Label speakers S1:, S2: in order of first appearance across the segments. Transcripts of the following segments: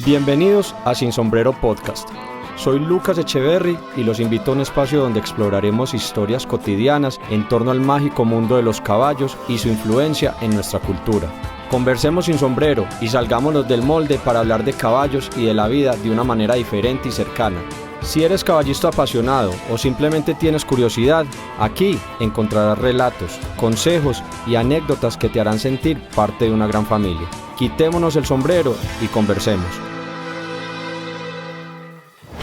S1: Bienvenidos a Sin Sombrero Podcast. Soy Lucas Echeverry y los invito a un espacio donde exploraremos historias cotidianas en torno al mágico mundo de los caballos y su influencia en nuestra cultura. Conversemos sin sombrero y salgámonos del molde para hablar de caballos y de la vida de una manera diferente y cercana. Si eres caballista apasionado o simplemente tienes curiosidad, aquí encontrarás relatos, consejos y anécdotas que te harán sentir parte de una gran familia. Quitémonos el sombrero y conversemos.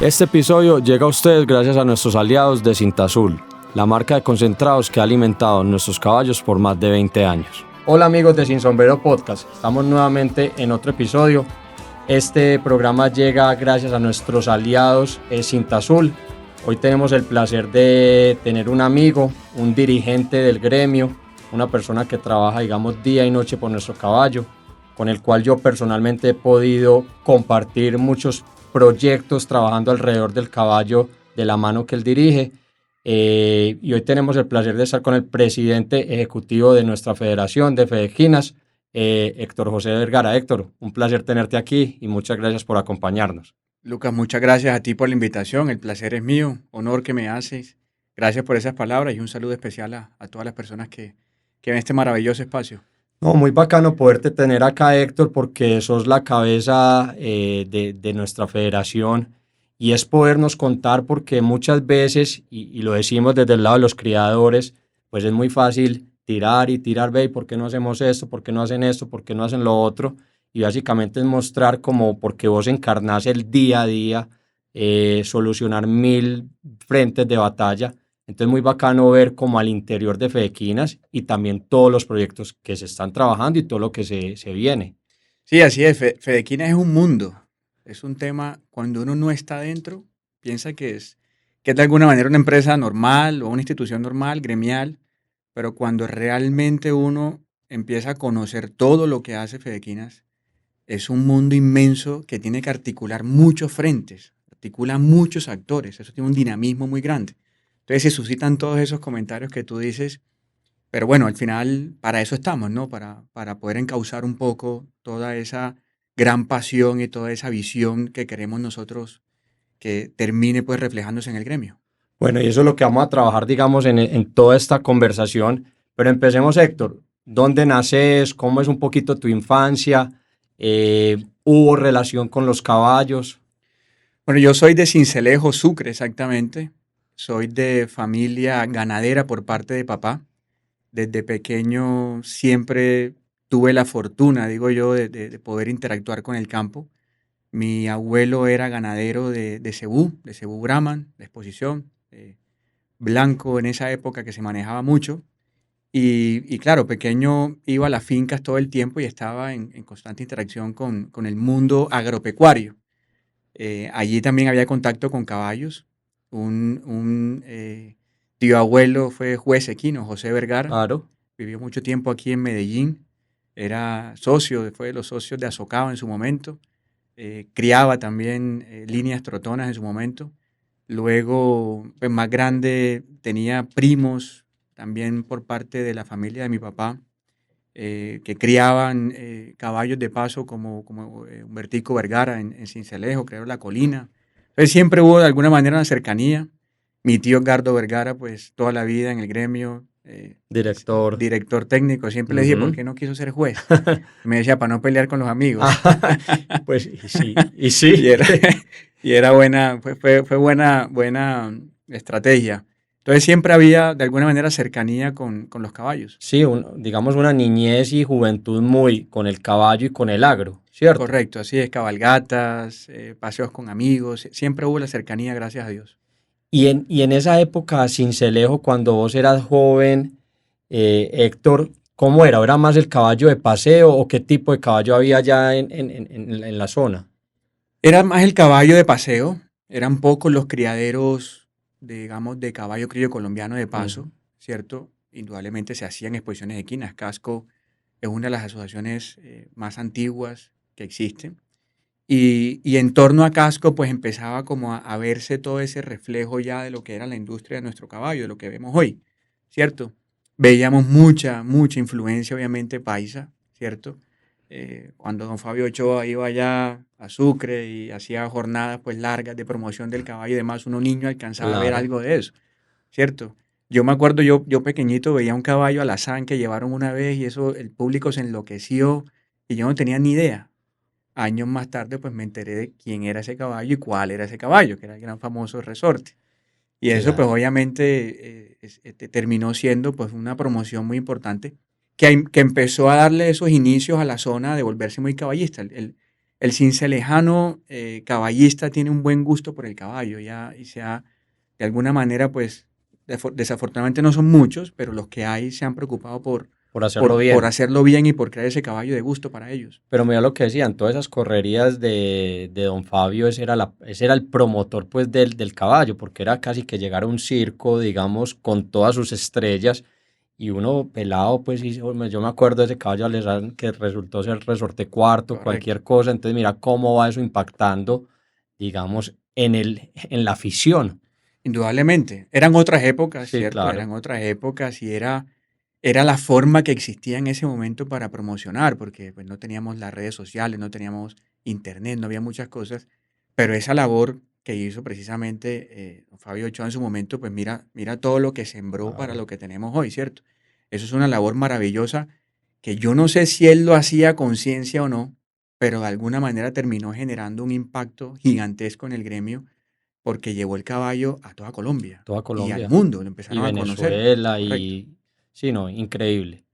S1: Este episodio llega a ustedes gracias a nuestros aliados de Cinta Azul, la marca de concentrados que ha alimentado nuestros caballos por más de 20 años. Hola amigos de Sin Sombrero Podcast, estamos nuevamente en otro episodio. Este programa llega gracias a nuestros aliados Cinta Azul. Hoy tenemos el placer de tener un amigo, un dirigente del gremio, una persona que trabaja, digamos, día y noche por nuestro caballo, con el cual yo personalmente he podido compartir muchos proyectos trabajando alrededor del caballo de la mano que él dirige. Y hoy tenemos el placer de estar con el presidente ejecutivo de nuestra federación de Fedequinas, Héctor José Vergara. Héctor, un placer tenerte aquí y muchas gracias por acompañarnos.
S2: Lucas, muchas gracias a ti por la invitación, el placer es mío, honor que me haces. Gracias por esas palabras y un saludo especial a todas las personas que ven este maravilloso espacio.
S1: No, muy bacano poderte tener acá, Héctor, porque sos la cabeza de nuestra federación y es podernos contar porque muchas veces, y lo decimos desde el lado de los criadores, pues es muy fácil tirar y tirar, ve, ¿por qué no hacemos esto? ¿Por qué no hacen esto? ¿Por qué no hacen lo otro? Y básicamente es mostrar como porque vos encarnás el día a día, solucionar 1000 frentes de batalla. Entonces muy bacano ver como al interior de Fedequinas y también todos los proyectos que se están trabajando y todo lo que se viene.
S2: Sí, así es, Fedequinas es un mundo, es un tema, cuando uno no está dentro, piensa que es de alguna manera una empresa normal o una institución normal, gremial, pero cuando realmente uno empieza a conocer todo lo que hace Fedequinas, es un mundo inmenso que tiene que articular muchos frentes, articula muchos actores, eso tiene un dinamismo muy grande. Entonces se suscitan todos esos comentarios que tú dices, pero bueno, al final para eso estamos, ¿no? Para poder encauzar un poco toda esa gran pasión y toda esa visión que queremos nosotros que termine pues reflejándose en el gremio.
S1: Bueno, y eso es lo que vamos a trabajar, digamos, en toda esta conversación. Pero empecemos, Héctor. ¿Dónde naces? ¿Cómo es un poquito tu infancia? ¿Hubo relación con los caballos?
S2: Bueno, yo soy de Sincelejo, Sucre, exactamente. Soy de familia ganadera por parte de papá. Desde pequeño siempre tuve la fortuna, digo yo, de poder interactuar con el campo. Mi abuelo era ganadero de Cebú Brahman, de exposición, blanco en esa época que se manejaba mucho. Y claro, pequeño iba a las fincas todo el tiempo y estaba en constante interacción con el mundo agropecuario. Allí también había contacto con caballos. Un tío abuelo fue juez equino, José Vergara.
S1: Claro.
S2: Vivió mucho tiempo aquí en Medellín. Era socio, fue de los socios de Azocao en su momento. Criaba también líneas trotonas en su momento. Luego, pues más grande, tenía primos también por parte de la familia de mi papá, que criaban caballos de paso como Humbertico Vergara en Sincelejo, crearon La Colina. Entonces siempre hubo de alguna manera una cercanía. Mi tío Edgardo Vergara, pues toda la vida en el gremio. Director técnico. Siempre le dije, ¿por qué no quiso ser juez? Me decía, para no pelear con los amigos.
S1: Pues y sí.
S2: y era buena, fue buena estrategia. Entonces siempre había de alguna manera cercanía con los caballos.
S1: Sí, digamos una niñez y juventud muy con el caballo y con el agro, ¿cierto?
S2: Correcto, así es, cabalgatas, paseos con amigos, siempre hubo la cercanía, gracias a Dios.
S1: Y en esa época, Sincelejo, cuando vos eras joven, Héctor, ¿cómo era? ¿Era más el caballo de paseo o qué tipo de caballo había allá en la zona?
S2: Era más el caballo de paseo, eran pocos los criaderos, digamos, de caballo criollo colombiano de paso, ¿cierto? Indudablemente se hacían exposiciones equinas. Casco es una de las asociaciones más antiguas que existen. Y en torno a Casco, pues empezaba como a verse todo ese reflejo ya de lo que era la industria de nuestro caballo, de lo que vemos hoy, ¿cierto? Veíamos mucha influencia, obviamente, paisa, ¿cierto? cuando don Fabio Ochoa iba allá a Sucre y hacía jornadas pues largas de promoción del caballo y demás, uno niño alcanzaba a ver
S1: Claro.
S2: algo de eso, ¿cierto? Yo me acuerdo, yo pequeñito veía un caballo alazán que llevaron una vez y eso el público se enloqueció y yo no tenía ni idea. Años más tarde pues me enteré de quién era ese caballo y cuál era ese caballo, que era el gran famoso Resorte. Y eso pues
S1: Claro.
S2: obviamente terminó siendo pues una promoción muy importante que empezó a darle esos inicios a la zona de volverse muy caballista. El cincelejano caballista tiene un buen gusto por el caballo ya, y se ha, de alguna manera pues desafortunadamente no son muchos, pero los que hay se han preocupado
S1: Por hacerlo
S2: por
S1: bien.
S2: hacerlo bien y por crear ese caballo de gusto para ellos.
S1: Pero mira lo que decían, todas esas correrías de don Fabio, ese era el promotor pues del caballo, porque era casi que llegar a un circo, digamos, con todas sus estrellas, y uno pelado, pues yo me acuerdo de ese caballo que resultó ser Resorte Cuarto,
S2: Correcto.
S1: cualquier cosa, entonces mira cómo va eso impactando, digamos, en la afición.
S2: Indudablemente. Eran otras épocas,
S1: Sí,
S2: ¿cierto?
S1: claro.
S2: Eran otras épocas y era la forma que existía en ese momento para promocionar, porque pues, no teníamos las redes sociales, no teníamos internet, no había muchas cosas, pero esa labor que hizo precisamente don Fabio Ochoa en su momento, pues mira todo lo que sembró para
S1: Claro.
S2: lo que tenemos hoy, ¿cierto? Eso es una labor maravillosa que yo no sé si él lo hacía a conciencia o no, pero de alguna manera terminó generando un impacto gigantesco en el gremio porque llevó el caballo a toda Colombia
S1: Toda
S2: y al
S1: Colombia
S2: mundo, lo
S1: y
S2: empezaron a conocer.
S1: Venezuela
S2: Correcto.
S1: y sí, no, increíble.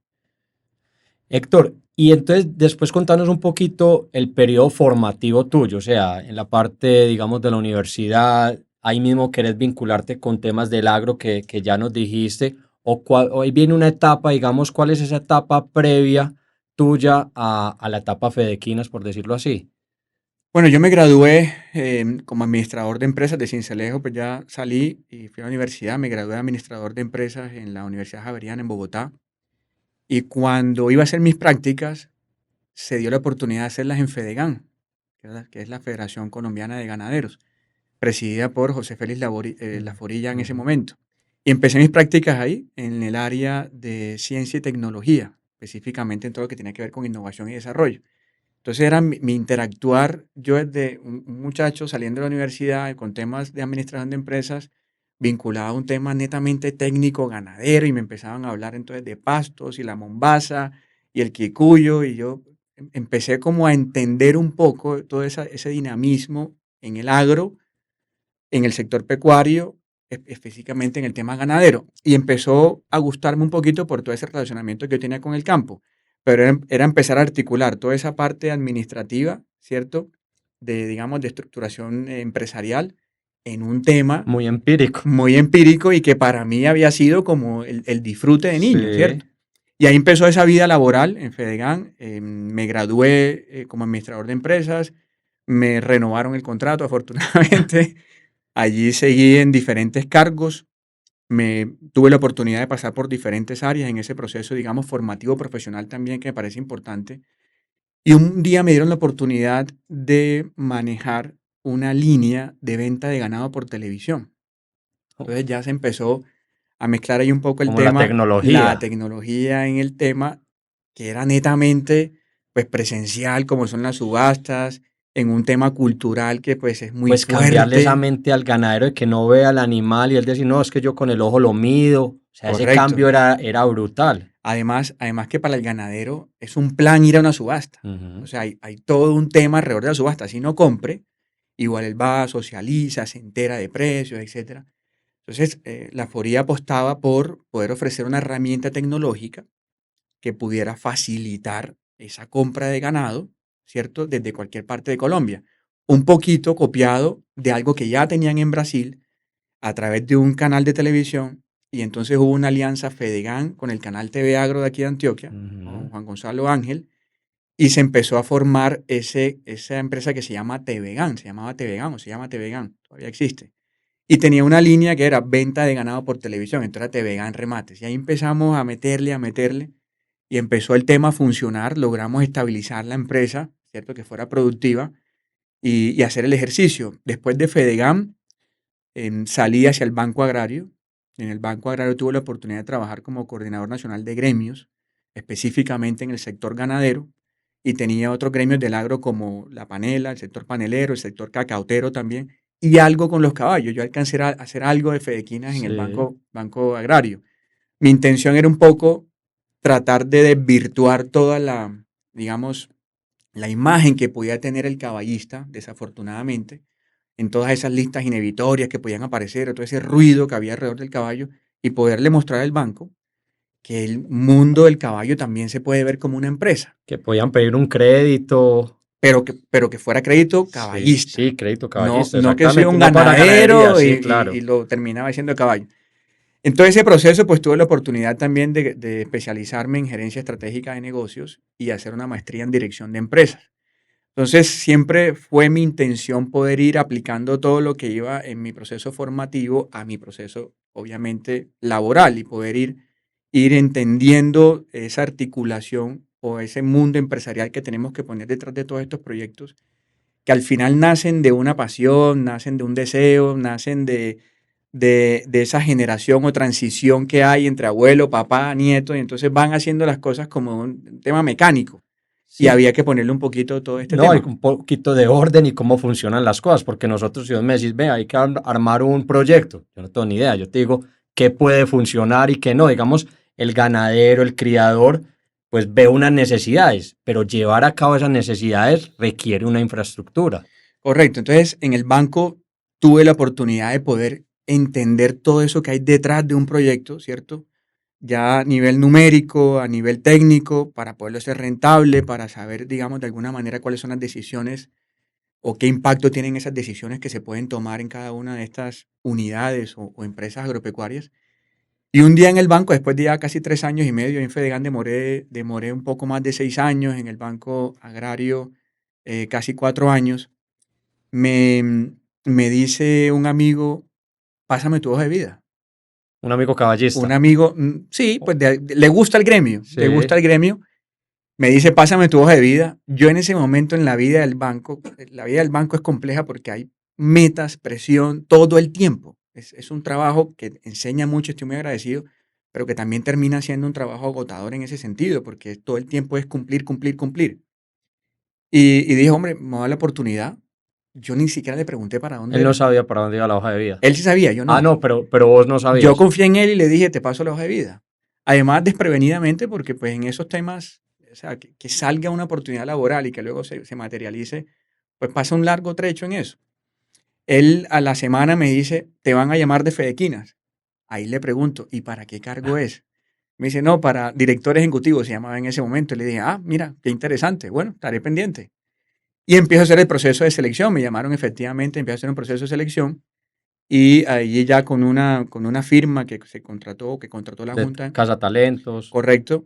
S1: Héctor, y entonces después contanos un poquito el periodo formativo tuyo, o sea, en la parte, digamos, de la universidad, ahí mismo querés vincularte con temas del agro que ya nos dijiste, o ahí viene una etapa, digamos, ¿cuál es esa etapa previa tuya a la etapa Fedequinas, por decirlo así?
S2: Bueno, yo me gradué como administrador de empresas de Sincelejo, pues ya salí y fui a la universidad, me gradué de administrador de empresas en la Universidad Javeriana en Bogotá. Y cuando iba a hacer mis prácticas, se dio la oportunidad de hacerlas en Fedegan, que es la Federación Colombiana de Ganaderos, presidida por José Félix
S1: Mm,
S2: Laforilla en ese
S1: ujú.
S2: momento. Y empecé mis prácticas ahí, en el área de ciencia y tecnología, específicamente en todo lo que tenía que ver con innovación y desarrollo. Entonces era mi interactuar, yo desde un muchacho saliendo de la universidad con temas de administración de empresas, vinculado a un tema netamente técnico, ganadero, y me empezaban a hablar entonces de pastos y la mombaza y el quicuyo, y yo empecé como a entender un poco todo ese dinamismo en el agro, en el sector pecuario, específicamente en el tema ganadero. Y empezó a gustarme un poquito por todo ese relacionamiento que yo tenía con el campo. Pero era empezar a articular toda esa parte administrativa, ¿cierto? De, digamos, de estructuración empresarial en un tema
S1: Muy empírico.
S2: muy empírico y que para mí había sido como el disfrute de niño,
S1: Sí.
S2: ¿cierto? Y ahí empezó esa vida laboral en Fedegan. Me gradué como administrador de empresas, me renovaron el contrato, afortunadamente. Allí seguí en diferentes cargos, tuve la oportunidad de pasar por diferentes áreas en ese proceso, digamos, formativo profesional también, que me parece importante. Y un día me dieron la oportunidad de manejar una línea de venta de ganado por televisión. Entonces ya se empezó a mezclar ahí un poco el
S1: Como la
S2: tema, la
S1: tecnología.
S2: tecnología en el tema, que era netamente pues presencial, como son las subastas, en un tema cultural que pues es muy
S1: Pues cambiarle esa
S2: fuerte.
S1: mente al ganadero de que no vea al animal y él decir, no, es que yo con el ojo lo mido. O sea, ese
S2: Correcto.
S1: cambio era brutal.
S2: Además que para el ganadero es un plan ir a una subasta. O
S1: Ujú.
S2: sea, hay todo un tema alrededor de la subasta. Si no compre, igual él va, socializa, se entera de precios, etcétera. Entonces, la Foría apostaba por poder ofrecer una herramienta tecnológica que pudiera facilitar esa compra de ganado, ¿cierto? Desde cualquier parte de Colombia. Un poquito copiado de algo que ya tenían en Brasil a través de un canal de televisión, y entonces hubo una alianza Fedegan con el canal TV Agro de aquí de Antioquia, con
S1: Ujú.
S2: Juan Gonzalo Ángel, y se empezó a formar esa empresa que se llama Tevegan, se llamaba Tevegan o se llama Tevegan, todavía existe. Y tenía una línea que era venta de ganado por televisión, entonces era Tevegan Remates. Y ahí empezamos a meterle, y empezó el tema a funcionar, logramos estabilizar la empresa, ¿cierto? Que fuera productiva y hacer el ejercicio. Después de Fedegan, salí hacia el Banco Agrario. En el Banco Agrario tuve la oportunidad de trabajar como coordinador nacional de gremios, específicamente en el sector ganadero. y tenía otros gremios del agro como la panela, el sector panelero, el sector cacautero también, y algo con los caballos. Yo alcancé a hacer algo de fedequinas en el
S1: Sí.
S2: banco agrario. Mi intención era un poco tratar de desvirtuar toda la, digamos, la imagen que podía tener el caballista, desafortunadamente, en todas esas listas inhibitorias que podían aparecer, todo ese ruido que había alrededor del caballo, y poderle mostrar al banco que el mundo del caballo también se puede ver como una empresa,
S1: Que podían pedir un crédito.
S2: pero que fuera crédito
S1: Sí,
S2: caballista,
S1: sí, crédito
S2: no,
S1: caballista,
S2: no que sea
S1: exactamente.
S2: un
S1: No para ganadería,
S2: ganadero
S1: sí, claro.
S2: y lo terminaba siendo caballo. En todo ese proceso, pues tuve la oportunidad también de especializarme en gerencia estratégica de negocios y hacer una maestría en dirección de empresas. Entonces, siempre fue mi intención poder ir aplicando todo lo que iba en mi proceso formativo a mi proceso, obviamente, laboral y poder ir entendiendo esa articulación o ese mundo empresarial que tenemos que poner detrás de todos estos proyectos, que al final nacen de una pasión, nacen de un deseo, nacen de esa generación o transición que hay entre abuelo, papá, nieto, y entonces van haciendo las cosas como un tema mecánico. Y
S1: Sí,
S2: había que ponerle un poquito todo este
S1: no, hay
S2: tema.
S1: un poquito de orden y cómo funcionan las cosas, porque nosotros, si vos me decís, ve, hay que armar un proyecto, yo no tengo ni idea, yo te digo qué puede funcionar y qué no, digamos, el ganadero, el criador, pues ve unas necesidades, pero llevar a cabo esas necesidades requiere una infraestructura.
S2: Correcto. Entonces, en el banco tuve la oportunidad de poder entender todo eso que hay detrás de un proyecto, ¿cierto? Ya a nivel numérico, a nivel técnico, para poderlo hacer rentable, para saber, digamos, de alguna manera cuáles son las decisiones o qué impacto tienen esas decisiones que se pueden tomar en cada una de estas unidades o empresas agropecuarias. Y un día en el banco, después de ya casi 3 años y medio, en Fedegan demoré un poco más de 6 años, en el Banco Agrario casi 4 años, me, me dice un amigo, pásame tu hoja de vida.
S1: Un amigo
S2: Un
S1: caballista.
S2: amigo, sí, pues le gusta el gremio, le
S1: Sí,
S2: gusta el gremio. Me dice, pásame tu hoja de vida. Yo en ese momento en la vida del banco es compleja porque hay metas, presión, todo el tiempo. Es un trabajo que enseña mucho, estoy muy agradecido, pero que también termina siendo un trabajo agotador en ese sentido, porque todo el tiempo es cumplir, cumplir, cumplir. Y dije, hombre, me voy a dar la oportunidad. Yo ni siquiera le pregunté para dónde
S1: él no
S2: era.
S1: sabía para dónde iba la hoja de vida.
S2: Él sí sabía, yo
S1: Ah,
S2: no.
S1: no, pero vos no
S2: Yo
S1: sabías.
S2: confié en él y le dije, te paso la hoja de vida. Además, desprevenidamente, porque pues en esos temas, o sea, que salga una oportunidad laboral y que luego se materialice, pues pasa un largo trecho en eso. Él a la semana me dice, te van a llamar de Fedequinas. Ahí le pregunto, ¿y para qué cargo es? Me dice, no, para director ejecutivo se llamaba en ese momento. Y le dije, ah, mira, qué interesante. Bueno, estaré pendiente. Y empiezo a hacer el proceso de selección. Me llamaron efectivamente, empiezo a hacer un proceso de selección. Y ahí ya con una firma que contrató la
S1: De
S2: Junta,
S1: cazatalentos.
S2: correcto,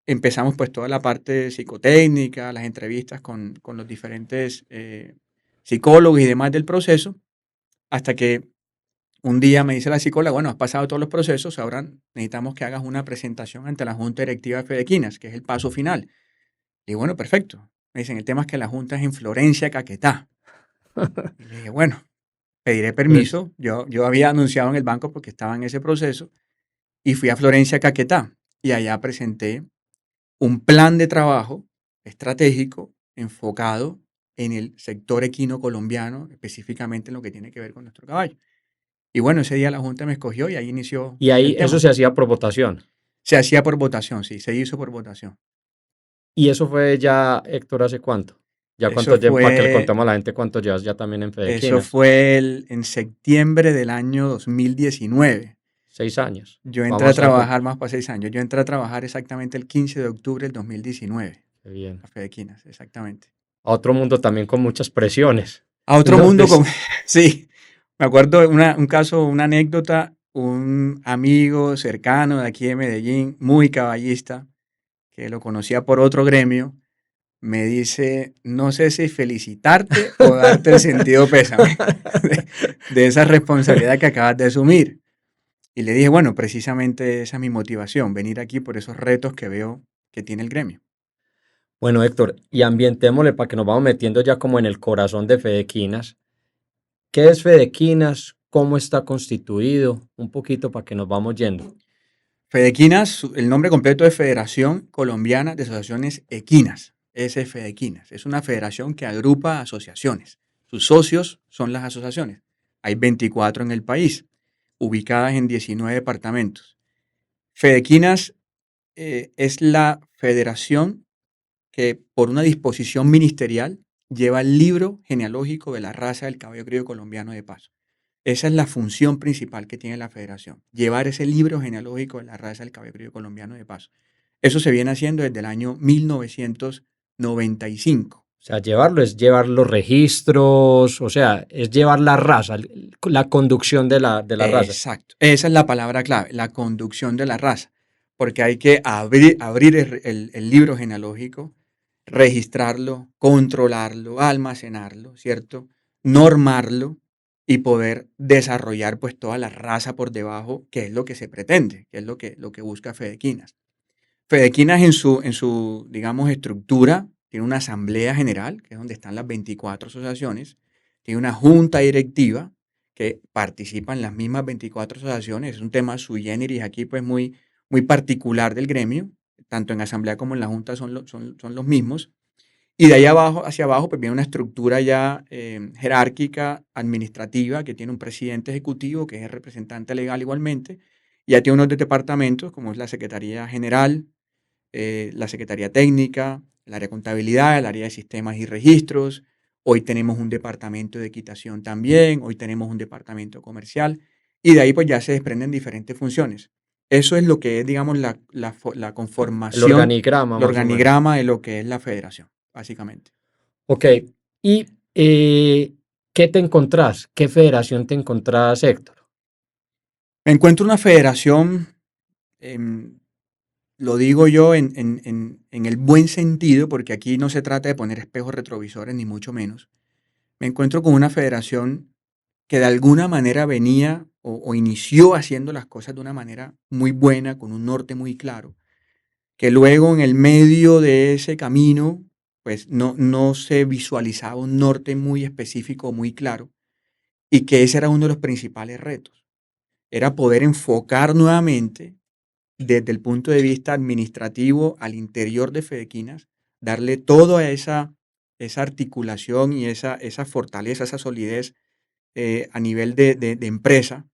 S2: empezamos pues toda la parte psicotécnica, las entrevistas con los diferentes psicólogos y demás del proceso, hasta que un día me dice la psicóloga, bueno, has pasado todos los procesos, ahora necesitamos que hagas una presentación ante la Junta Directiva de Fedequinas, que es el paso final. Y bueno, perfecto. Me dicen, el tema es que la Junta es en Florencia, Caquetá. Y le dije, bueno, pediré
S1: Pues,
S2: permiso. Yo había anunciado en el banco porque estaba en ese proceso y fui a Florencia, Caquetá. Y allá presenté un plan de trabajo estratégico enfocado en el sector equino colombiano, específicamente en lo que tiene que ver con nuestro caballo. Y bueno, ese día la Junta me escogió y ahí inició
S1: y ahí
S2: el
S1: eso
S2: tema.
S1: se hacía por votación.
S2: Se hacía por votación, sí, se hizo por votación.
S1: Y eso fue ya, Héctor, ¿hace cuánto? Ya
S2: Eso
S1: cuánto, para que le
S2: fue,
S1: contemos a la gente cuánto llevas ya también en
S2: eso
S1: Fedequinas.
S2: fue en septiembre del año 2019.
S1: 6 años.
S2: Yo entré a
S1: Vamos a ver.
S2: trabajar más para 6 años. Yo entré a trabajar exactamente el 15 de octubre del 2019
S1: Qué bien.
S2: a Fedequinas, exactamente.
S1: A otro mundo también con muchas presiones.
S2: A otro mundo
S1: Entonces,
S2: con... Sí, me acuerdo de un caso, una anécdota, un amigo cercano de aquí de Medellín, muy caballista, que lo conocía por otro gremio, me dice, no sé si felicitarte o darte el sentido pésame de esa responsabilidad que acabas de asumir. Y le dije, bueno, precisamente esa es mi motivación, venir aquí por esos retos que veo que tiene el gremio.
S1: bueno, Héctor, y ambientémosle para que nos vamos metiendo ya como en el corazón de Fedequinas. ¿Qué es Fedequinas? ¿Cómo está constituido? Un poquito para que nos vamos yendo.
S2: Fedequinas, el nombre completo es Federación Colombiana de Asociaciones Equinas. es Fedequinas. Es una federación que agrupa asociaciones. Sus socios son las asociaciones. Hay 24 en el país, ubicadas en 19 departamentos. Fedequinas es la federación que por una disposición ministerial lleva el libro genealógico de la raza del caballo criollo colombiano de paso. Esa es la función principal que tiene la federación, llevar ese libro genealógico de la raza del caballo criollo colombiano de paso. Eso se viene haciendo desde el año 1995.
S1: O sea, llevarlo es llevar los registros, o sea, es llevar la raza, la conducción de la raza.
S2: Exacto. Esa es la palabra clave, la conducción de la raza. Porque hay que abrir el libro genealógico, registrarlo, controlarlo, almacenarlo, ¿cierto? Normarlo y poder desarrollar pues toda la raza por debajo, que es lo que se pretende, que es lo que busca Fedequinas. Fedequinas en su, digamos, estructura, tiene una asamblea general, que es donde están las 24 asociaciones, tiene una junta directiva que participa en las mismas 24 asociaciones, es un tema sui generis aquí pues muy, muy particular del gremio, tanto en asamblea como en la junta son los mismos, y de ahí abajo, hacia abajo pues viene una estructura ya jerárquica, administrativa, que tiene un presidente ejecutivo, que es el representante legal igualmente, y ya tiene unos departamentos, como es la Secretaría General, la Secretaría Técnica, el área de contabilidad, el área de sistemas y registros. Hoy tenemos un departamento de equitación también, hoy tenemos un departamento comercial y de ahí pues ya se desprenden diferentes funciones. Eso es lo que es, digamos, la conformación,
S1: El organigrama,
S2: el organigrama de lo que es la federación, básicamente.
S1: Ok, ¿y qué te encontrás? ¿Qué federación te encontrás, Héctor?
S2: Me encuentro una federación, em, lo digo yo en el buen sentido, porque aquí no se trata de poner espejos retrovisores, ni mucho menos. Me encuentro con una federación que de alguna manera venía o inició haciendo las cosas de una manera muy buena, con un norte muy claro, que luego en el medio de ese camino, pues no se visualizaba un norte muy específico, muy claro, y que ese era uno de los principales retos, era poder enfocar nuevamente desde el punto de vista administrativo al interior de Fedequinas, darle toda esa articulación y esa fortaleza, esa solidez a nivel de empresa,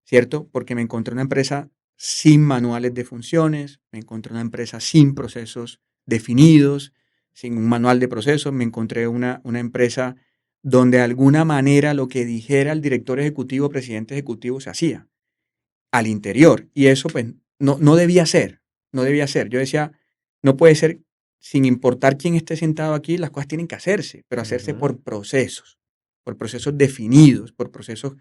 S2: ¿cierto? Porque me encontré una empresa sin manuales de funciones, me encontré una empresa sin procesos definidos, sin un manual de procesos, me encontré una empresa donde de alguna manera lo que dijera el director ejecutivo, presidente ejecutivo, se hacía al interior. Y eso pues no debía ser, no debía ser. Yo decía, no puede ser, sin importar quién esté sentado aquí, las cosas tienen que hacerse, pero hacerse por procesos definidos, por procesos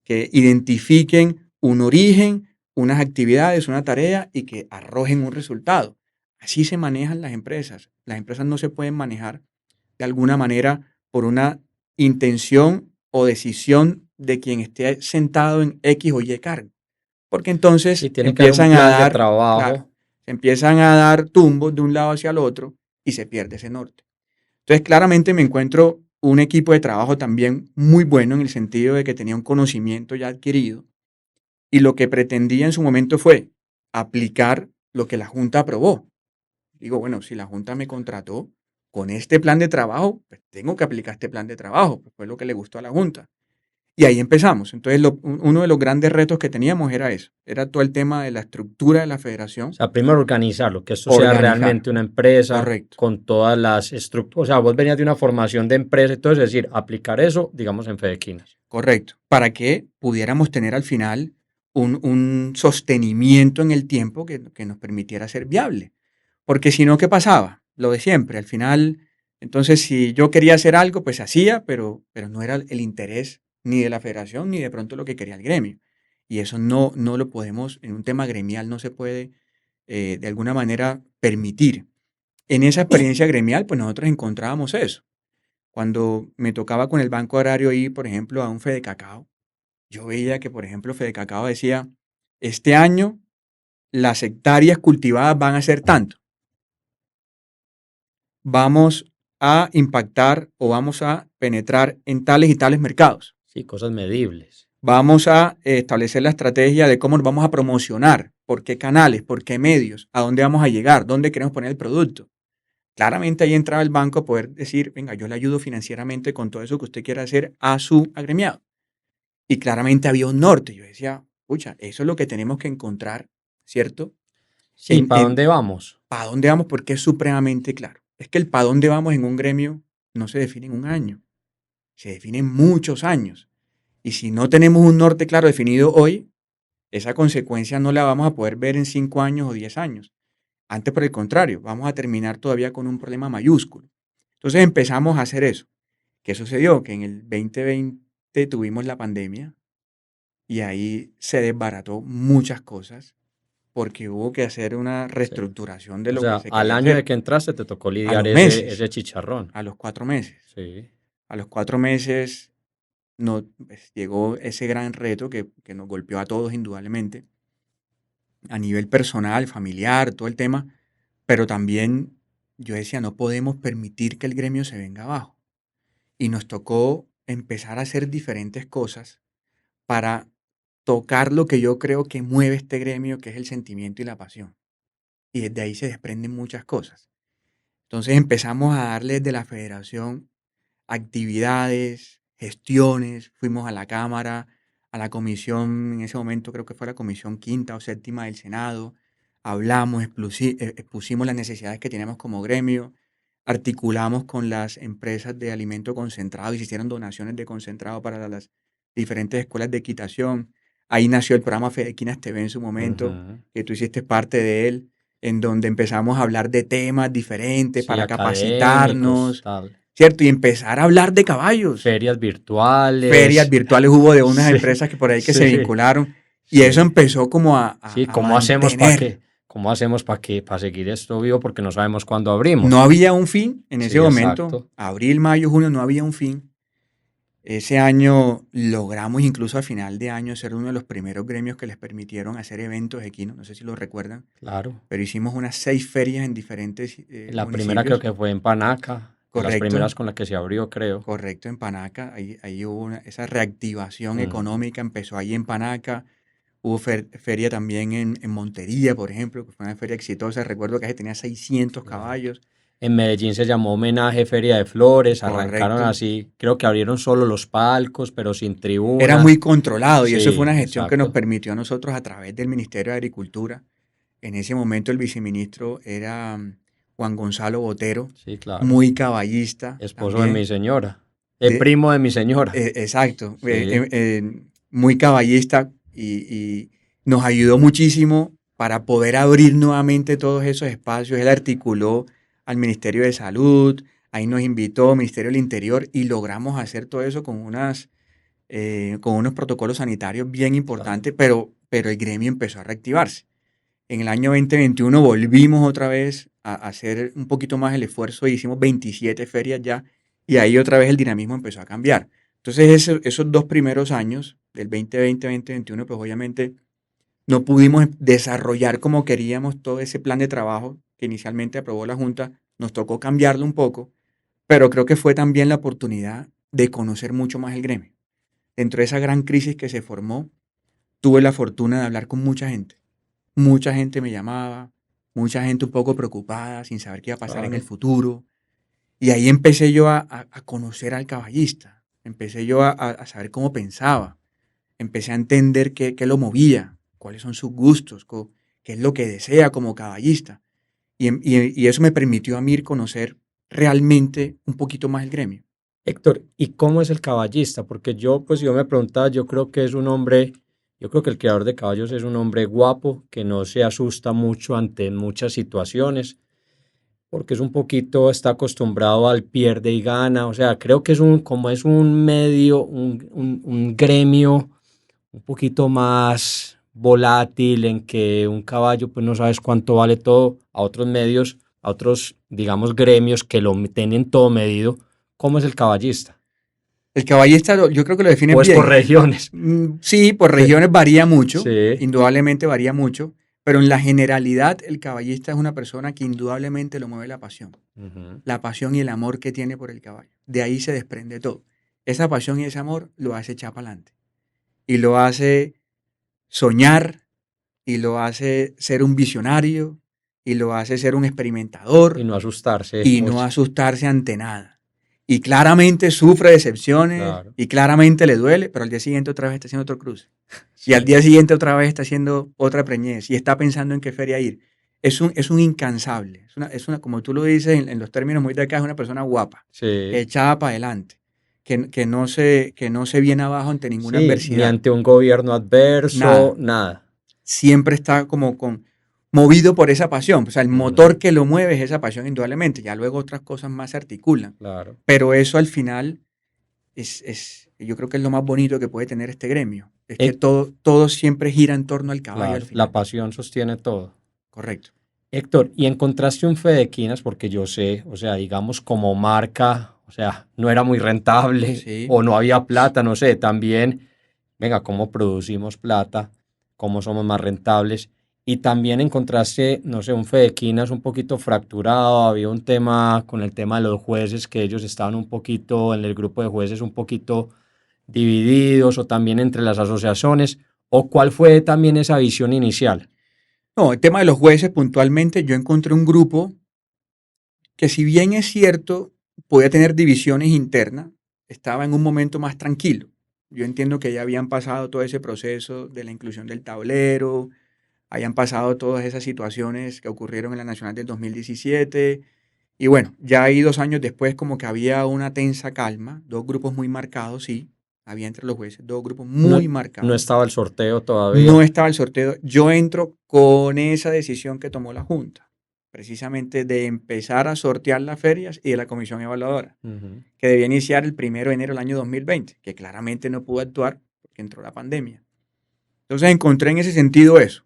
S2: que identifiquen un origen, unas actividades, una tarea y que arrojen un resultado. Así se manejan las empresas. Las empresas no se pueden manejar de alguna manera por una intención o decisión de quien esté sentado en X o Y cargo. Porque entonces
S1: Sí, tiene que haber un plan de trabajo.
S2: claro, se empiezan a dar tumbos de un lado hacia el otro y se pierde ese norte. Entonces, claramente me encuentro un equipo de trabajo también muy bueno en el sentido de que tenía un conocimiento ya adquirido y lo que pretendía en su momento fue aplicar lo que la Junta aprobó. Digo, bueno, si la Junta me contrató con este plan de trabajo, pues tengo que aplicar este plan de trabajo, pues fue lo que le gustó a la Junta. Y ahí empezamos. Entonces, uno de los grandes retos que teníamos era eso, era todo el tema de la estructura de la federación.
S1: O sea, primero organizarlo, que esto sea realmente una empresa.
S2: Correcto.
S1: Con todas las estructuras. O sea, vos venías de una formación de empresa, entonces es decir, aplicar eso, digamos, en Fedequinas.
S2: Correcto. Para que pudiéramos tener al final un sostenimiento en el tiempo que nos permitiera ser viable. Porque si no, ¿qué pasaba? Lo de siempre. Al final, entonces, si yo quería hacer algo, pues hacía, pero no era el interés ni de la federación ni de pronto lo que quería el gremio. Y eso no lo podemos, en un tema gremial no se puede de alguna manera permitir. En esa experiencia gremial, pues nosotros encontrábamos eso. Cuando me tocaba con el Banco Agrario ir, por ejemplo, a un Fedecacao, yo veía que, por ejemplo, Fedecacao decía, este año las hectáreas cultivadas van a ser tanto. Vamos a impactar o vamos a penetrar en tales y tales mercados.
S1: Sí, cosas medibles.
S2: Vamos a establecer la estrategia de cómo nos vamos a promocionar, por qué canales, por qué medios, a dónde vamos a llegar, dónde queremos poner el producto. Claramente ahí entraba el banco a poder decir, venga, yo le ayudo financieramente con todo eso que usted quiera hacer a su agremiado. Y claramente había un norte. Yo decía, pucha, eso es lo que tenemos que encontrar, ¿cierto?
S1: Sí, ¿para dónde vamos?
S2: ¿Para dónde vamos? Porque es supremamente claro. Es que el para dónde vamos en un gremio no se define en un año, se define en muchos años. Y si no tenemos un norte claro definido hoy, esa consecuencia no la vamos a poder ver en 5 años o 10 años. Antes, por el contrario, vamos a terminar todavía con un problema mayúsculo. Entonces empezamos a hacer eso. ¿Qué sucedió? Que en el 2020 tuvimos la pandemia y ahí se desbarató muchas cosas porque hubo que hacer una
S1: Sí.
S2: reestructuración de
S1: O
S2: lo que
S1: sea,
S2: se
S1: al
S2: quería
S1: año de
S2: hacer.
S1: que entraste te tocó
S2: A
S1: lidiar
S2: los
S1: ese
S2: meses,
S1: chicharrón.
S2: a los 4 meses.
S1: Sí.
S2: A los 4 meses pues, llegó ese gran reto que nos golpeó a todos indudablemente, a nivel personal, familiar, todo el tema, pero también yo decía, no podemos permitir que el gremio se venga abajo. Y nos tocó empezar a hacer diferentes cosas para tocar lo que yo creo que mueve este gremio, que es el sentimiento y la pasión. Y desde ahí se desprenden muchas cosas. Entonces empezamos a darle desde la federación actividades, gestiones, fuimos a la Cámara, a la comisión, en ese momento creo que fue la comisión quinta o séptima del Senado, hablamos, expusimos las necesidades que teníamos como gremio, articulamos con las empresas de alimento concentrado y se hicieron donaciones de concentrado para las diferentes escuelas de equitación. Ahí nació el programa Fedequinas TV en su momento,
S1: Ujú.
S2: que tú hiciste parte de él, en donde empezamos a hablar de temas diferentes
S1: Sí,
S2: para
S1: académicos,
S2: capacitarnos,
S1: tal.
S2: ¿cierto? Y empezar a hablar de caballos.
S1: Ferias
S2: Ferias
S1: virtuales.
S2: virtuales hubo de unas
S1: Sí,
S2: empresas que por ahí que se
S1: sí,
S2: vincularon y eso
S1: sí.
S2: empezó como a,
S1: Sí,
S2: a
S1: ¿cómo hacemos para
S2: mantener.
S1: qué? ¿Cómo hacemos para seguir esto vivo? Porque no sabemos cuándo
S2: No
S1: abrimos.
S2: había un fin en ese
S1: Sí,
S2: momento,
S1: exacto.
S2: abril, mayo, junio, no había un fin. Ese año logramos incluso a final de año ser uno de los primeros gremios que les permitieron hacer eventos equinos, no sé si lo recuerdan,
S1: Claro.
S2: pero hicimos unas 6 ferias en diferentes
S1: La primera creo
S2: municipios.
S1: que fue en Panaca, de las
S2: Correcto,
S1: primeras con la que se abrió, creo.
S2: correcto, en Panaca. Ahí hubo esa reactivación
S1: Mm.
S2: económica, empezó ahí en Panaca. Hubo feria también en Montería, por ejemplo, que fue una feria exitosa. Recuerdo que ahí tenía 600
S1: Exacto.
S2: caballos.
S1: En Medellín se llamó Homenaje Feria de Flores, arrancaron
S2: Correcto.
S1: así, creo que abrieron solo los palcos, pero sin
S2: Era
S1: tribuna.
S2: muy controlado y eso fue
S1: Sí,
S2: una gestión que nos
S1: exacto.
S2: permitió a nosotros a través del Ministerio de Agricultura. En ese momento el viceministro era Juan Gonzalo Botero,
S1: Sí, claro.
S2: muy caballista
S1: Esposo de mi
S2: también.
S1: señora. El
S2: De,
S1: primo de mi señora.
S2: exacto,
S1: Sí.
S2: muy caballista y nos ayudó muchísimo para poder abrir nuevamente todos esos espacios. Él articuló al Ministerio de Salud, ahí nos invitó, Ministerio del Interior, y logramos hacer todo eso con unos protocolos sanitarios bien
S1: Claro.
S2: importantes, pero el gremio empezó a reactivarse. En el año 2021 volvimos otra vez a hacer un poquito más el esfuerzo y hicimos 27 ferias ya y ahí otra vez el dinamismo empezó a cambiar. Entonces esos 2 primeros años, del 2020-2021, pues obviamente no pudimos desarrollar como queríamos todo ese plan de trabajo que inicialmente aprobó la Junta, nos tocó cambiarlo un poco, pero creo que fue también la oportunidad de conocer mucho más el gremio. Dentro de esa gran crisis que se formó, tuve la fortuna de hablar con mucha gente. Mucha gente me llamaba, mucha gente un poco preocupada, sin saber qué iba a pasar en el
S1: Claro.
S2: futuro. Y ahí empecé yo a conocer al caballista, empecé yo a saber cómo pensaba, empecé a entender qué lo movía, cuáles son sus gustos, qué es lo que desea como caballista. Y eso me permitió a mí conocer realmente un poquito más el gremio.
S1: Héctor, ¿y cómo es el caballista? Porque yo me preguntaba, yo creo que es un hombre, yo creo que el criador de caballos es un hombre guapo, que no se asusta mucho ante muchas situaciones, porque es un poquito, está acostumbrado al pierde y gana, o sea, creo que como es un medio, un gremio un poquito más volátil, en que un caballo pues no sabes cuánto vale todo, a otros medios, a otros, digamos, gremios que lo tienen todo medido, ¿cómo es el caballista?
S2: El caballista yo creo que lo defines
S1: ¿O es por
S2: bien.
S1: regiones?
S2: Sí, por regiones varía mucho,
S1: Sí.
S2: indudablemente varía mucho, pero en la generalidad el caballista es una persona que indudablemente lo mueve
S1: Ujú.
S2: la pasión y el amor que tiene por el caballo. De ahí se desprende todo. Esa pasión y ese amor lo hace echar para adelante y lo hace soñar y lo hace ser un visionario y lo hace ser un experimentador
S1: Y no asustarse.
S2: y no asustarse ante nada. Y claramente sufre decepciones
S1: Claro.
S2: y claramente le duele, pero al día siguiente otra vez está haciendo otro cruce.
S1: Sí.
S2: Y al día siguiente otra vez está haciendo otra preñez y está pensando en qué feria ir. Es un incansable. Como tú lo dices en los términos muy de acá, es una persona guapa,
S1: Sí.
S2: que echada para adelante, que no se viene abajo ante ninguna
S1: Sí,
S2: adversidad.
S1: ni ante un gobierno adverso, nada.
S2: Siempre está como movido por esa pasión. O sea, el motor que lo mueve es esa pasión indudablemente. Ya luego otras cosas más se articulan.
S1: Claro.
S2: Pero eso al final yo creo que es lo más bonito que puede tener este gremio. Es que todo siempre gira en torno al caballo
S1: Claro,
S2: al final.
S1: la pasión sostiene todo.
S2: Correcto.
S1: Héctor, ¿y encontraste un Fedequinas? Porque yo sé, o sea, digamos como marca, o sea, no era muy rentable
S2: Sí.
S1: o no había plata, no sé, también, venga, ¿cómo producimos plata? ¿Cómo somos más rentables? Y también encontraste, no sé, un Fedequinas un poquito fracturado, había un tema con el tema de los jueces, que ellos estaban un poquito, en el grupo de jueces, un poquito divididos o también entre las asociaciones, o cuál fue también esa visión inicial.
S2: No, el tema de los jueces puntualmente, yo encontré un grupo que si bien es cierto, podía tener divisiones internas, estaba en un momento más tranquilo. Yo entiendo que ya habían pasado todo ese proceso de la inclusión del tablero, hayan pasado todas esas situaciones que ocurrieron en la Nacional del 2017. Y bueno, ya ahí 2 años después como que había una tensa calma, dos grupos muy marcados, sí, había entre los jueces, dos grupos muy marcados.
S1: No estaba el sorteo todavía.
S2: No estaba el sorteo. Yo entro con esa decisión que tomó la Junta, precisamente de empezar a sortear las ferias y de la comisión evaluadora, que debía iniciar el 1 de enero del año 2020, que claramente no pudo actuar porque entró la pandemia. Entonces encontré en ese sentido eso.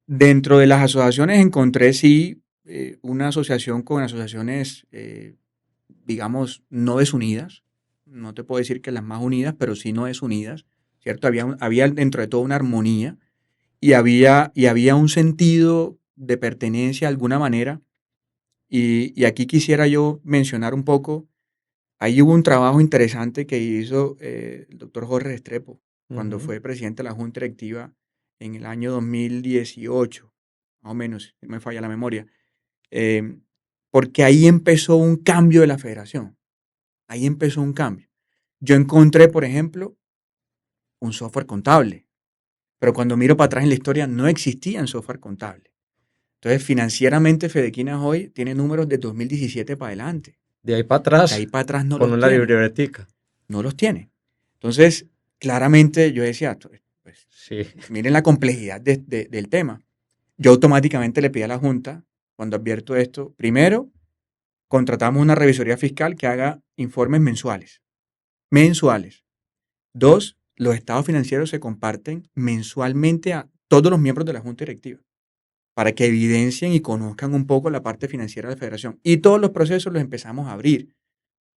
S2: Dentro de las asociaciones encontré sí una asociación con asociaciones, digamos, no desunidas. No te puedo decir que las más unidas, pero sí no desunidas, ¿cierto? Había dentro de todo una armonía y había un sentido de pertenencia de alguna manera. Y aquí quisiera yo mencionar un poco, ahí hubo un trabajo interesante que hizo el doctor Jorge Restrepo cuando fue presidente de la Junta Directiva en el año 2018, más o menos, si no me falla la memoria, porque ahí empezó un cambio de la federación, ahí empezó un cambio. Yo encontré, por ejemplo, un software contable, pero cuando miro para atrás en la historia no existía un software contable. Entonces, financieramente, Fedequinas hoy tiene números de 2017 para adelante.
S1: De ahí para atrás.
S2: De ahí para atrás no
S1: con
S2: los
S1: una
S2: tiene.
S1: libretica.
S2: No los tiene. Entonces, claramente yo decía, pues,
S1: Sí.
S2: miren la complejidad del tema. Yo automáticamente le pedí a la Junta, cuando advierto esto, primero, contratamos una revisoría fiscal que haga informes mensuales. Mensuales. 2, los estados financieros se comparten mensualmente a todos los miembros de la Junta Directiva para que evidencien y conozcan un poco la parte financiera de la federación. Y todos los procesos los empezamos a abrir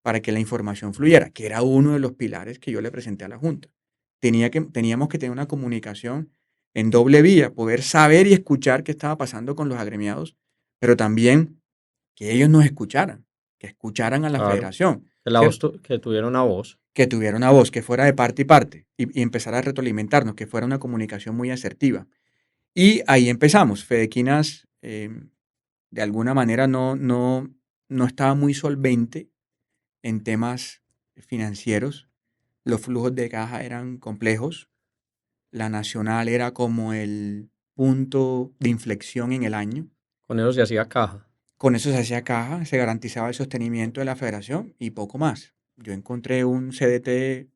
S2: para que la información fluyera, que era uno de los pilares que yo le presenté a la Junta. Teníamos que tener una comunicación en doble vía, poder saber y escuchar qué estaba pasando con los agremiados, pero también que ellos nos escucharan, que escucharan a la federación.
S1: Que tuviera una voz.
S2: Que tuviera una voz, que fuera de parte y parte, y empezar a retroalimentarnos, que fuera una comunicación muy asertiva. Y ahí empezamos. Fedequinas, de alguna manera, no estaba muy solvente en temas financieros. Los flujos de caja eran complejos. La nacional era como el punto de inflexión en el año.
S1: Con eso se hacía caja.
S2: Con eso se hacía caja, se garantizaba el sostenimiento de la federación y poco más. Yo encontré un CDT,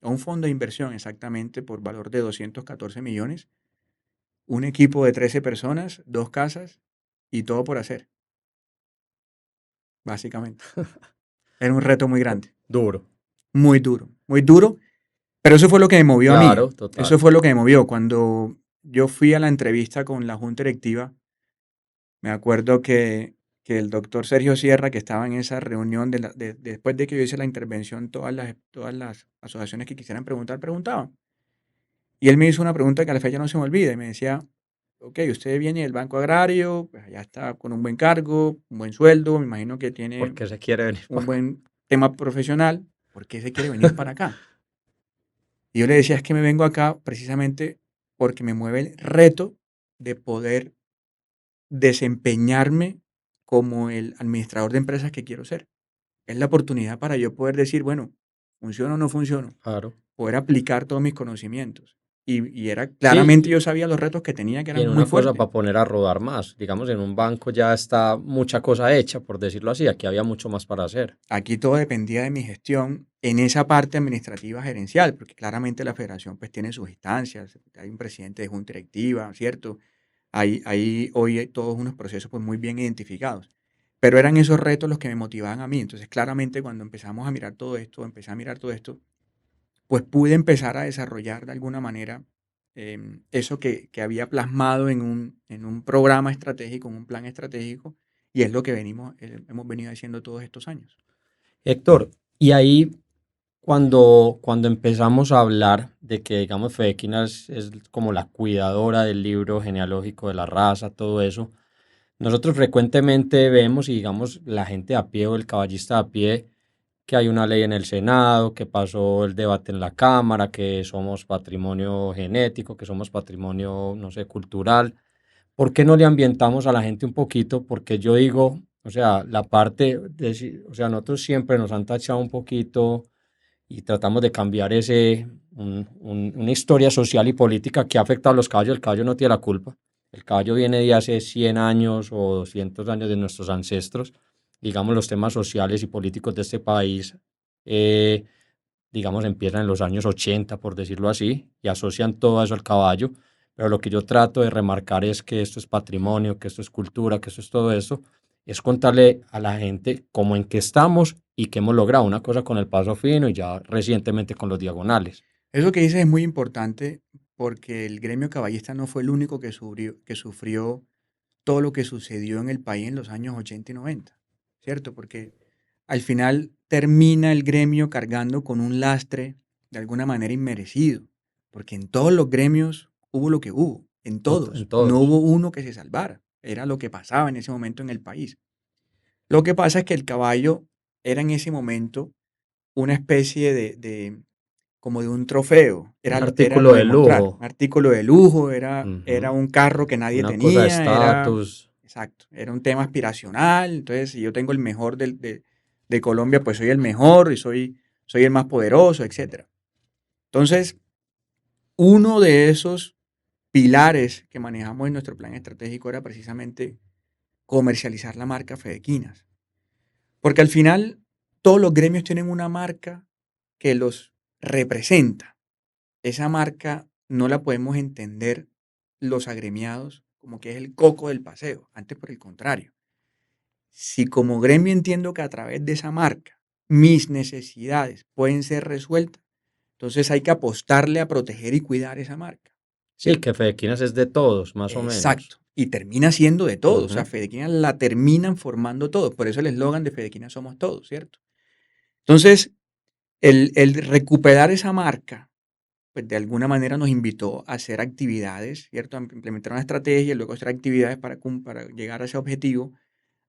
S2: un fondo de inversión exactamente por valor de 214 millones, un equipo de 13 personas, 2 casas y todo por hacer. Básicamente. Era un reto muy grande.
S1: Duro.
S2: Muy duro, muy duro. Pero eso fue lo que me movió a mí.
S1: Total.
S2: Eso fue lo que me movió. Cuando yo fui a la entrevista con la Junta Directiva, me acuerdo que el doctor Sergio Sierra, que estaba en esa reunión, después de que yo hice la intervención, todas las asociaciones que quisieran preguntar, preguntaban. Y él me hizo una pregunta que a la fecha no se me olvida y me decía, ok, usted viene del Banco Agrario, pues allá está con un buen cargo, un buen sueldo, me imagino que tiene
S1: ¿Por qué se quiere venir
S2: un buen tema profesional, ¿por qué se quiere venir para acá? Y yo le decía, es que me vengo acá precisamente porque me mueve el reto de poder desempeñarme como el administrador de empresas que quiero ser. Es la oportunidad para yo poder decir, bueno, ¿funciona o no funciona?
S1: Claro.
S2: Poder aplicar todos mis conocimientos. Y era claramente
S1: Sí,
S2: yo sabía los retos que tenía, que
S1: y en
S2: eran muy
S1: una cosa
S2: fuertes.
S1: para poner a rodar más. Digamos, en un banco ya está mucha cosa hecha, por decirlo así. Aquí había mucho más para hacer.
S2: Aquí todo dependía de mi gestión en esa parte administrativa gerencial, porque claramente la federación pues tiene sus instancias, hay un presidente de junta directiva, ¿cierto? Hay hoy hay todos unos procesos pues muy bien identificados. Pero eran esos retos los que me motivaban a mí. Entonces, claramente cuando empezamos a mirar todo esto, empecé a mirar todo esto, pues pude empezar a desarrollar de alguna manera eso que había plasmado en un programa estratégico, en un plan estratégico, y es lo que hemos venido haciendo todos estos años.
S1: Héctor, y ahí cuando empezamos a hablar de que, digamos, Fedequina es como la cuidadora del libro genealógico de la raza, todo eso, nosotros frecuentemente vemos y, digamos, la gente a pie o el caballista a pie, que hay una ley en el Senado, que pasó el debate en la Cámara, que somos patrimonio genético, que somos patrimonio, no sé, cultural. ¿Por qué no le ambientamos a la gente un poquito? Porque yo digo, o sea, la parte de, o sea, nosotros siempre nos han tachado un poquito y tratamos de cambiar una historia social y política que ha afectado a los caballos. El caballo no tiene la culpa. El caballo viene de hace 100 años o 200 años de nuestros ancestros. Digamos, los temas sociales y políticos de este país, eh, digamos, empiezan en los años 80, por decirlo así, y asocian todo eso al caballo. Pero lo que yo trato de remarcar es que esto es patrimonio, que esto es cultura, que esto es todo esto. Es contarle a la gente cómo en qué estamos y qué hemos logrado. Una cosa con el paso fino y ya recientemente con los diagonales.
S2: Eso que dices es muy importante porque el gremio caballista no fue el único que sufrió todo lo que sucedió en el país en los años 80 y 90, ¿cierto? Porque al final termina el gremio cargando con un lastre de alguna manera inmerecido, porque en todos los gremios hubo lo que hubo, en
S1: En
S2: todos, no
S1: todos.
S2: hubo uno que se salvara, era lo que pasaba en ese momento en el país. Lo que pasa es que el caballo era en ese momento una especie como de un trofeo,
S1: Un
S2: era
S1: artículo
S2: lo de
S1: de
S2: mostrar, un
S1: lujo.
S2: artículo de lujo, era
S1: Ujú.
S2: un carro que nadie
S1: Una cosa de
S2: tenía,
S1: estatus.
S2: exacto, era un tema aspiracional, entonces si yo tengo el mejor de Colombia, pues soy el mejor y soy el más poderoso, etcétera. Entonces, uno de esos pilares que manejamos en nuestro plan estratégico era precisamente comercializar la marca Fedequinas, porque al final todos los gremios tienen una marca que los representa. Esa marca no la podemos entender los agremiados como que es el coco del paseo, antes por el contrario. Si como gremio entiendo que a través de esa marca mis necesidades pueden ser resueltas, entonces hay que apostarle a proteger y cuidar esa marca,
S1: Sí,
S2: ¿cierto?
S1: que Fedequinas es de todos, más o menos.
S2: Exacto. Y termina siendo de todos, o sea,
S1: Ujú.
S2: Fedequina la terminan formando todos, por eso el eslogan de Fedequina somos todos, ¿cierto? Entonces, el recuperar esa marca pues de alguna manera nos invitó a hacer actividades, ¿cierto? A implementar una estrategia y luego hacer actividades para llegar a ese objetivo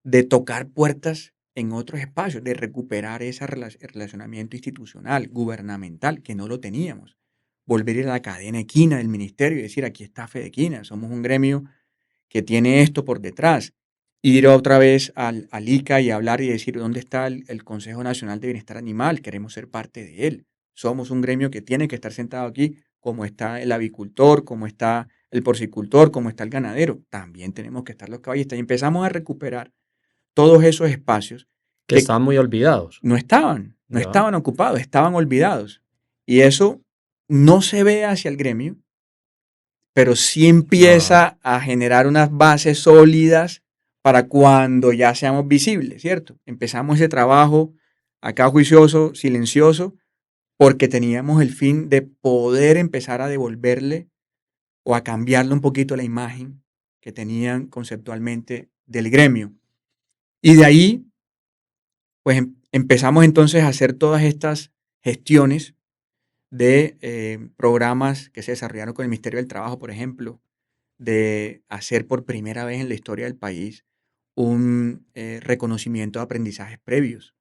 S2: de tocar puertas en otros espacios, de recuperar ese relacionamiento institucional, gubernamental, que no lo teníamos. Volver a ir a la cadena equina del ministerio y decir, aquí está Fedequina, somos un gremio que tiene esto por detrás. Ir otra vez al ICA y hablar y decir dónde está el Consejo Nacional de Bienestar Animal, queremos ser parte de él. Somos un gremio que tiene que estar sentado aquí, como está el avicultor, como está el porcicultor, como está el ganadero. También tenemos que estar los caballistas. Y empezamos a recuperar todos esos espacios
S1: Que
S2: que
S1: estaban muy olvidados.
S2: no
S1: Ya.
S2: estaban ocupados, estaban olvidados. Y eso no se ve hacia el gremio, pero sí
S1: Ajá.
S2: empieza a generar unas bases sólidas para cuando ya seamos visibles, ¿cierto? Empezamos ese trabajo acá juicioso, silencioso, porque teníamos el fin de poder empezar a devolverle o a cambiarle un poquito la imagen que tenían conceptualmente del gremio. Y de ahí, pues empezamos entonces a hacer todas estas gestiones de programas que se desarrollaron con el Ministerio del Trabajo, por ejemplo, de hacer por primera vez en la historia del país un reconocimiento de aprendizajes previos,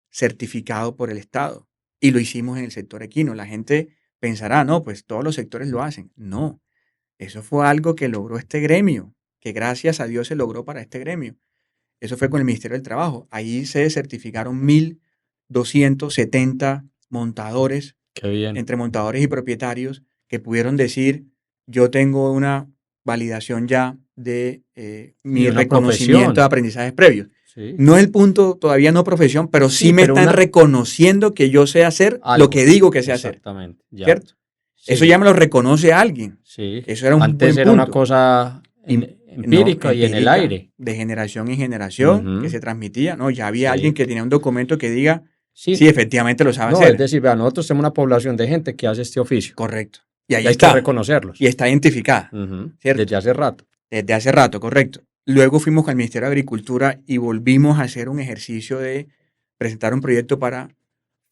S2: certificado por el Estado. Y lo hicimos en el sector equino. La gente pensará, no, pues todos los sectores lo hacen. No, eso fue algo que logró este gremio. que gracias a Dios se logró para este gremio. Eso fue con el Ministerio del Trabajo. Ahí se certificaron 1.270 montadores,
S1: Qué bien.
S2: entre montadores y propietarios, que pudieron decir, yo tengo una validación ya de mi reconocimiento de aprendizajes previos.
S1: Sí.
S2: No es el punto, todavía no profesión, pero sí me están reconociendo que yo sé hacer
S1: algo,
S2: lo que digo que sé hacer.
S1: Exactamente. Ya.
S2: ¿Cierto?
S1: Sí.
S2: Eso ya me lo reconoce alguien.
S1: Sí.
S2: Eso era un
S1: Antes
S2: buen
S1: era
S2: punto.
S1: una cosa empírica y en el aire.
S2: De generación en generación, que se transmitía. No, ya había alguien que tenía un documento que diga, sí, efectivamente lo sabe hacer.
S1: Es decir, vea, nosotros tenemos una población de gente que hace este oficio.
S2: Correcto. Y ahí
S1: hay
S2: está.
S1: que reconocerlos.
S2: Y está identificada. ¿Cierto?
S1: Desde hace rato.
S2: Desde hace rato, correcto. Luego fuimos al Ministerio de Agricultura y volvimos a hacer un ejercicio de presentar un proyecto para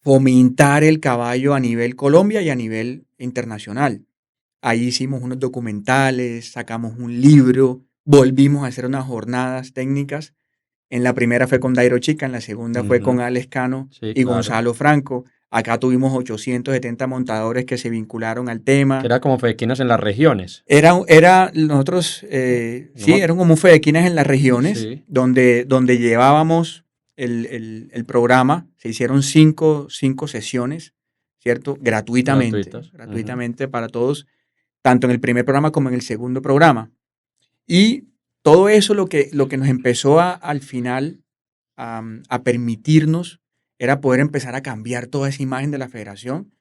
S2: fomentar el caballo a nivel Colombia y a nivel internacional. Ahí hicimos unos documentales, sacamos un libro, volvimos a hacer unas jornadas técnicas. En la primera fue con Dairo Chica, en la segunda fue con Alex Cano y Gonzalo Franco. Acá tuvimos 870 montadores que se vincularon al tema.
S1: Que era como fedequinas en las regiones.
S2: Nosotros, eran como fedequinas en las regiones, donde llevábamos el programa. Se hicieron cinco sesiones, ¿cierto? Gratuitamente para todos, tanto en el primer programa como en el segundo programa. Y todo eso lo que nos empezó al final a permitirnos era poder empezar a cambiar toda esa imagen de la federación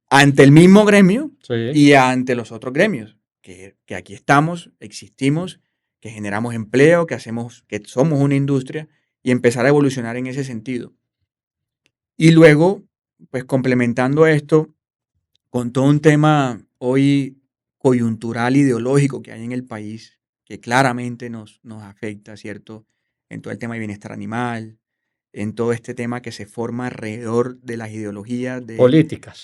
S2: ante el mismo gremio y ante los otros gremios, que aquí estamos, existimos, que generamos empleo, que somos una industria, y empezar a evolucionar en ese sentido. Y luego, pues complementando esto con todo un tema hoy coyuntural, ideológico que hay en el país, que claramente nos afecta, ¿cierto? En todo el tema de bienestar animal, en todo este tema que se forma alrededor de las ideologías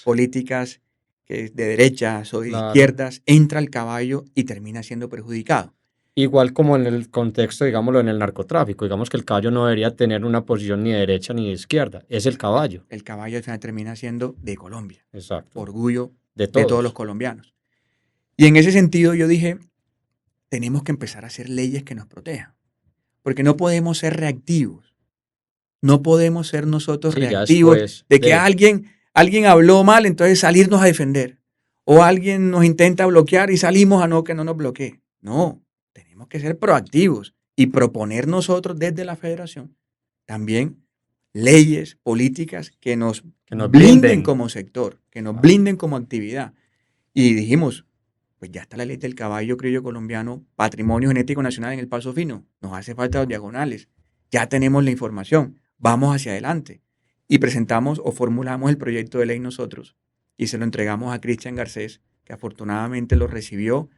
S2: políticas que de derechas o de izquierdas, entra el caballo y termina siendo perjudicado.
S1: Igual como en el contexto, digámoslo, en el narcotráfico. Digamos que el caballo no debería tener una posición ni de derecha ni de izquierda. Es el caballo.
S2: El caballo al final termina siendo de Colombia.
S1: Exacto.
S2: Orgullo de todos los colombianos. Y en ese sentido yo dije, tenemos que empezar a hacer leyes que nos protejan. Porque no podemos ser reactivos. No podemos ser nosotros reactivos de que alguien habló mal, entonces salirnos a defender. O alguien nos intenta bloquear y salimos a que no nos bloquee. No, tenemos que ser proactivos y proponer nosotros desde la federación también leyes, políticas que nos blinden como sector, que nos blinden como actividad. Y dijimos, pues ya está la ley del caballo criollo colombiano, patrimonio genético nacional en el Paso Fino. Nos hace falta los diagonales. Ya tenemos la información. Vamos hacia adelante. Y presentamos o formulamos el proyecto de ley nosotros y se lo entregamos a Cristian Garcés, que afortunadamente lo recibió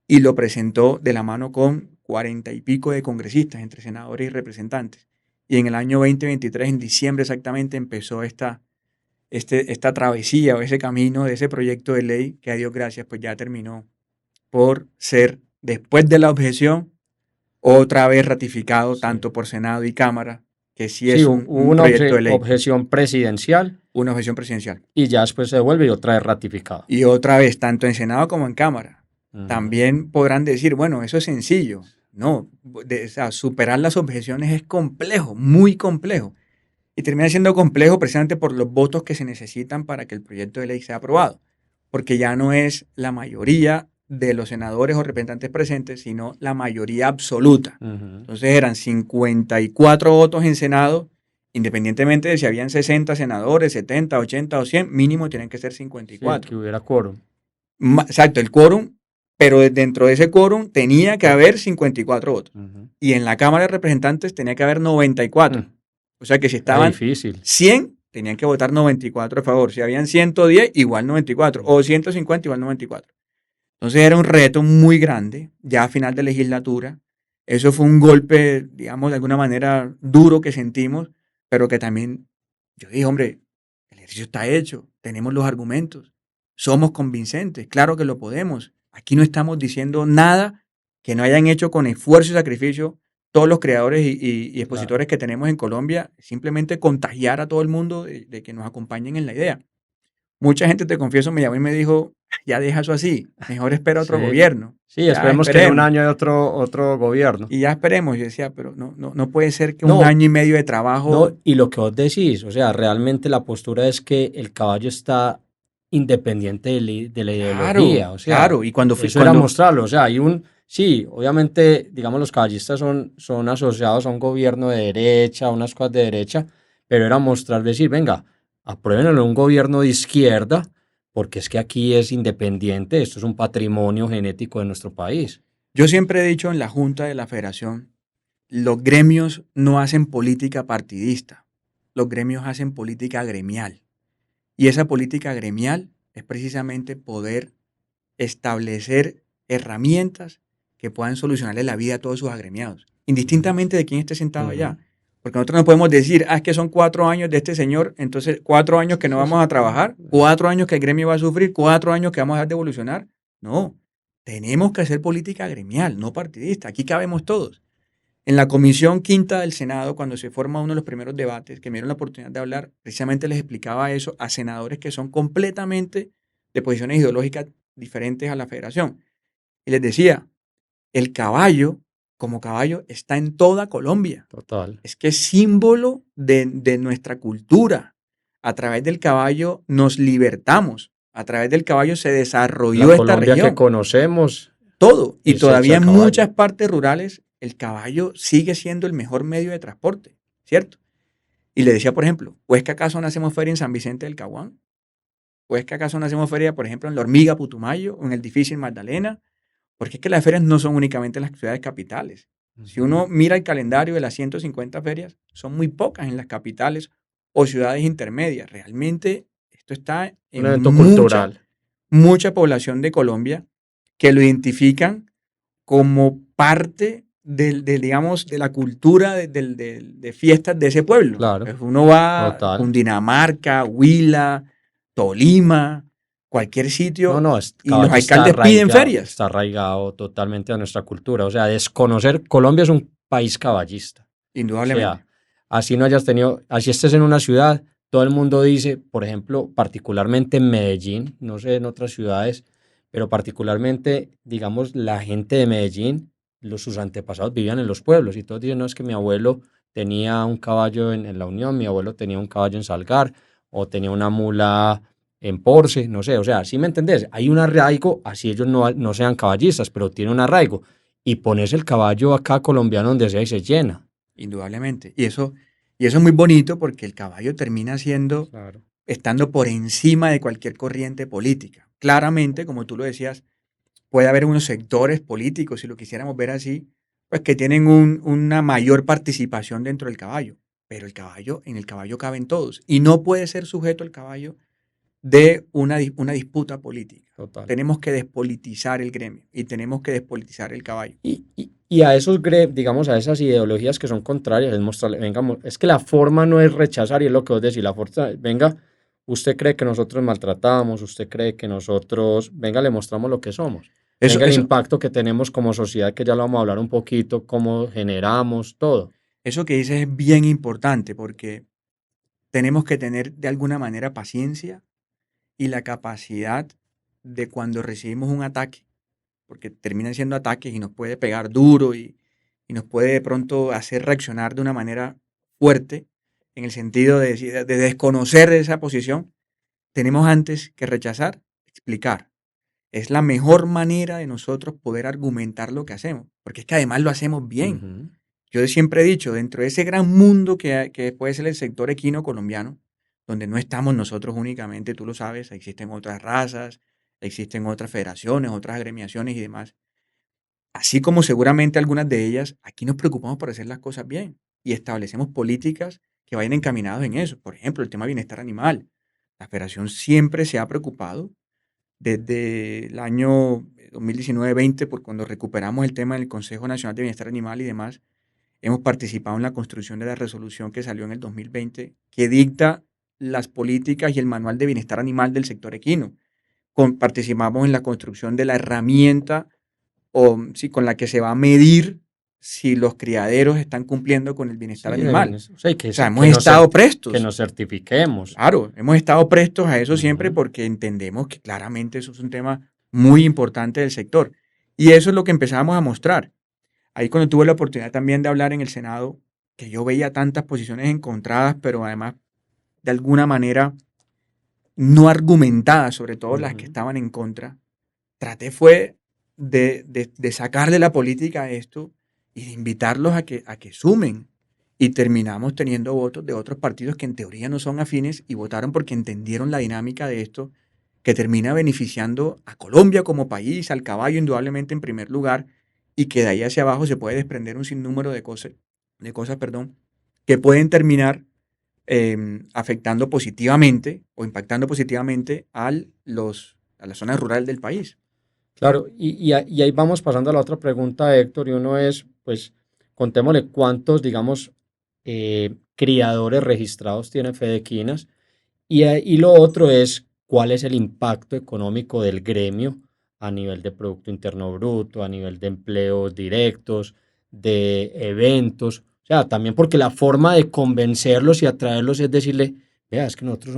S2: y lo presentó de la mano con 40 y pico de congresistas, entre senadores y representantes. Y en el año 2023, en diciembre exactamente, empezó esta travesía o ese camino de ese proyecto de ley que a Dios gracias pues ya terminó por ser, después de la objeción, otra vez ratificado tanto por Senado y Cámara, que sí es un proyecto de ley.
S1: Objeción presidencial.
S2: Una objeción presidencial.
S1: Y ya después se devuelve y otra vez ratificado.
S2: Y otra vez, tanto en Senado como en Cámara. También podrán decir, bueno, eso es sencillo. No, superar las objeciones es complejo, muy complejo. Y termina siendo complejo precisamente por los votos que se necesitan para que el proyecto de ley sea aprobado. Porque ya no es la mayoría de los senadores o representantes presentes, sino la mayoría absoluta. Entonces eran 54 votos en Senado, independientemente de si habían 60 senadores, 70, 80 o 100, mínimo tienen que ser 54.
S1: Sí, que hubiera quórum.
S2: Exacto, el quórum, pero dentro de ese quórum tenía que haber 54 votos. Y en la Cámara de Representantes tenía que haber 94. O sea que si estaban 100, tenían que votar 94 a favor. Si habían 110, igual 94. O 150, igual 94. Entonces era un reto muy grande, ya a final de legislatura. Eso fue un golpe, digamos, de alguna manera duro que sentimos, pero que también yo dije, hombre, el ejercicio está hecho, tenemos los argumentos, somos convincentes, claro que lo podemos. Aquí no estamos diciendo nada que no hayan hecho con esfuerzo y sacrificio todos los creadores y expositores que tenemos en Colombia, simplemente contagiar a todo el mundo de que nos acompañen en la idea. Mucha gente, te confieso, me llamó y me dijo, ya deja eso así, mejor espera otro
S1: Sí.
S2: gobierno.
S1: Sí,
S2: Ya
S1: esperemos que en un año hay otro gobierno.
S2: Y ya esperemos. Yo decía, pero no puede ser que
S1: No,
S2: un año y medio de trabajo.
S1: no, y lo que vos decís, o sea, realmente la postura es que el caballo está independiente de la
S2: Claro,
S1: ideología, o sea,
S2: claro. Y cuando fui,
S1: eso era
S2: cuando,
S1: mostrarlo, o sea, sí, obviamente, digamos, los caballistas son asociados a un gobierno de derecha, a unas cosas de derecha, pero era mostrar, decir, venga, apruébenlo un gobierno de izquierda, porque es que aquí es independiente, esto es un patrimonio genético de nuestro país.
S2: yo siempre he dicho en la Junta de la Federación, los gremios no hacen política partidista, los gremios hacen política gremial. Y esa política gremial es precisamente poder establecer herramientas que puedan solucionarle la vida a todos sus agremiados, indistintamente de quién esté sentado allá. Porque nosotros no podemos decir, es que son 4 años de este señor, entonces 4 años que no vamos a trabajar, 4 años que el gremio va a sufrir, 4 años que vamos a dejar de evolucionar. No, tenemos que hacer política gremial, no partidista. Aquí cabemos todos. En la Comisión Quinta del Senado, cuando se forma uno de los primeros debates, que me dieron la oportunidad de hablar, precisamente les explicaba eso a senadores que son completamente de posiciones ideológicas diferentes a la federación. Y les decía, el caballo, como caballo, está en toda Colombia.
S1: Total.
S2: Es que es símbolo de nuestra cultura. A través del caballo nos libertamos. A través del caballo se desarrolló
S1: La
S2: esta
S1: Colombia que
S2: región.
S1: conocemos
S2: Todo. Y
S1: es hecha
S2: todavía
S1: a
S2: en
S1: caballo.
S2: muchas partes rurales el caballo sigue siendo el mejor medio de transporte, ¿cierto? Y le decía, por ejemplo, ¿o es que acaso no hacemos feria en San Vicente del Caguán? ¿O es que acaso no hacemos feria, por ejemplo, en La Hormiga, Putumayo, o en el Difícil Magdalena? Porque es que las ferias no son únicamente en las ciudades capitales. Si uno mira el calendario de las 150 ferias, son muy pocas en las capitales o ciudades intermedias. Realmente esto está
S1: Un
S2: en
S1: evento cultural.
S2: mucha población de Colombia que lo identifican como parte digamos, de la cultura de fiestas de ese pueblo.
S1: Claro,
S2: Pues uno va a
S1: total.
S2: Cundinamarca, Huila, Tolima, cualquier sitio,
S1: No,
S2: y los
S1: caballo
S2: alcaldes piden ferias.
S1: está arraigado totalmente a nuestra cultura. O sea, desconocer, Colombia es un país caballista. O
S2: Indudablemente.
S1: sea, así no hayas tenido, así estés en una ciudad, todo el mundo dice, por ejemplo, particularmente en Medellín, no sé en otras ciudades, pero particularmente, digamos, la gente de Medellín, sus antepasados vivían en los pueblos y todos dicen, no, es que mi abuelo tenía un caballo en La Unión, mi abuelo tenía un caballo en Salgar o tenía una mula en Porce, no sé, o sea, ¿sí me entendés? Hay un arraigo, así ellos no sean caballistas, pero tiene un arraigo. Y pones el caballo acá colombiano donde sea y se llena.
S2: Indudablemente. Y eso es muy bonito porque el caballo termina
S1: Claro.
S2: estando por encima de cualquier corriente política. Claramente, como tú lo decías, puede haber unos sectores políticos, si lo quisiéramos ver así, pues que tienen una mayor participación dentro del caballo. Pero en el caballo caben todos. Y no puede ser sujeto el caballo de una disputa política.
S1: Total.
S2: Tenemos que despolitizar el gremio y tenemos que despolitizar el caballo.
S1: Y a esos, digamos, a esas ideologías que son contrarias, es mostrarle, venga, es que la forma no es rechazar, y es lo que vos decís, la forma, venga, usted cree que nosotros maltratamos, usted cree que nosotros, venga, le mostramos lo que somos.
S2: Eso,
S1: Venga, el
S2: eso,
S1: impacto que tenemos como sociedad, que ya lo vamos a hablar un poquito, cómo generamos, todo.
S2: eso que dices es bien importante porque tenemos que tener de alguna manera paciencia y la capacidad de cuando recibimos un ataque, porque terminan siendo ataques y nos puede pegar duro y nos puede de pronto hacer reaccionar de una manera fuerte, en el sentido de desconocer esa posición, tenemos antes que rechazar, explicar. Es la mejor manera de nosotros poder argumentar lo que hacemos, porque es que además lo hacemos bien.
S1: Ujú.
S2: Yo siempre he dicho, dentro de ese gran mundo que puede ser el sector equino colombiano, donde no estamos nosotros únicamente, tú lo sabes, existen otras razas, existen otras federaciones, otras agremiaciones y demás. Así como seguramente algunas de ellas, aquí nos preocupamos por hacer las cosas bien y establecemos políticas que vayan encaminadas en eso. Por ejemplo, el tema de bienestar animal. La federación siempre se ha preocupado desde el año 2019-20, por cuando recuperamos el tema del Consejo Nacional de Bienestar Animal y demás. Hemos participado en la construcción de la resolución que salió en el 2020, que dicta las políticas y el manual de bienestar animal del sector equino. Participamos en la construcción de la herramienta sí, con la que se va a medir si los criaderos están cumpliendo con el bienestar animal.
S1: O sea,
S2: hemos estado prestos.
S1: Que nos certifiquemos.
S2: Claro, hemos estado prestos a eso siempre
S1: Ujú.
S2: porque entendemos que claramente eso es un tema muy importante del sector. Y eso es lo que empezamos a mostrar. Ahí cuando tuve la oportunidad también de hablar en el Senado, que yo veía tantas posiciones encontradas, pero además de alguna manera no argumentadas, sobre todo las que estaban en contra, traté fue de sacar de la política esto y de invitarlos a que sumen. Y terminamos teniendo votos de otros partidos que en teoría no son afines y votaron porque entendieron la dinámica de esto, que termina beneficiando a Colombia como país, al caballo indudablemente en primer lugar, y que de ahí hacia abajo se puede desprender un sinnúmero de cosas, que pueden terminar afectando positivamente o impactando positivamente a las zonas rurales del país.
S1: Claro, y ahí vamos pasando a la otra pregunta, Héctor, y uno es, pues, contémosle cuántos, digamos, criadores registrados tiene Fedequinas, y lo otro es cuál es el impacto económico del gremio a nivel de Producto Interno Bruto, a nivel de empleos directos, de eventos, o sea, también porque la forma de convencerlos y atraerlos es decirle, vea, es que nosotros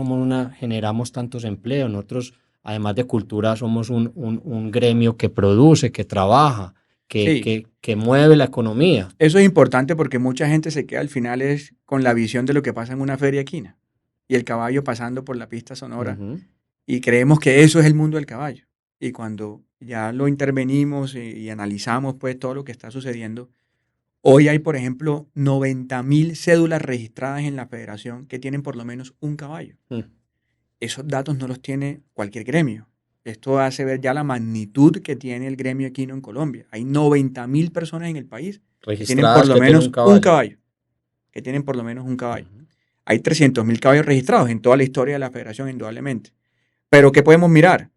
S1: generamos tantos empleos, nosotros además de cultura, somos un gremio que produce, que trabaja,
S2: Sí,
S1: que mueve la economía.
S2: eso es importante porque mucha gente se queda al final es con la visión de lo que pasa en una feria equina y el caballo pasando por la pista sonora
S1: Ujú.
S2: y creemos que eso es el mundo del caballo. Y cuando ya lo intervenimos y analizamos pues todo lo que está sucediendo, hoy hay, por ejemplo, 90.000 cédulas registradas en la federación que tienen por lo menos un caballo.
S1: Mm.
S2: Esos datos no los tiene cualquier gremio. Esto hace ver ya la magnitud que tiene el gremio equino en Colombia. Hay 90.000 personas en el país que tienen por
S1: Registradas
S2: lo
S1: que tiene
S2: menos
S1: un
S2: un
S1: caballo.
S2: caballo. Que tienen por lo menos un caballo.
S1: Ujú.
S2: Hay 300.000 caballos registrados en toda la historia de la federación, indudablemente. Pero ¿qué podemos mirar?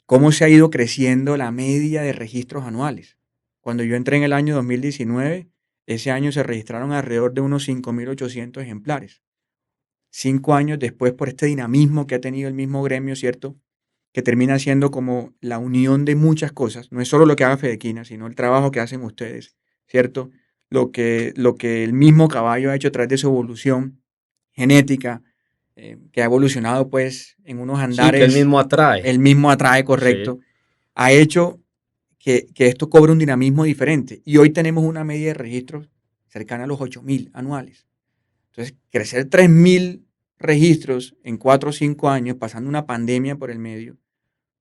S2: Cómo se ha ido creciendo la media de registros anuales. Cuando yo entré en el año 2019, ese año se registraron alrededor de unos 5.800 ejemplares. 5 años después, por este dinamismo que ha tenido el mismo gremio, ¿cierto? Que termina siendo como la unión de muchas cosas. No es solo lo que haga Fedequina, sino el trabajo que hacen ustedes, ¿cierto? Lo que el mismo caballo ha hecho a través de su evolución genética, que ha evolucionado pues en unos
S1: Sí, que él
S2: andares,
S1: mismo atrae.
S2: el mismo atrae,
S1: Sí.
S2: correcto, ha hecho que esto cobre un dinamismo diferente. Y hoy tenemos una media de registros cercana a los 8.000 anuales. Entonces, crecer 3.000 registros en 4 o 5 años, pasando una pandemia por el medio,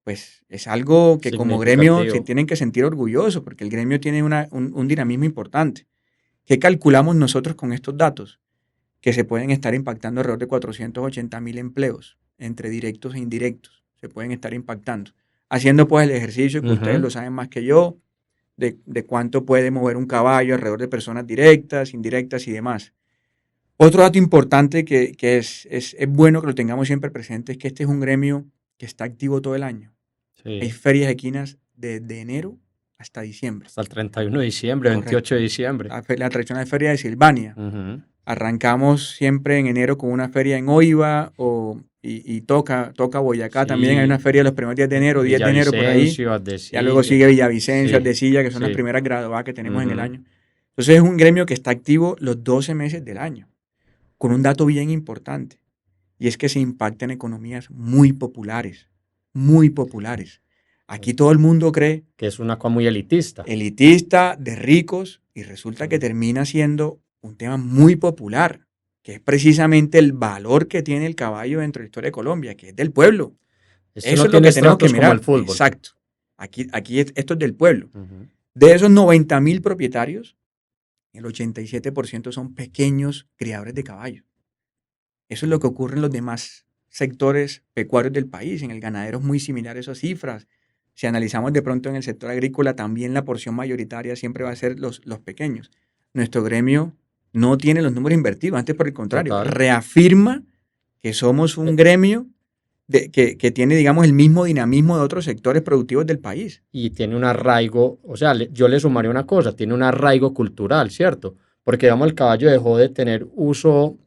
S2: pues es algo que como gremio se
S1: Significativo.
S2: tienen que sentir orgullosos, porque el gremio tiene un dinamismo importante. ¿Qué calculamos nosotros con estos datos? Que se pueden estar impactando alrededor de 480.000 empleos, entre directos e indirectos, se pueden estar impactando. Haciendo pues el ejercicio que ustedes
S1: Ujú.
S2: lo saben más que yo, de cuánto puede mover un caballo alrededor de personas directas, indirectas y demás. Otro dato importante que es bueno que lo tengamos siempre presente es que este es un gremio que está activo todo el año. Hay
S1: Sí.
S2: ferias equinas desde enero hasta diciembre.
S1: Hasta el 31 de diciembre, 28
S2: Correcto.
S1: de diciembre.
S2: La tradicional feria de Silvania.
S1: Ujú.
S2: Arrancamos siempre en enero con una feria en Oiva y toca Boyacá también. Hay una
S1: Sí.
S2: feria los primeros días de enero, 10 de enero por ahí.
S1: Villavicencio,
S2: Ya luego
S1: Ardecilla.
S2: sigue Villavicencio,
S1: Sí,
S2: Ardecilla, que son las
S1: sí.
S2: primeras graduadas que tenemos en el
S1: Ujú.
S2: año. Entonces es un gremio que está activo los 12 meses del año, con un dato bien importante. Y es que se impacta en economías muy populares, muy populares. Aquí todo el mundo cree
S1: Que es una cosa muy elitista.
S2: elitista, de ricos, y resulta que termina siendo un tema muy popular, que es precisamente el valor que tiene el caballo dentro de la historia de Colombia, que es del pueblo.
S1: Esto
S2: Eso
S1: no
S2: es lo
S1: tiene
S2: que tenemos que
S1: estratos como el
S2: mirar.
S1: fútbol.
S2: Exacto. Aquí esto es del pueblo.
S1: Ujú.
S2: De esos 90.000 propietarios, el 87% son pequeños criadores de caballos. Eso es lo que ocurre en los demás sectores pecuarios del país. En el ganadero es muy similar a esas cifras. Si analizamos de pronto en el sector agrícola, también la porción mayoritaria siempre va a ser los pequeños. Nuestro gremio no tiene los números invertidos, antes por el contrario,
S1: Total.
S2: reafirma que somos un gremio que tiene, digamos, el mismo dinamismo de otros sectores productivos del país.
S1: Y tiene un arraigo, o sea, yo le sumaría una cosa, tiene un arraigo cultural, ¿cierto? Porque, digamos, el caballo dejó de tener uso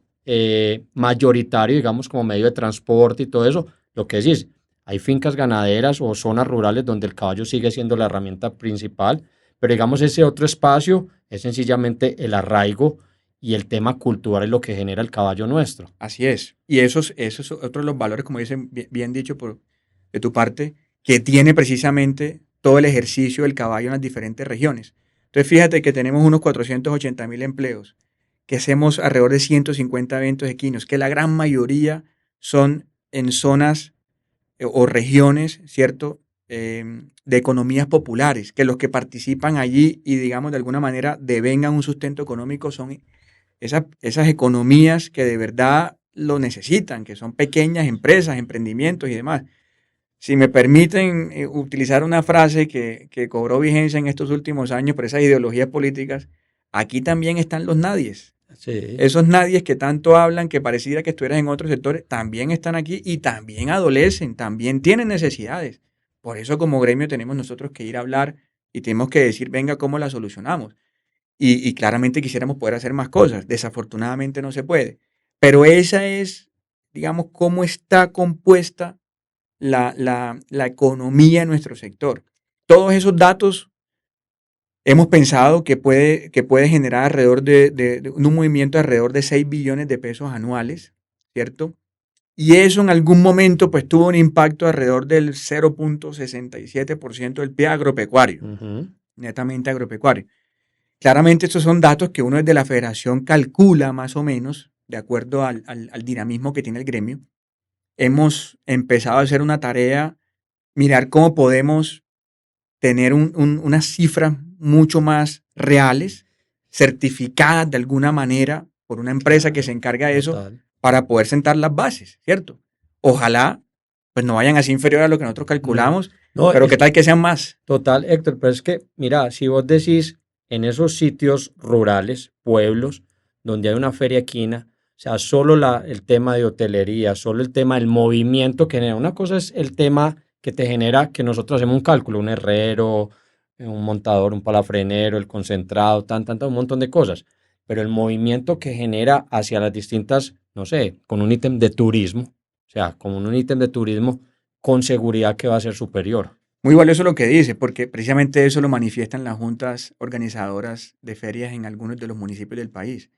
S1: mayoritario, digamos, como medio de transporte y todo eso. Lo que decís, hay fincas ganaderas o zonas rurales donde el caballo sigue siendo la herramienta principal, Pero digamos, ese otro espacio es sencillamente el arraigo y el tema cultural es lo que genera el caballo nuestro.
S2: Así es. Y esos son otros de los valores, como dicen, bien dicho de tu parte, que tiene precisamente todo el ejercicio del caballo en las diferentes regiones. Entonces, fíjate que tenemos unos 480.000 empleos, que hacemos alrededor de 150 eventos equinos, que la gran mayoría son en zonas o regiones, ¿cierto? De economías populares, que los que participan allí y, digamos, de alguna manera devengan un sustento económico son esas economías que de verdad lo necesitan, que son pequeñas empresas, emprendimientos y demás. Si me permiten utilizar una frase que cobró vigencia en estos últimos años por esas ideologías políticas, aquí también están los nadies.
S1: Sí.
S2: Esos nadies que tanto hablan, que pareciera que estuvieras en otros sectores, también están aquí y también adolecen, también tienen necesidades. Por eso como gremio tenemos nosotros que ir a hablar y tenemos que decir, venga, ¿cómo la solucionamos? Y claramente quisiéramos poder hacer más cosas. Desafortunadamente no se puede. Pero esa es, digamos, cómo está compuesta la economía en nuestro sector. Todos esos datos hemos pensado que puede generar alrededor de un movimiento de alrededor de 6 billones de pesos anuales, ¿cierto? Y eso en algún momento pues tuvo un impacto alrededor del 0,67% del PIB agropecuario, netamente agropecuario. Claramente estos son datos que uno desde la federación calcula más o menos, de acuerdo al dinamismo que tiene el gremio. Hemos empezado a hacer una tarea, mirar cómo podemos tener unas cifras mucho más reales, certificadas de alguna manera por una empresa que se encarga de eso,
S1: Total.
S2: para poder sentar las bases, ¿cierto? Ojalá pues no vayan así inferior a lo que nosotros calculamos,
S1: No,
S2: pero qué tal que sean más.
S1: total, Héctor, pero es que, mira, si vos decís en esos sitios rurales, pueblos, donde hay una feria equina, o sea, solo el tema de hotelería, solo el tema del movimiento que genera. Una cosa es el tema que te genera que nosotros hacemos un cálculo, un herrero, un montador, un palafrenero, el concentrado, un montón de cosas. Pero el movimiento que genera hacia las distintas, no sé, con un ítem de turismo, o sea, como un ítem de turismo, con seguridad que va a ser superior.
S2: Muy valioso lo que dice, porque precisamente eso lo manifiestan las juntas organizadoras de ferias en algunos de los municipios del país.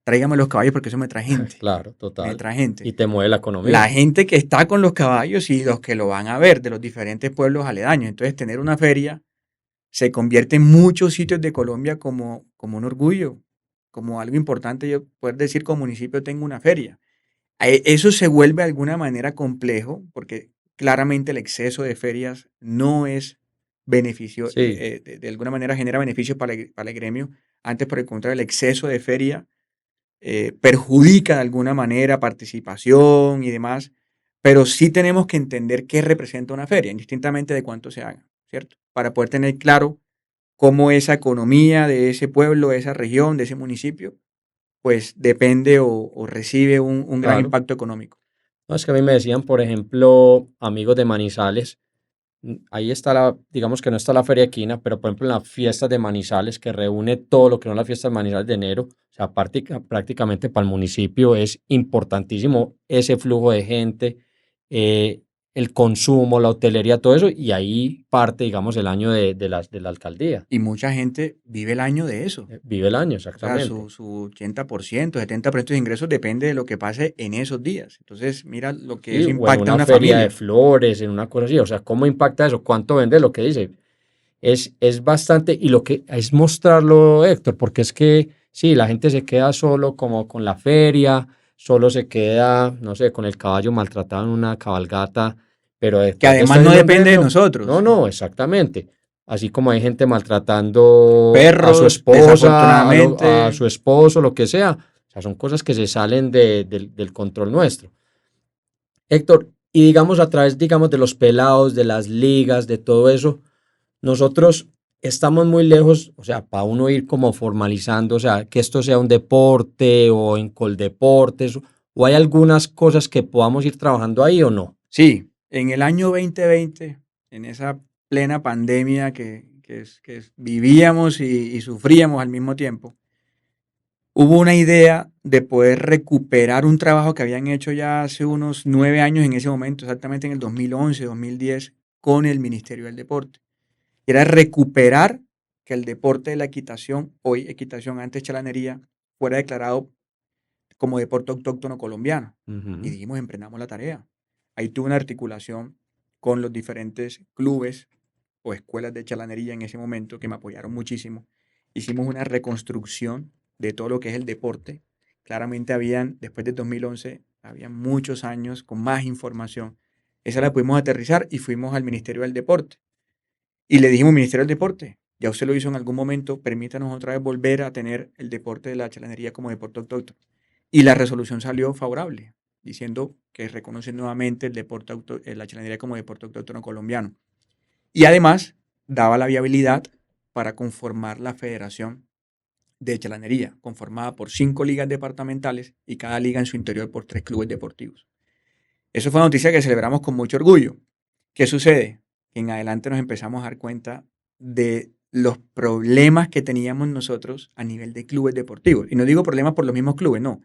S2: Tráigame los caballos porque eso me trae gente.
S1: Claro,
S2: Me
S1: total.
S2: trae gente.
S1: Y te mueve la
S2: La
S1: economía.
S2: gente que está con los caballos y los que lo van a ver de los diferentes pueblos aledaños. Entonces, tener una feria se convierte en muchos sitios de Colombia como un orgullo, como algo importante. Yo poder decir como municipio tengo una feria. Eso se vuelve de alguna manera complejo porque claramente el exceso de ferias no es beneficio,
S1: Sí,
S2: de alguna manera genera beneficios para el gremio. Antes, por el contrario, el exceso de feria perjudica de alguna manera participación y demás, pero sí tenemos que entender qué representa una feria, indistintamente de cuánto se haga, ¿cierto? Para poder tener claro cómo esa economía de ese pueblo, de esa región, de ese municipio, pues depende o recibe un gran
S1: claro.
S2: impacto económico.
S1: No, es que a mí me decían, por ejemplo, amigos de Manizales, ahí está digamos que no está la Feria Equina, pero por ejemplo en las fiestas de Manizales, que reúne todo lo que son las fiestas de Manizales de enero, o sea, prácticamente para el municipio es importantísimo ese flujo de gente, eh, el consumo, la hotelería, todo eso, y ahí parte, digamos, el año de la alcaldía.
S2: Y mucha gente vive el año de eso.
S1: Vive el año,
S2: O sea,
S1: exactamente.
S2: su 80%, 70% de ingresos depende de lo que pase en esos días. Entonces, mira lo que
S1: Sí,
S2: eso
S1: o en
S2: impacta en
S1: una
S2: una
S1: feria de
S2: familia.
S1: flores, en una cosa así, o sea, ¿cómo impacta eso? ¿Cuánto vende lo que dice? Es bastante, y lo que es mostrarlo, Héctor, porque es que sí, la gente se queda solo como con la feria, solo se queda, no sé, con el caballo maltratado en una cabalgata, pero
S2: Que
S1: detrás de
S2: además
S1: esto
S2: no
S1: haciendo el
S2: depende de
S1: gremio, no,
S2: nosotros.
S1: no, exactamente. Así como hay gente maltratando a su
S2: Perros,
S1: esposa, a
S2: desafortunadamente,
S1: su esposo, lo que sea. O sea, son cosas que se salen del control nuestro. Héctor, y digamos a través, digamos, de los pelados, de las ligas, de todo eso, nosotros estamos muy lejos, o sea, para uno ir como formalizando, o sea, que esto sea un deporte o en Coldeportes, o hay algunas cosas que podamos ir trabajando ahí o no.
S2: sí, en el año 2020, en esa plena pandemia que vivíamos y sufríamos al mismo tiempo, hubo una idea de poder recuperar un trabajo que habían hecho ya hace unos 9 años en ese momento, exactamente en el 2011, 2010, con el Ministerio del Deporte. Era recuperar, que el deporte de la equitación, hoy equitación, antes chalanería, fuera declarado como deporte autóctono colombiano. Y dijimos, emprendamos la tarea. Ahí tuve una articulación con los diferentes clubes o escuelas de chalanería en ese momento que me apoyaron muchísimo. Hicimos una reconstrucción de todo lo que es el deporte. Claramente después del 2011, había muchos años con más información. Esa la pudimos aterrizar y fuimos al Ministerio del Deporte. Y le dijimos, Ministerio del Deporte, ya usted lo hizo en algún momento, permítanos otra vez volver a tener el deporte de la chalanería como deporte autóctono. Y la resolución salió favorable, diciendo que reconoce nuevamente el deporte la chalanería como deporte autóctono colombiano. Y además daba la viabilidad para conformar la Federación de Chalanería, conformada por 5 ligas departamentales y cada liga en su interior por 3 clubes deportivos. Eso fue una noticia que celebramos con mucho orgullo. ¿Qué sucede? En adelante nos empezamos a dar cuenta de los problemas que teníamos nosotros a nivel de clubes deportivos. Y no digo problemas por los mismos clubes, no.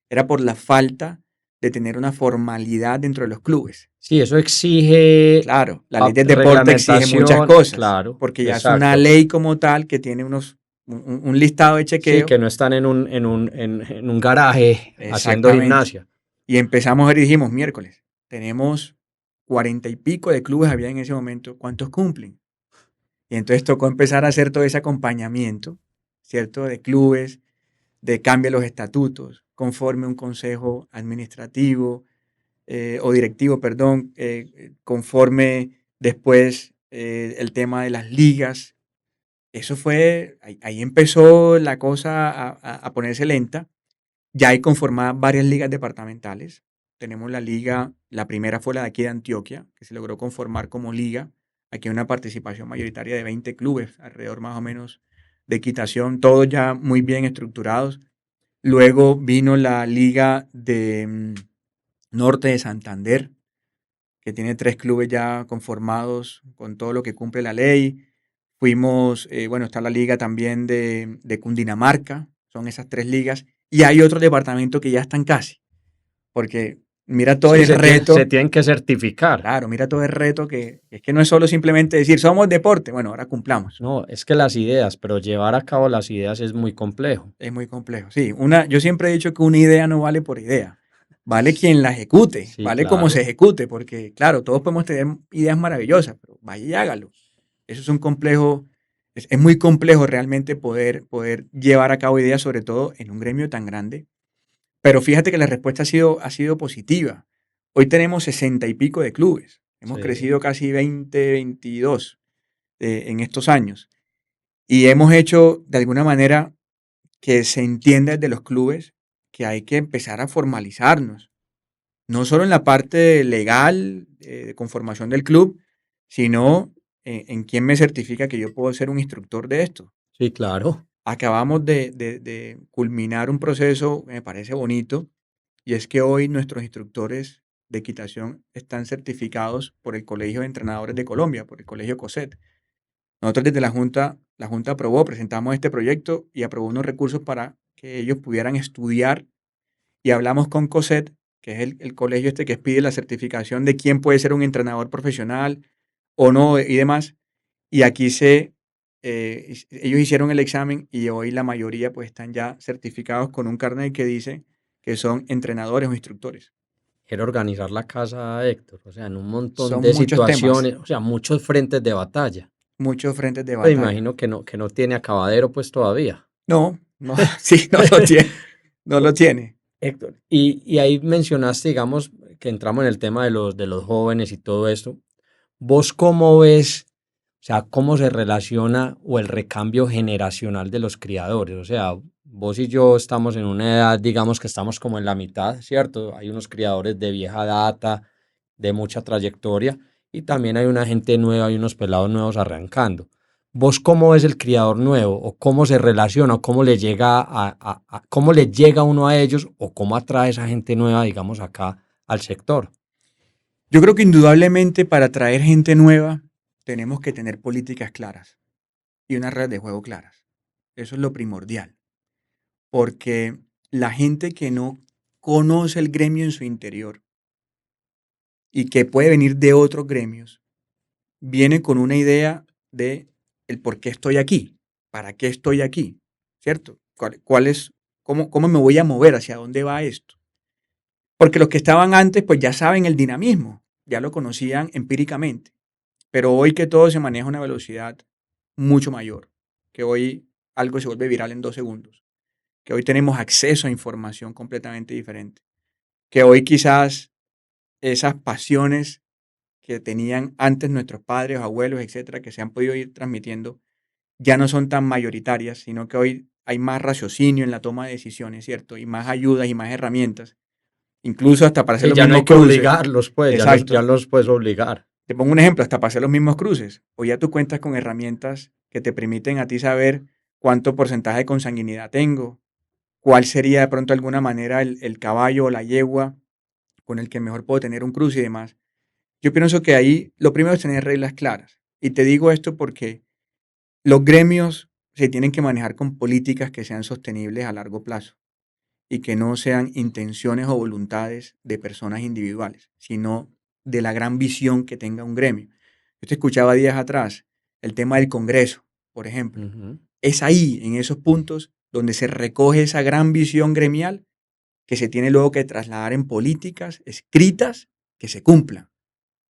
S2: Era por la falta de tener una formalidad dentro de los clubes.
S1: Sí, eso exige.
S2: Claro, la ley del deporte exige muchas cosas.
S1: Claro,
S2: porque ya
S1: exacto.
S2: es una ley como tal que tiene un listado de chequeo.
S1: Sí, que no están en un garaje haciendo gimnasia.
S2: Y empezamos a ver y dijimos, miércoles, tenemos 40 y pico de clubes había en ese momento, ¿cuántos cumplen? Y entonces tocó empezar a hacer todo ese acompañamiento, ¿cierto? De clubes, de cambio de los estatutos, conforme un consejo administrativo o directivo, perdón, conforme después el tema de las ligas. Eso fue, ahí empezó la cosa a ponerse lenta. Ya hay conformadas varias ligas departamentales. Tenemos la liga, la primera fue la de aquí de Antioquia, que se logró conformar como liga. Aquí hay una participación mayoritaria de 20 clubes, alrededor más o menos de equitación, todos ya muy bien estructurados. Luego vino la liga de Norte de Santander, que tiene 3 clubes ya conformados con todo lo que cumple la ley. Fuimos, bueno, está la liga también de Cundinamarca, son esas 3 ligas. Y hay otros departamentos que ya están casi, porque mira todo el reto.
S1: Se tienen que certificar.
S2: Claro, mira todo el reto que es que no es solo simplemente decir, somos deporte, bueno, ahora cumplamos.
S1: No, es que las ideas, pero llevar a cabo las ideas es muy complejo.
S2: Es muy complejo, sí. Yo siempre he dicho que una idea no vale por idea, vale quien la ejecute,
S1: Sí,
S2: vale
S1: claro.
S2: cómo se ejecute, porque claro, todos podemos tener ideas maravillosas, pero vaya y hágalo. Eso es un complejo, es muy complejo realmente poder llevar a cabo ideas, sobre todo en un gremio tan grande. Pero fíjate que la respuesta ha sido positiva. Hoy tenemos 60 y pico de clubes. Hemos crecido casi 20, 22 en estos años. Y hemos hecho de alguna manera que se entienda desde los clubes que hay que empezar a formalizarnos. No solo en la parte legal de conformación del club, sino en quién me certifica que yo puedo ser un instructor de esto.
S1: Sí, claro.
S2: Acabamos de culminar un proceso que me parece bonito, y es que hoy nuestros instructores de equitación están certificados por el Colegio de Entrenadores de Colombia, por el Colegio COSET. Nosotros desde la Junta aprobó, presentamos este proyecto y aprobó unos recursos para que ellos pudieran estudiar, y hablamos con COSET, que es el colegio este que pide la certificación de quién puede ser un entrenador profesional o no y demás. Y aquí ellos hicieron el examen y hoy la mayoría pues están ya certificados con un carnet que dice que son entrenadores o instructores.
S1: Quiero organizar la casa, Héctor, o sea, en un montón
S2: Son
S1: de
S2: muchos
S1: situaciones,
S2: temas,
S1: o sea, muchos frentes de batalla.
S2: muchos frentes de
S1: Pues
S2: batalla.
S1: imagino que no tiene acabadero pues todavía.
S2: No, sí, no lo tiene, no lo tiene.
S1: Héctor, y ahí mencionaste, digamos, que entramos en el tema de los jóvenes y todo esto. ¿Vos cómo ves, o sea, cómo se relaciona o el recambio generacional de los criadores? O sea, vos y yo estamos en una edad, digamos que estamos como en la mitad, ¿cierto? Hay unos criadores de vieja data, de mucha trayectoria, y también hay una gente nueva, hay unos pelados nuevos arrancando. ¿Vos cómo ves el criador nuevo? ¿O cómo se relaciona? ¿O cómo le llega cómo le llega uno a ellos? ¿O cómo atrae esa gente nueva, digamos, acá al sector?
S2: Yo creo que indudablemente para atraer gente nueva tenemos que tener políticas claras y unas reglas de juego claras. Eso es lo primordial. Porque la gente que no conoce el gremio en su interior y que puede venir de otros gremios, viene con una idea de el por qué estoy aquí. ¿para qué estoy aquí? ¿Cierto? ¿Cómo me voy a mover? ¿Hacia dónde va esto? Porque los que estaban antes, pues ya saben el dinamismo, ya lo conocían empíricamente. Pero hoy que todo se maneja a una velocidad mucho mayor, que hoy algo se vuelve viral en 2 segundos, que hoy tenemos acceso a información completamente diferente, que hoy quizás esas pasiones que tenían antes nuestros padres, abuelos, etcétera, que se han podido ir transmitiendo, ya no son tan mayoritarias, sino que hoy hay más raciocinio en la toma de decisiones, ¿cierto? Y más ayudas y más herramientas, incluso hasta para hacer
S1: Sí,
S2: los
S1: ya no hay
S2: mismos
S1: que
S2: cruces.
S1: obligarlos, pues, ya
S2: Exacto.
S1: los puedes obligar.
S2: Te pongo un ejemplo, hasta para hacer los mismos cruces. O ya tú cuentas con herramientas que te permiten a ti saber cuánto porcentaje de consanguinidad tengo, cuál sería de pronto de alguna manera el caballo o la yegua con el que mejor puedo tener un cruce y demás. Yo pienso que ahí lo primero es tener reglas claras. Y te digo esto porque los gremios se tienen que manejar con políticas que sean sostenibles a largo plazo y que no sean intenciones o voluntades de personas individuales, sino de la gran visión que tenga un gremio. Yo te escuchaba días atrás el tema del Congreso, por ejemplo.
S1: Ujú.
S2: Es ahí, en esos puntos, donde se recoge esa gran visión gremial que se tiene luego que trasladar en políticas escritas que se cumplan,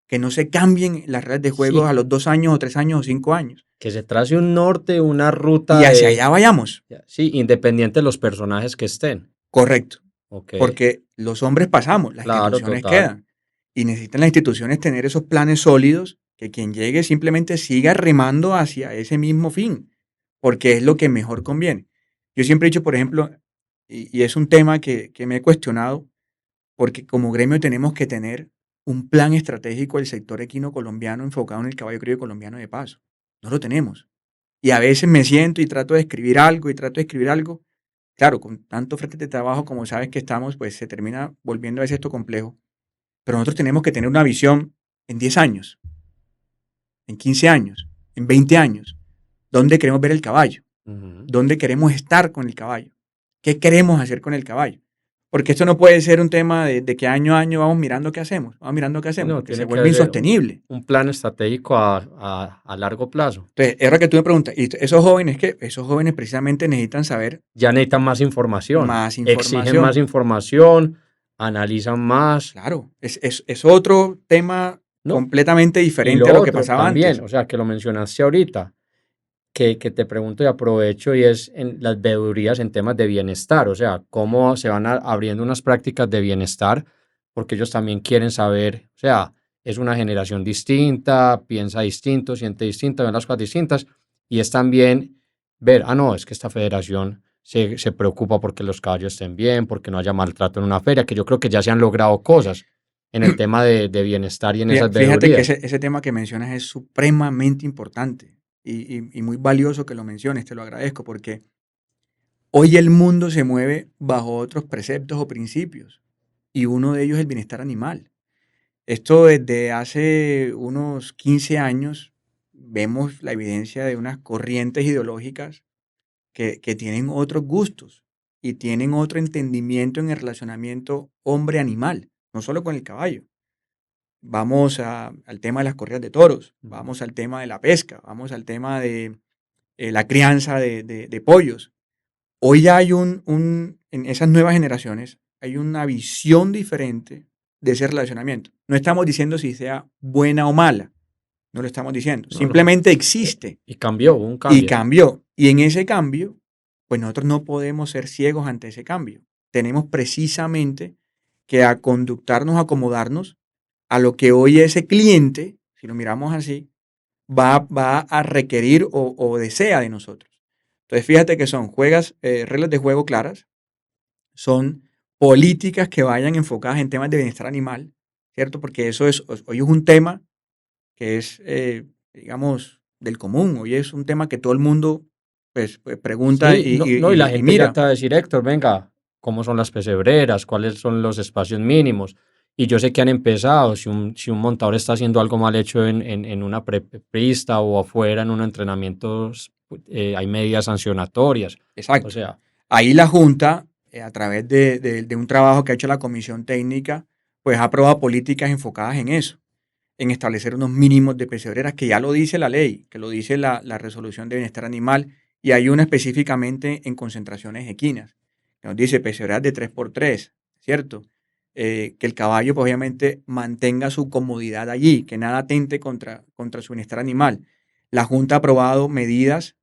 S2: que no se cambien las reglas de juego
S1: Sí,
S2: a los 2 años o 3 años o 5 años.
S1: que se trace un norte, una
S2: Y
S1: ruta
S2: hacia allá vayamos.
S1: sí, independiente de los personajes que estén.
S2: Correcto.
S1: Ok,
S2: Porque los hombres pasamos, las
S1: claro,
S2: instituciones
S1: total.
S2: quedan. Y necesitan las instituciones tener esos planes sólidos que quien llegue simplemente siga remando hacia ese mismo fin, porque es lo que mejor conviene. Yo siempre he dicho, por ejemplo, y es un tema que me he cuestionado, porque como gremio tenemos que tener un plan estratégico del sector equino colombiano enfocado en el caballo criollo colombiano de paso. No lo tenemos. Y a veces me siento y trato de escribir algo y trato de escribir algo. Claro, con tanto frente de trabajo como sabes que estamos, pues se termina volviendo a veces esto complejo. Pero nosotros tenemos que tener una visión en 10 años, en 15 años, en 20 años. ¿Dónde queremos ver el caballo?
S1: Ujú.
S2: ¿Dónde queremos estar con el caballo? ¿Qué queremos hacer con el caballo? Porque esto no puede ser un tema de que año a año vamos mirando qué hacemos, vamos mirando qué
S1: Sí,
S2: hacemos,
S1: no,
S2: porque se
S1: tiene que
S2: vuelve
S1: haber
S2: insostenible.
S1: un plan estratégico a largo plazo.
S2: Entonces, es lo que tú me preguntas, y esos jóvenes precisamente necesitan saber
S1: Ya necesitan más información,
S2: más
S1: exigen más
S2: información.
S1: información, analizan más.
S2: Claro, es otro tema
S1: No,
S2: completamente
S1: y
S2: diferente
S1: lo
S2: a lo que
S1: otro
S2: pasaba
S1: también,
S2: antes.
S1: o sea, que lo mencionaste ahorita, que te pregunto y aprovecho, y es en las veedurías en temas de bienestar, o sea, cómo se van abriendo unas prácticas de bienestar, porque ellos también quieren saber, o sea, es una generación distinta, piensa distinto, siente distinto, ven las cosas distintas, y es también ver, no, es que esta federación se preocupa porque los caballos estén bien, porque no haya maltrato en una feria, que yo creo que ya se han logrado cosas en el tema de bienestar y en esas
S2: Fíjate que
S1: veedurías.
S2: ese tema que mencionas es supremamente importante y muy valioso que lo menciones, te lo agradezco, porque hoy el mundo se mueve bajo otros preceptos o principios y uno de ellos es el bienestar animal. Esto desde hace unos 15 años vemos la evidencia de unas corrientes ideológicas que tienen otros gustos y tienen otro entendimiento en el relacionamiento hombre-animal, no solo con el caballo. Vamos al tema de las corridas de toros,
S1: Ujú.
S2: vamos al tema de la pesca, vamos al tema de la crianza de pollos. Hoy ya hay en esas nuevas generaciones, hay una visión diferente de ese relacionamiento. No estamos diciendo si sea buena o mala, no lo estamos diciendo,
S1: No, no.
S2: simplemente existe
S1: Y cambió, hubo un
S2: y
S1: cambio.
S2: cambió. Y en ese cambio, pues nosotros no podemos ser ciegos ante ese cambio. Tenemos precisamente que conductarnos, acomodarnos a lo que hoy ese cliente, si lo miramos así, va a requerir o desea de nosotros. Entonces, fíjate que son reglas de juego claras, son políticas que vayan enfocadas en temas de bienestar animal, ¿cierto? Porque hoy es un tema que es, digamos, del común. Hoy es un tema que todo el mundo pues, pregunta
S1: Sí, no, no, y la
S2: y
S1: gente ya
S2: mira.
S1: te va a decir, Héctor, venga, ¿cómo son las pesebreras? ¿Cuáles son los espacios mínimos? Y yo sé que han empezado, si un montador está haciendo algo mal hecho en una pista o afuera en un entrenamiento, hay medidas sancionatorias. O
S2: Exacto.
S1: sea,
S2: Ahí la Junta, a través de un trabajo que ha hecho la Comisión Técnica, pues ha aprobado políticas enfocadas en eso, en establecer unos mínimos de pesebreras, que ya lo dice la ley, que lo dice la resolución de bienestar animal, y hay una específicamente en concentraciones equinas, que nos dice pesebreras de 3x3, ¿cierto? Que el caballo, pues, obviamente, mantenga su comodidad allí, que nada atente contra su bienestar animal. La Junta ha aprobado medidas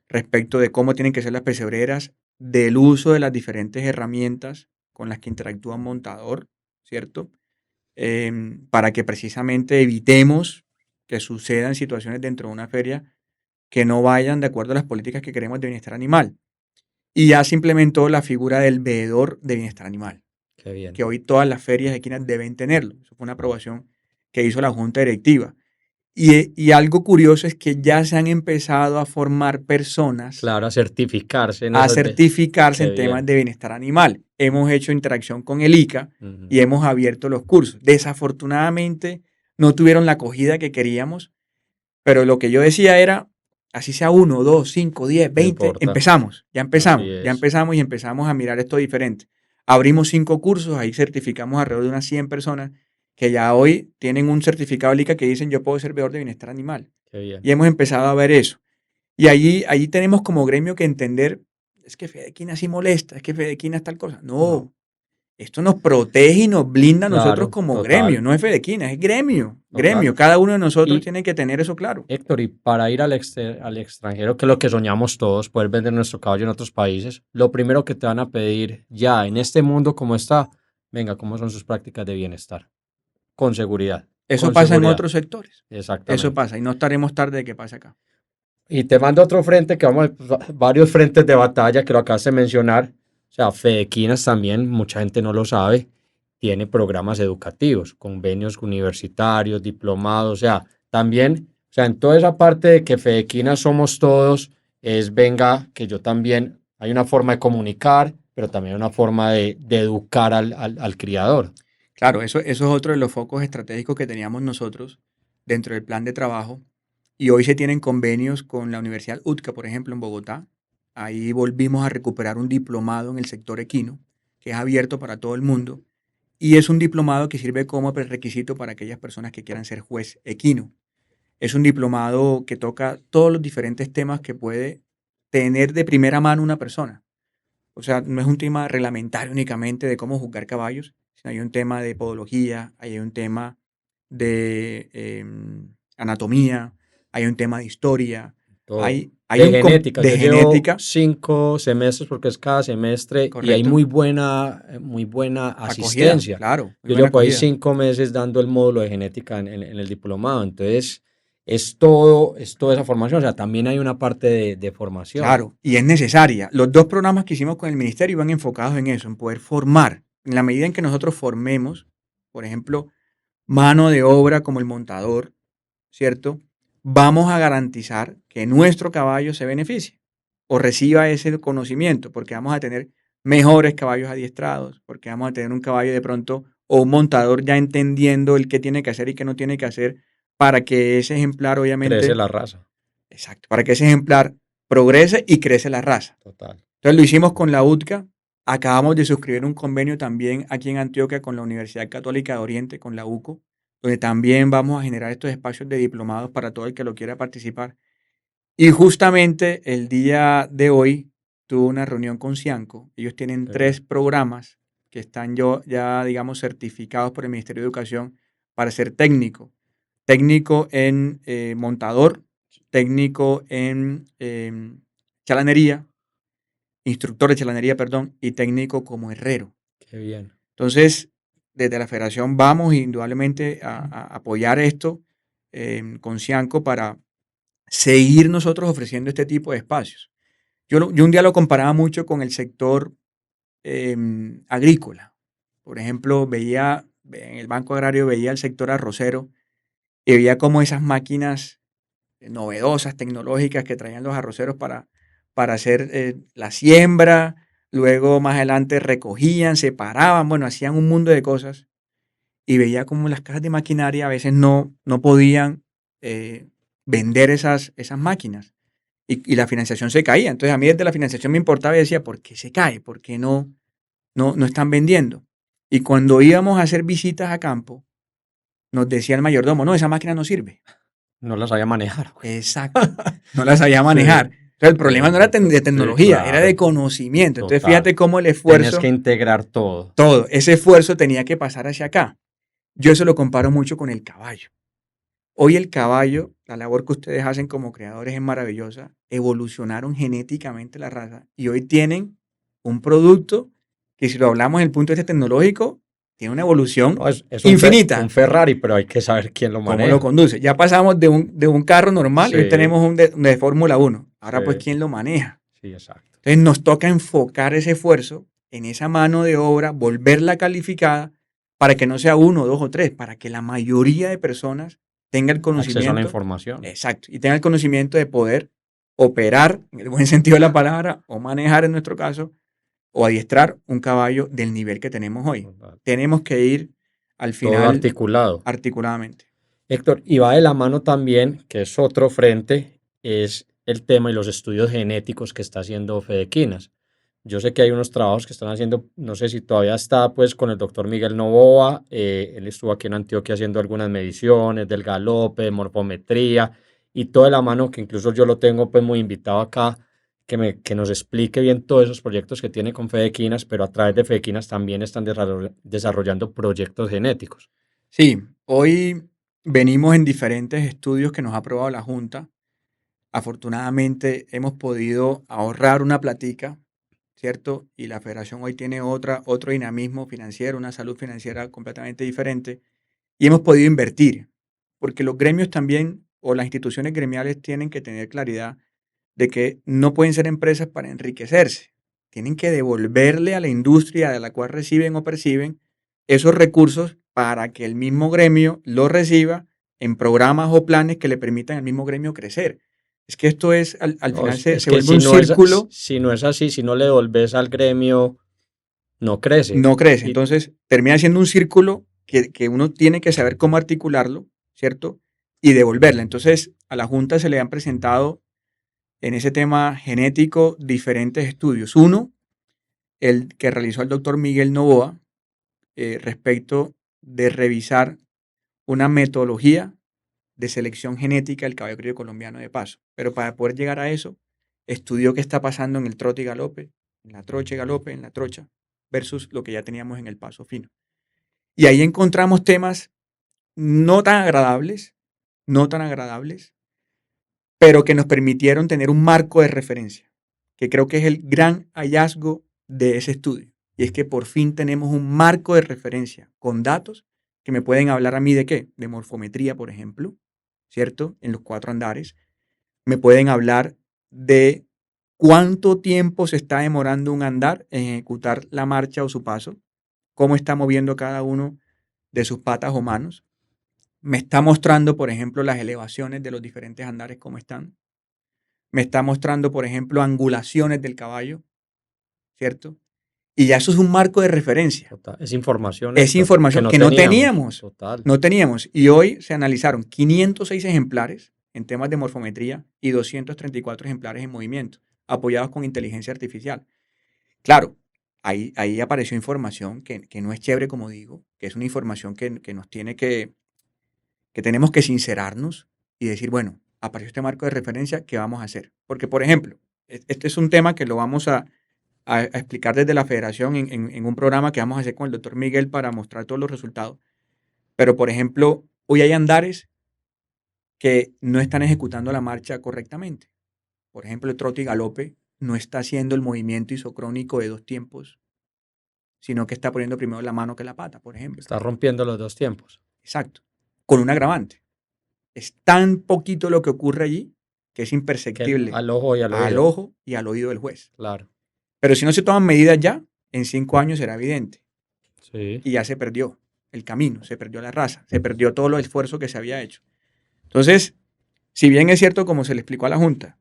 S2: respecto de cómo tienen que ser las pesebreras, del uso de las diferentes herramientas con las que interactúa un montador, ¿cierto? Para que precisamente evitemos que sucedan situaciones dentro de una feria que no vayan de acuerdo a las políticas que queremos de bienestar animal. Y ya se implementó la figura del veedor de bienestar animal,
S1: Qué bien.
S2: que hoy todas las ferias equinas deben tenerlo. Eso fue una aprobación que hizo la Junta Directiva. Y algo curioso es que ya se han empezado a formar personas
S1: Claro, a certificarse en
S2: a
S1: esas
S2: certificarse
S1: Qué
S2: en temas
S1: bien.
S2: de bienestar animal. Hemos hecho interacción con el ICA
S1: Ujú.
S2: y hemos abierto los cursos. Desafortunadamente no tuvieron la acogida que queríamos, pero lo que yo decía era, así sea 1, 2, 5, 10,
S1: No
S2: 20,
S1: importa.
S2: empezamos,
S1: Así
S2: ya
S1: es.
S2: empezamos y empezamos a mirar esto diferente. Abrimos 5 cursos, ahí certificamos alrededor de unas 100 personas que ya hoy tienen un certificado del ICA que dicen yo puedo ser veedor de bienestar animal.
S1: Qué bien.
S2: Y hemos empezado a ver eso. Y allí tenemos como gremio que entender, es que Fedequina sí molesta, es que Fedequina es tal cosa.
S1: No.
S2: No, esto nos protege y nos blinda a nosotros
S1: Claro,
S2: como gremio,
S1: total,
S2: no es Fedequina, es gremio,
S1: total.
S2: gremio. Cada uno de nosotros
S1: Y
S2: tiene que tener eso claro.
S1: Héctor, y para ir al extranjero, que es lo que soñamos todos, poder vender nuestro caballo en otros países, lo primero que te van a pedir ya en este mundo como está, venga, ¿cómo son sus prácticas de bienestar? Con seguridad,
S2: Eso
S1: con
S2: pasa en
S1: seguridad.
S2: otros sectores. Eso
S1: Exactamente.
S2: pasa y no estaremos tarde de que pase acá.
S1: Y te mando otro frente que vamos a varios frentes de batalla que lo acabas de mencionar. O sea, Fedequinas también, mucha gente no lo sabe, tiene programas educativos, convenios universitarios, diplomados, o sea, también, o sea, en toda esa parte de que Fedequinas somos todos, es venga, que yo también, hay una forma de comunicar, pero también una forma de educar al criador.
S2: Claro, eso es otro de los focos estratégicos que teníamos nosotros dentro del plan de trabajo. Y hoy se tienen convenios con la Universidad UTCA, por ejemplo, en Bogotá. Ahí volvimos a recuperar un diplomado en el sector equino, que es abierto para todo el mundo. Y es un diplomado que sirve como prerequisito para aquellas personas que quieran ser juez equino. Es un diplomado que toca todos los diferentes temas que puede tener de primera mano una persona. O sea, no es un tema reglamentario únicamente de cómo juzgar caballos, sino hay un tema de podología, hay un tema de anatomía, hay un tema de historia,
S1: Todo.
S2: hay
S1: De
S2: un
S1: genética,
S2: de
S1: yo llevo
S2: genética,
S1: 5 semestres porque es cada semestre y hay
S2: correcto,
S1: muy buena
S2: acogida,
S1: asistencia.
S2: claro, muy
S1: Yo
S2: buena
S1: llevo por ahí
S2: acogida.
S1: 5 meses dando el módulo de genética en el diplomado, entonces es toda esa formación, o sea, también hay una parte de formación.
S2: Claro, y es necesaria. Los dos programas que hicimos con el ministerio iban enfocados en eso, en poder formar. En la medida en que nosotros formemos, por ejemplo, mano de obra como el montador, ¿cierto? Vamos a garantizar que nuestro caballo se beneficie o reciba ese conocimiento, porque vamos a tener mejores caballos adiestrados, porque vamos a tener un caballo de pronto o un montador ya entendiendo el qué tiene que hacer y qué no tiene que hacer para que ese ejemplar,
S1: Crece
S2: obviamente,
S1: la raza,
S2: exacto, para que ese ejemplar progrese y crece la raza.
S1: total.
S2: Entonces lo hicimos con la UTCA, acabamos de suscribir un convenio también aquí en Antioquia con la Universidad Católica de Oriente, con la UCO, donde también vamos a generar estos espacios de diplomados para todo el que lo quiera participar. Y justamente el día de hoy tuve una reunión con Cianco. Ellos tienen
S1: Qué
S2: 3
S1: bien.
S2: programas que están ya, digamos, certificados por el Ministerio de Educación para ser técnico. Técnico en montador, técnico en chalanería, instructor de chalanería, perdón, y técnico como herrero.
S1: Qué bien.
S2: Entonces, desde la federación vamos indudablemente a apoyar esto con Cianco para seguir nosotros ofreciendo este tipo de espacios. Yo un día lo comparaba mucho con el sector agrícola. Por ejemplo, veía en el Banco Agrario, veía el sector arrocero y veía cómo esas máquinas novedosas, tecnológicas que traían los arroceros para hacer la siembra, luego más adelante recogían, separaban, bueno, hacían un mundo de cosas y veía como las cajas de maquinaria a veces no podían vender esas máquinas y la financiación se caía. Entonces a mí desde la financiación me importaba y decía, ¿por qué se cae? ¿Por qué no están vendiendo? Y cuando íbamos a hacer visitas a campo, nos decía el mayordomo, no, esa máquina no sirve.
S1: No la sabía manejar.
S2: Exacto, no la sabía
S1: Sí,
S2: manejar. sea, el problema no era de tecnología,
S1: sí, claro,
S2: era de conocimiento. Entonces,
S1: total.
S2: fíjate cómo el esfuerzo...
S1: Tienes que integrar todo.
S2: Todo, ese esfuerzo tenía que pasar hacia acá. Yo eso lo comparo mucho con el caballo. Hoy el caballo, la labor que ustedes hacen como creadores es maravillosa. Evolucionaron genéticamente la raza y hoy tienen un producto que, si lo hablamos desde el punto de vista tecnológico, tiene una evolución
S1: No, es
S2: infinita.
S1: un Ferrari, pero hay que saber quién lo maneja.
S2: ¿Cómo lo conduce? Ya pasamos de un carro normal y hoy
S1: Sí.
S2: tenemos un de Fórmula 1. Ahora,
S1: Sí.
S2: pues, ¿quién lo maneja?
S1: Sí, exacto.
S2: Entonces, nos toca enfocar ese esfuerzo en esa mano de obra, volverla calificada para que no sea uno, dos o tres, para que la mayoría de personas tenga el conocimiento.
S1: Acceso a la información.
S2: Exacto. Y tenga el conocimiento de poder operar, en el buen sentido de la palabra, o manejar en nuestro caso, o adiestrar un caballo del nivel que tenemos hoy.
S1: Total.
S2: Tenemos que ir al final
S1: Todo articulado.
S2: articuladamente.
S1: Héctor, y va de la mano también, que es otro frente, es el tema y los estudios genéticos que está haciendo Fede Quinas. Yo sé que hay unos trabajos que están haciendo, no sé si todavía está, pues, con el doctor Miguel Novoa. Él estuvo aquí en Antioquia haciendo algunas mediciones del galope, de morfometría, y todo de la mano, que incluso yo lo tengo, pues, muy invitado acá, que nos explique bien todos esos proyectos que tiene con Fede Quinas, pero a través de Fede Quinas también están desarrollando proyectos genéticos.
S2: Sí, hoy venimos en diferentes estudios que nos ha aprobado la Junta. Afortunadamente hemos podido ahorrar una platica, ¿cierto? Y la federación hoy tiene otro dinamismo financiero, una salud financiera completamente diferente. Y hemos podido invertir, porque los gremios también, o las instituciones gremiales, tienen que tener claridad de que no pueden ser empresas para enriquecerse. Tienen que devolverle a la industria de la cual reciben o perciben esos recursos para que el mismo gremio los reciba en programas o planes que le permitan al mismo gremio crecer. Es que esto es, al
S1: No,
S2: final se
S1: que
S2: vuelve
S1: si
S2: un
S1: no es,
S2: círculo,
S1: si no es así, si no le devolves al gremio, no crece.
S2: no crece.
S1: Y
S2: Entonces termina siendo un círculo que uno tiene que saber cómo articularlo, ¿cierto? Y devolverla. Entonces a la Junta se le han presentado en ese tema genético diferentes estudios. Uno, el que realizó el doctor Miguel Novoa, respecto de revisar una metodología de selección genética del caballo criollo colombiano de paso. Pero para poder llegar a eso, estudió qué está pasando en el trote y galope, en la trocha y galope, en la trocha, versus lo que ya teníamos en el paso fino. Y ahí encontramos temas no tan agradables, pero que nos permitieron tener un marco de referencia, que creo que es el gran hallazgo de ese estudio. Y es que por fin tenemos un marco de referencia con datos que me pueden hablar a mí de qué, de morfometría, por ejemplo, ¿cierto? En los 4 andares. Me pueden hablar de cuánto tiempo se está demorando un andar en ejecutar la marcha o su paso, cómo está moviendo cada uno de sus patas o manos. Me está mostrando, por ejemplo, las elevaciones de los diferentes andares, cómo están. Me está mostrando, por ejemplo, angulaciones del caballo, ¿cierto? Y ya eso es un marco de referencia.
S1: total, es información,
S2: Es
S1: Héctor,
S2: información que no teníamos.
S1: Total.
S2: No teníamos. Y hoy se analizaron 506 ejemplares en temas de morfometría y 234 ejemplares en movimiento, apoyados con inteligencia artificial. Claro, ahí apareció información que no es chévere, como digo, que es una información que nos tiene que tenemos que sincerarnos y decir, bueno, apareció este marco de referencia, ¿qué vamos a hacer? Porque, por ejemplo, este es un tema que lo vamos a explicar desde la federación en un programa que vamos a hacer con el doctor Miguel para mostrar todos los resultados. Pero, por ejemplo, hoy hay andares que no están ejecutando la marcha correctamente. Por ejemplo, el trote y galope no está haciendo el movimiento isocrónico de 2 tiempos, sino que está poniendo primero la mano que la pata, por ejemplo.
S1: Está rompiendo los 2 tiempos.
S2: Exacto. Con un agravante. Es tan poquito lo que ocurre allí que es
S1: Que
S2: imperceptible
S1: al ojo y al
S2: al
S1: oído.
S2: ojo y al oído del juez.
S1: Claro.
S2: Pero si no se toman medidas ya, en 5 años será evidente.
S1: Sí.
S2: Y ya se perdió el camino, se perdió la raza, se perdió todo el esfuerzo que se había hecho. Entonces, si bien es cierto, como se le explicó a la Junta,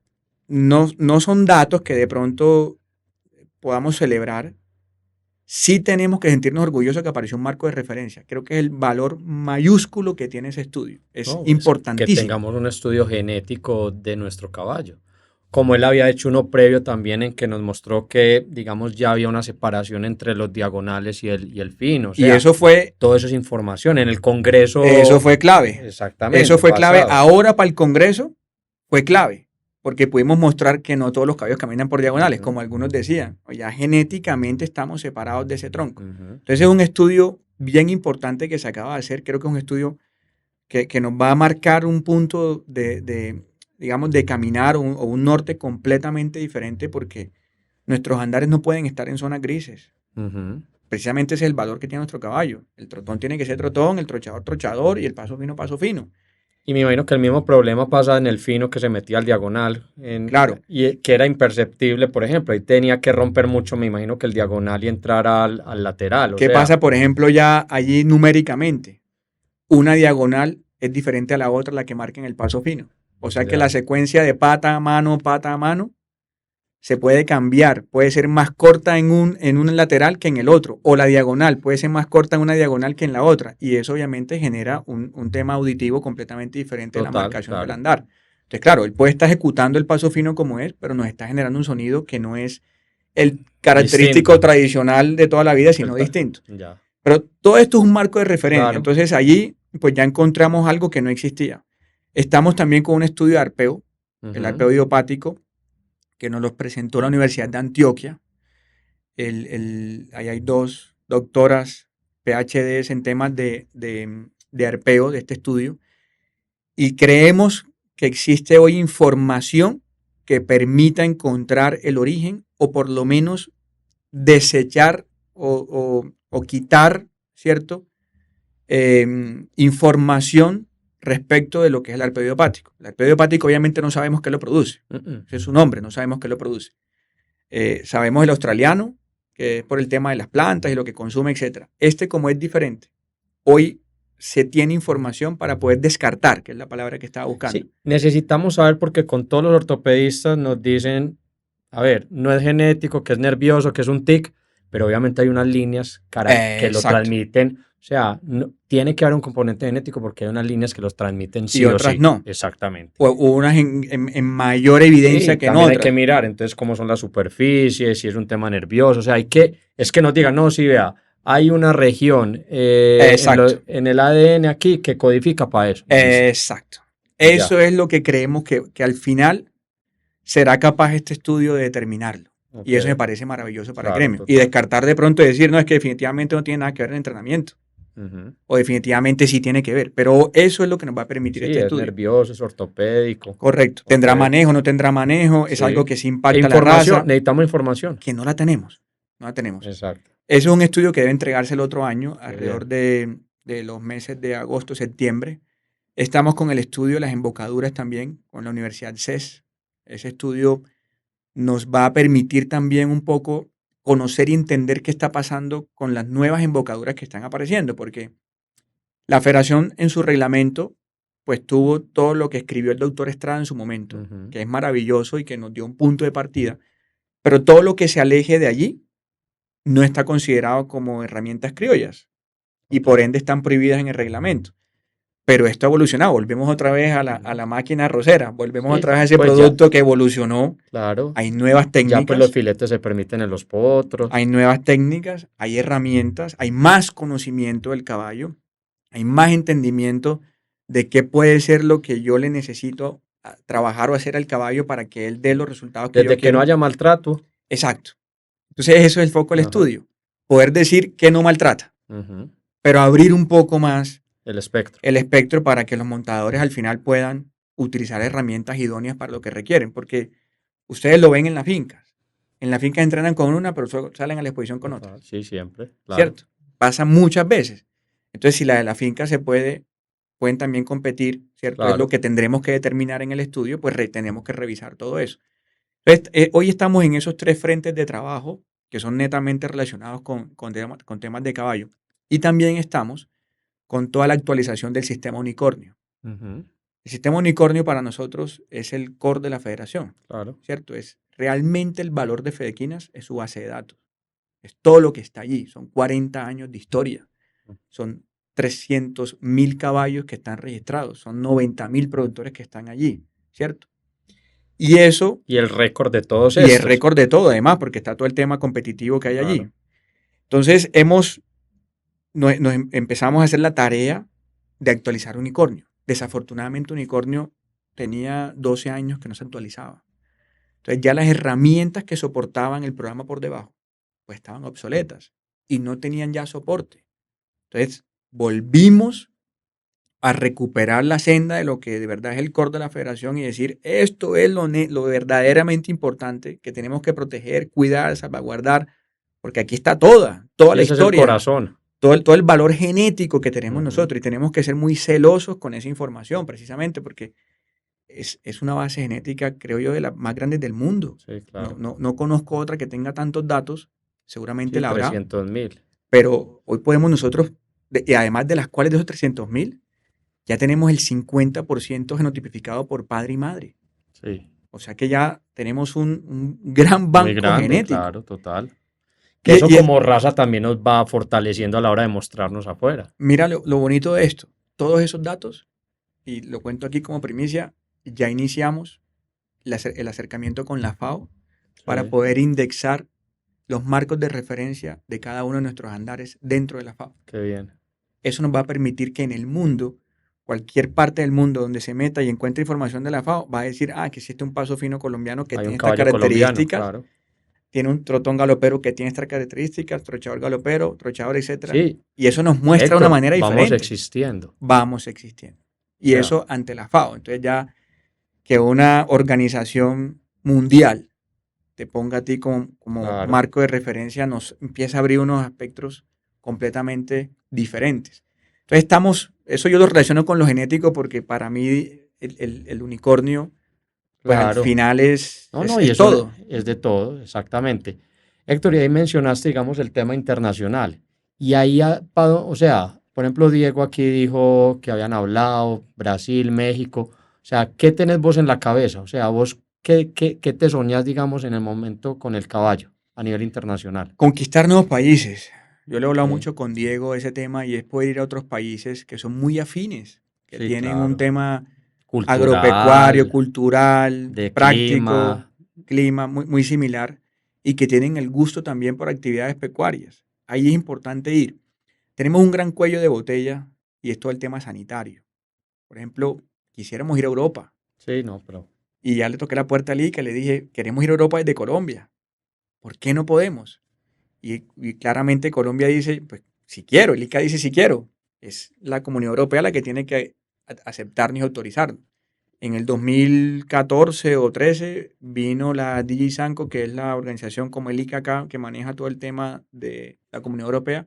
S2: no son datos que de pronto podamos celebrar, sí tenemos que sentirnos orgullosos de que apareció un marco de referencia. Creo que es el valor mayúsculo que tiene ese estudio. Es
S1: No,
S2: importantísimo.
S1: que tengamos un estudio genético de nuestro caballo. Como él había hecho uno previo también en que nos mostró que, digamos, ya había una separación entre los diagonales y el fino. O sea,
S2: y eso fue...
S1: todo eso es información. En el Congreso...
S2: Eso fue clave.
S1: Exactamente.
S2: Eso fue clave.
S1: pasado.
S2: Ahora para el Congreso fue clave. porque pudimos mostrar que no todos los caballos caminan por diagonales, como algunos decían. O ya genéticamente estamos separados de ese tronco. Entonces es un estudio bien importante que se acaba de hacer. Creo que es un estudio que nos va a marcar un punto digamos, de caminar o un norte completamente diferente, porque nuestros andares no pueden estar en zonas grises. Precisamente ese es el valor que tiene nuestro caballo. El trotón tiene que ser trotón, el trochador, trochador y el paso fino, paso fino.
S1: Y me imagino que el mismo problema pasa en el fino que se metía al diagonal.
S2: Claro.
S1: Y que era imperceptible, por ejemplo. Ahí tenía que romper mucho, me imagino, que el diagonal y entrar al lateral.
S2: ¿Qué pasa, por ejemplo, ya allí numéricamente? Una diagonal es diferente a la otra, la que marca en el paso fino. O sea que la secuencia de pata a mano, se puede cambiar. Puede ser más corta en un lateral que en el otro. O la diagonal puede ser más corta en una diagonal que en la otra. Y eso obviamente genera un tema auditivo completamente diferente de la marcación del andar. Entonces, claro, él puede estar ejecutando el paso fino como es, pero nos está generando un sonido que no es el característico tradicional de toda la vida, sino distinto.
S1: Ya.
S2: Pero todo esto es un marco de referencia.
S1: Claro.
S2: Entonces allí pues ya encontramos algo que no existía. Estamos también con un estudio de arpeo, el arpeo idiopático, que nos lo presentó la Universidad de Antioquia. Ahí hay 2 doctoras PhDs en temas de arpeo de este estudio. Y creemos que existe hoy información que permita encontrar el origen o por lo menos desechar o quitar, ¿cierto? Información respecto de lo que es el arpeo idiopático. El arpeo idiopático obviamente no sabemos qué lo produce. Ese es su nombre, no sabemos qué lo produce. Sabemos el australiano, que es por el tema de las plantas y lo que consume, etc. Como es diferente, hoy se tiene información para poder descartar, que es la palabra que estaba buscando.
S1: Sí, necesitamos saber, porque con todos los ortopedistas nos dicen, a ver, no es genético, que es nervioso, que es un tic, pero obviamente hay unas líneas que lo transmiten. O sea, tiene que haber un componente genético porque hay unas líneas que los transmiten sí
S2: y otras
S1: o sí.
S2: No.
S1: Exactamente.
S2: O unas en mayor evidencia que en otras.
S1: Hay que mirar entonces cómo son las superficies, si es un tema nervioso. O sea, es que nos digan, no, sí, vea, hay una región en el ADN aquí que codifica para eso.
S2: Exacto. Eso es lo que creemos que al final será capaz este estudio de determinarlo. Okay. Y eso me parece maravilloso para el gremio. Total. Y descartar de pronto y decir, no, es que definitivamente no tiene nada que ver en el entrenamiento. O definitivamente sí tiene que ver. Pero eso es lo que nos va a permitir este estudio.
S1: Es nervioso, es ortopédico.
S2: Correcto. Okay. ¿Tendrá manejo, no tendrá manejo? Es algo que sí impacta la raza.
S1: Necesitamos información.
S2: Que no la tenemos. No la tenemos.
S1: Exacto.
S2: Eso es un estudio que debe entregarse el otro año, alrededor de los meses de agosto, septiembre. Estamos con el estudio de las embocaduras también, con la Universidad CES. Ese estudio nos va a permitir también un poco conocer y entender qué está pasando con las nuevas embocaduras que están apareciendo, porque la federación en su reglamento pues tuvo todo lo que escribió el doctor Estrada en su momento, que es maravilloso y que nos dio un punto de partida, pero todo lo que se aleje de allí no está considerado como herramientas criollas y por ende están prohibidas en el reglamento. Pero esto ha evolucionado, volvemos otra vez a la máquina arrocera, volvemos otra vez a ese producto que evolucionó.
S1: Claro.
S2: Hay nuevas técnicas.
S1: Ya pues los filetes se permiten en los potros.
S2: Hay nuevas técnicas, hay herramientas, hay más conocimiento del caballo, hay más entendimiento de qué puede ser lo que yo le necesito trabajar o hacer al caballo para que él dé los resultados que yo quiero.
S1: Desde que no haya maltrato.
S2: Exacto. Entonces eso es el foco del estudio, poder decir que no maltrata, pero abrir un poco más el espectro para que los montadores al final puedan utilizar herramientas idóneas para lo que requieren, porque ustedes lo ven en las fincas. En las fincas entrenan con una, pero salen a la exposición con otra.
S1: Sí, siempre. Claro.
S2: ¿Cierto? Pasa muchas veces. Entonces, si la de la finca pueden también competir, ¿cierto? Claro. Es lo que tendremos que determinar en el estudio, pues tenemos que revisar todo eso. Entonces, hoy estamos en esos 3 frentes de trabajo que son netamente relacionados con temas de caballo. Y también estamos con toda la actualización del sistema unicornio. El sistema unicornio para nosotros es el core de la federación.
S1: Claro.
S2: ¿Cierto? Es realmente el valor de Fedequinas, es su base de datos. Es todo lo que está allí. Son 40 años de historia. Son 300.000 caballos que están registrados. Son 90.000 productores que están allí. ¿Cierto? Y eso...
S1: Y el récord de todos estos.
S2: Y el récord de todo, además, porque está todo el tema competitivo que hay allí. Entonces, empezamos a hacer la tarea de actualizar Unicornio. Desafortunadamente, Unicornio tenía 12 años que no se actualizaba. Entonces ya las herramientas que soportaban el programa por debajo, pues estaban obsoletas y no tenían ya soporte. Entonces volvimos a recuperar la senda de lo que de verdad es el core de la federación y decir, esto es lo verdaderamente importante que tenemos que proteger, cuidar, salvaguardar, porque aquí está toda
S1: Sí,
S2: la
S1: ese es el
S2: historia,
S1: corazón.
S2: todo el valor genético que tenemos nosotros y tenemos que ser muy celosos con esa información precisamente porque es una base genética, creo yo, de las más grandes del mundo.
S1: Sí, claro.
S2: No conozco otra que tenga tantos datos, seguramente
S1: Sí,
S2: la habrá,
S1: 300.000.
S2: pero hoy podemos nosotros, y además de las cuales de esos 300.000, ya tenemos el 50% genotipificado por padre y madre.
S1: Sí.
S2: O sea que ya tenemos un gran
S1: Muy
S2: banco
S1: grande,
S2: genético.
S1: claro, total. Que eso
S2: Y
S1: como raza también nos va fortaleciendo a la hora de mostrarnos afuera.
S2: mira lo bonito de esto. Todos esos datos, y lo cuento aquí como primicia, ya iniciamos el acercamiento con la FAO para
S1: Sí,
S2: poder indexar los marcos de referencia de cada uno de nuestros andares dentro de la FAO.
S1: qué bien.
S2: Eso nos va a permitir que en el mundo, cualquier parte del mundo donde se meta y encuentre información de la FAO, va a decir, que existe un paso fino colombiano que
S1: Hay
S2: tiene
S1: un
S2: estas
S1: caballo colombiano,
S2: características,
S1: claro.
S2: tiene un trotón galopero que tiene estas características, trochador galopero, trochador, etcétera.
S1: Sí,
S2: Y eso nos muestra de una
S1: Héctor,
S2: manera
S1: vamos
S2: diferente.
S1: existiendo.
S2: Vamos existiendo.
S1: O
S2: Y
S1: sea,
S2: eso ante la FAO. Entonces ya que una organización mundial te ponga a ti como
S1: claro.
S2: marco de referencia, nos empieza a abrir unos aspectos completamente diferentes. Entonces eso yo lo relaciono con lo genético porque para mí el unicornio, pues al
S1: Claro.
S2: final
S1: No, y
S2: es
S1: eso
S2: todo.
S1: es de todo, exactamente. Héctor, y ahí mencionaste, digamos, el tema internacional. Y ahí, o sea, por ejemplo, Diego aquí dijo que habían hablado, Brasil, México. O sea, ¿qué tenés vos en la cabeza? O sea, vos, ¿qué te soñás, digamos, en el momento con el caballo a nivel internacional?
S2: Conquistar nuevos países. Yo le he hablado
S1: Sí,
S2: mucho con Diego de ese tema y es poder ir a otros países que son muy afines, que
S1: sí,
S2: tienen un
S1: claro.
S2: tema agropecuario,
S1: Cultural,
S2: cultural,
S1: de
S2: práctico,
S1: clima,
S2: clima muy similar y que tienen el gusto también por actividades pecuarias. Ahí es importante ir. Tenemos un gran cuello de botella y es todo el tema sanitario. Por ejemplo, quisiéramos ir a Europa
S1: sí, no, pero
S2: y ya le toqué la puerta a Lica, le dije, queremos ir a Europa desde Colombia. ¿Por qué no podemos? Y claramente Colombia dice, pues si quiero, el ICA dice si quiero. Es la Comunidad Europea la que tiene que aceptarnos y autorizarnos. En el 2014 o 13 vino la DG Sanco, que es la organización como el ICA acá, que maneja todo el tema de la Comunidad Europea,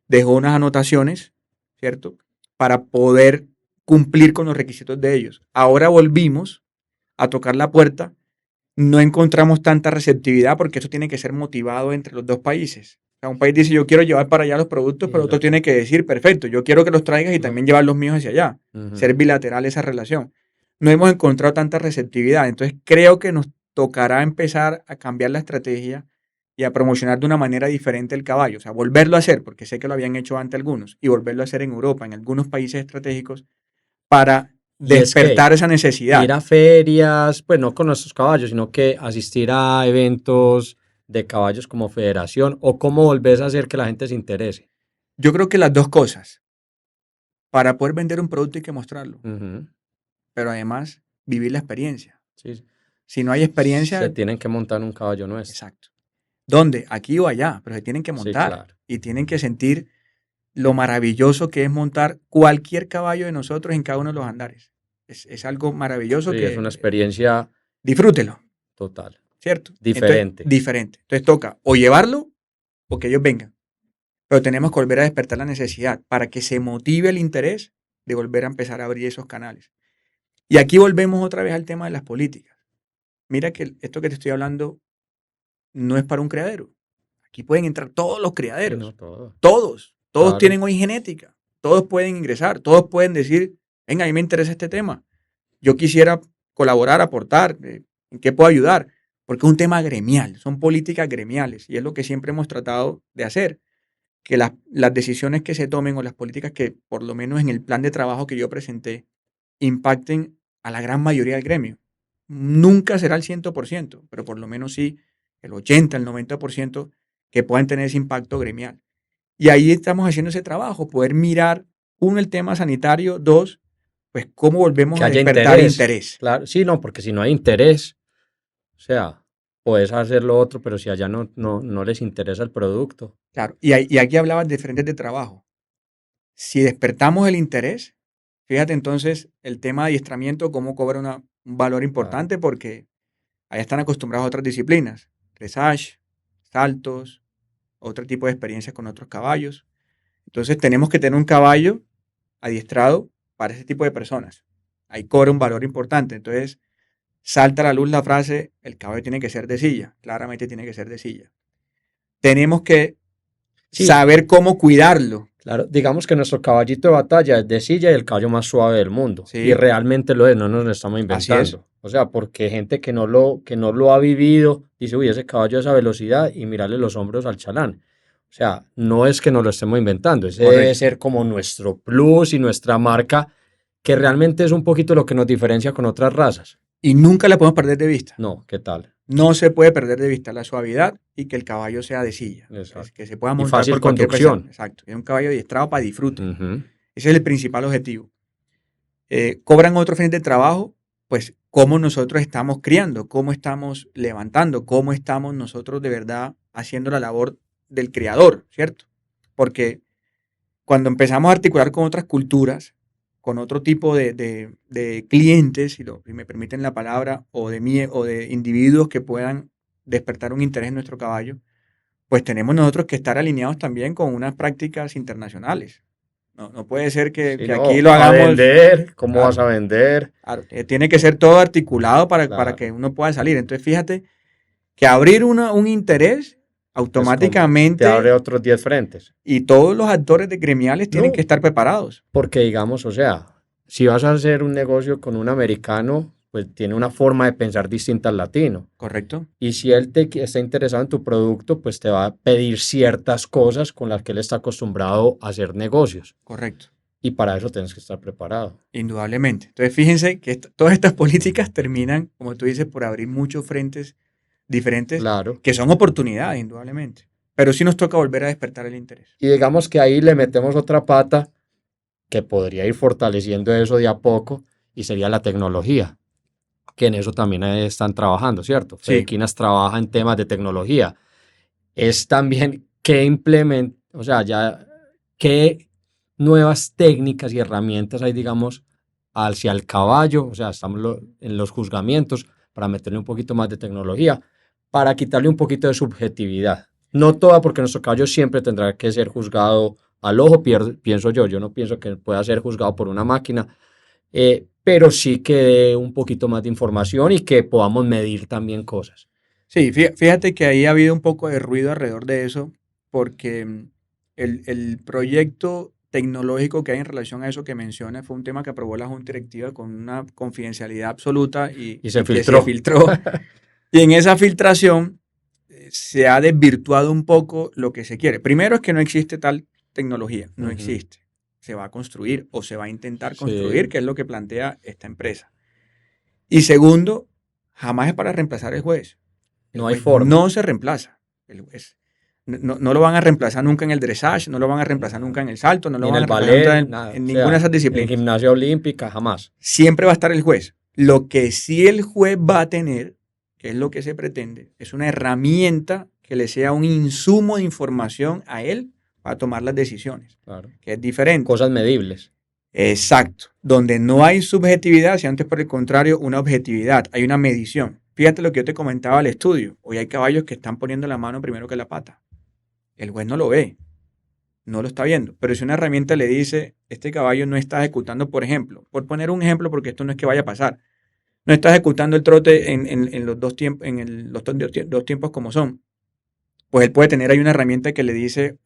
S2: dejó unas anotaciones, ¿cierto? Para poder cumplir con los requisitos de ellos. Ahora volvimos a tocar la puerta, no encontramos tanta receptividad porque eso tiene que ser motivado entre los dos países. O sea, un país dice, yo quiero llevar para allá los productos,
S1: y
S2: pero
S1: el
S2: otro
S1: otro.
S2: tiene que decir, perfecto, yo quiero que los traigas y
S1: No.
S2: también llevar los míos hacia allá. Ser
S1: Ujú.
S2: bilateral esa relación. No hemos encontrado tanta receptividad. Entonces creo que nos tocará empezar a cambiar la estrategia y a promocionar de una manera diferente el caballo. O sea, volverlo a hacer, porque sé que lo habían hecho antes algunos, y volverlo a hacer en Europa, en algunos países estratégicos, para
S1: Y es que
S2: despertar esa necesidad.
S1: ir a ferias, pues no con nuestros caballos, sino que asistir a eventos de caballos como federación o cómo volvés a hacer que la gente se interese.
S2: Yo creo que las dos cosas. Para poder vender un producto hay que mostrarlo,
S1: Ujú.
S2: pero además vivir la experiencia.
S1: Sí,
S2: Si no hay
S1: se
S2: experiencia,
S1: tienen que montar un caballo nuestro.
S2: exacto. ¿Dónde? Aquí o allá, pero se tienen que
S1: Sí,
S2: montar
S1: claro.
S2: y tienen que sentir lo maravilloso que es montar cualquier caballo de nosotros en cada uno de los andares. Es algo maravilloso
S1: Sí, es una
S2: que
S1: experiencia
S2: disfrútelo,
S1: total,
S2: ¿cierto? Entonces,
S1: diferente.
S2: diferente. Entonces toca o llevarlo o que ellos vengan, pero tenemos que volver a despertar la necesidad para que se motive el interés de volver a empezar a abrir esos canales. Y aquí volvemos otra vez al tema de las políticas. Mira que esto que te estoy hablando no es para un criadero. Aquí pueden entrar todos los
S1: Sí, no
S2: criaderos.
S1: todo.
S2: Todos
S1: Claro.
S2: tienen hoy genética. Todos pueden ingresar. Todos pueden decir, venga, a mí me interesa este tema. Yo quisiera colaborar, aportar. ¿En qué puedo ayudar? Porque es un tema gremial. Son políticas gremiales. Y es lo que siempre hemos tratado de hacer. Que las decisiones que se tomen o las políticas que, por lo menos en el plan de trabajo que yo presenté, impacten a la gran mayoría del gremio. Nunca será el 100%, pero por lo menos sí el 80, el 90% que puedan tener ese impacto gremial. Y ahí estamos haciendo ese trabajo, poder mirar, uno, el tema sanitario, dos, pues ¿cómo volvemos
S1: Que
S2: a
S1: haya
S2: despertar interés?
S1: Claro, sí, no, porque si no hay interés, o sea, puedes hacer lo otro, pero si allá no les interesa el producto.
S2: Claro, y aquí hablabas de frentes de trabajo. Si despertamos el interés, fíjate entonces el tema de adiestramiento, cómo cobra un valor
S1: Claro.
S2: importante porque allá están acostumbrados a otras disciplinas, dressage, saltos, otro tipo de experiencias con otros caballos. Entonces tenemos que tener un caballo adiestrado para ese tipo de personas. Ahí cobra un valor importante. Entonces salta a la luz la frase, el caballo tiene que ser de silla. Claramente tiene que ser de silla. Tenemos que
S1: Sí,
S2: saber cómo cuidarlo.
S1: claro, digamos que nuestro caballito de batalla es de silla y el caballo más suave del mundo. Y
S2: Sí,
S1: realmente lo es, no nos lo estamos
S2: así es.
S1: inventando. O sea, porque gente que no lo ha vivido dice, uy, ese caballo a esa velocidad y mirarle los hombros al chalán. O sea, no es que nos lo estemos inventando, ese debe
S2: Correcto.
S1: ser como nuestro plus y nuestra marca, que realmente es un poquito lo que nos diferencia con otras razas.
S2: Y nunca la podemos perder de vista.
S1: No, ¿qué tal?
S2: No se puede perder de vista la suavidad y que el caballo sea de silla.
S1: Exacto.
S2: Que se pueda
S1: Y
S2: montar
S1: fácil
S2: por cualquier persona.
S1: conducción.
S2: Exacto. Es un caballo adiestrado para disfrute.
S1: Ujú.
S2: Ese es el principal objetivo. Cobran otro fin de trabajo, pues cómo nosotros estamos criando, cómo estamos levantando, cómo estamos nosotros de verdad haciendo la labor del criador, ¿cierto? Porque cuando empezamos a articular con otras culturas, con otro tipo de clientes, si me permiten la palabra, o de individuos que puedan despertar un interés en nuestro caballo, pues tenemos nosotros que estar alineados también con unas prácticas internacionales. No puede ser
S1: Sí,
S2: que aquí
S1: no,
S2: lo
S1: para
S2: hagamos.
S1: vender, ¿cómo vas
S2: Claro,
S1: a vender?
S2: claro, tiene que ser todo articulado para
S1: Claro,
S2: que uno pueda salir. Entonces, fíjate que abrir un interés
S1: es como, te abre
S2: automáticamente
S1: otros 10 frentes.
S2: y todos los actores de gremiales tienen que
S1: No,
S2: estar preparados.
S1: porque digamos, o sea, si vas a hacer un negocio con un americano, pues tiene una forma de pensar distinta al latino.
S2: ¿Correcto?
S1: Y si él está interesado en tu producto, pues te va a pedir ciertas cosas con las que él está acostumbrado a hacer negocios.
S2: Correcto.
S1: Y para eso tienes que estar preparado.
S2: Indudablemente. Entonces, fíjense que todas estas políticas terminan, como tú dices, por abrir muchos frentes diferentes
S1: Claro.
S2: que son oportunidades, indudablemente. Pero sí nos toca volver a despertar el interés.
S1: Y digamos que ahí le metemos otra pata que podría ir fortaleciendo eso de a poco y sería la tecnología, que en eso también están trabajando, ¿cierto?
S2: Sí,
S1: Fedequinas trabaja en temas de tecnología. Es también qué o sea, ya qué nuevas técnicas y herramientas hay, digamos, hacia el caballo, o sea, estamos en los juzgamientos para meterle un poquito más de tecnología, para quitarle un poquito de subjetividad. No toda, porque nuestro caballo siempre tendrá que ser juzgado al ojo, pienso yo no pienso que pueda ser juzgado por una máquina, pero sí que dé un poquito más de información y que podamos medir también cosas.
S2: sí, fíjate que ahí ha habido un poco de ruido alrededor de eso, porque el proyecto tecnológico que hay en relación a eso que mencionas fue un tema que aprobó la Junta Directiva con una confidencialidad absoluta
S1: Y se
S2: que se
S1: filtró.
S2: filtró. Y en esa filtración se ha desvirtuado un poco lo que se quiere. Primero es que no existe tal tecnología, no
S1: Ujú.
S2: existe. Se va a construir o se va a intentar construir,
S1: Sí,
S2: que es lo que plantea esta empresa. Y segundo, jamás es para reemplazar al juez. El
S1: no hay
S2: juez
S1: forma.
S2: no se reemplaza. El juez no lo van a reemplazar nunca en el dressage, no lo van a reemplazar nunca en el salto, no
S1: Ni
S2: lo
S1: en
S2: van
S1: el
S2: a reemplazar nunca
S1: ballet, nada.
S2: en
S1: O
S2: ninguna de
S1: sea,
S2: esas
S1: en
S2: disciplinas.
S1: gimnasia olímpica, jamás.
S2: Siempre va a estar el juez. Lo que sí el juez va a tener, que es lo que se pretende, es una herramienta que le sea un insumo de información a él para tomar las decisiones,
S1: Claro.
S2: que es diferente.
S1: Cosas medibles.
S2: Exacto. Donde no hay subjetividad, sino antes por el contrario, una objetividad. Hay una medición. Fíjate lo que yo te comentaba al estudio. Hoy hay caballos que están poniendo la mano primero que la pata. El juez no lo ve, no lo está viendo. Pero si una herramienta le dice, este caballo no está ejecutando, por ejemplo, por poner un ejemplo, porque esto no es que vaya a pasar, no está ejecutando el trote en los dos tiempos, los dos tiempos como son, pues él puede tener ahí una herramienta que le dice,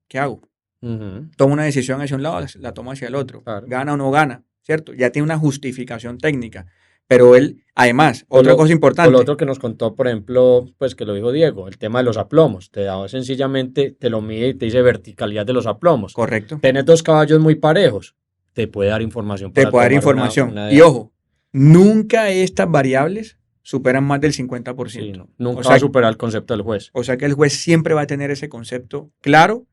S2: ¿qué hago?
S1: Ujú.
S2: Toma una decisión hacia un lado, la toma hacia el otro.
S1: Claro.
S2: Gana o no gana, ¿cierto? Ya tiene una justificación técnica. Pero él, además,
S1: O
S2: otra
S1: lo,
S2: cosa
S1: o lo
S2: importante,
S1: otro que nos contó, por ejemplo, pues que lo dijo Diego, el tema de los aplomos. Te da sencillamente, te lo mide y te dice verticalidad de los aplomos.
S2: correcto,
S1: Tienes dos caballos muy parejos, te puede dar información
S2: te
S1: para
S2: puede dar
S1: tomar
S2: información.
S1: una
S2: Y ojo, nunca estas variables superan más del 50%.
S1: Sí, no,
S2: O
S1: nunca va
S2: sea,
S1: a superar el concepto del juez.
S2: o sea que el juez siempre va a tener ese concepto claro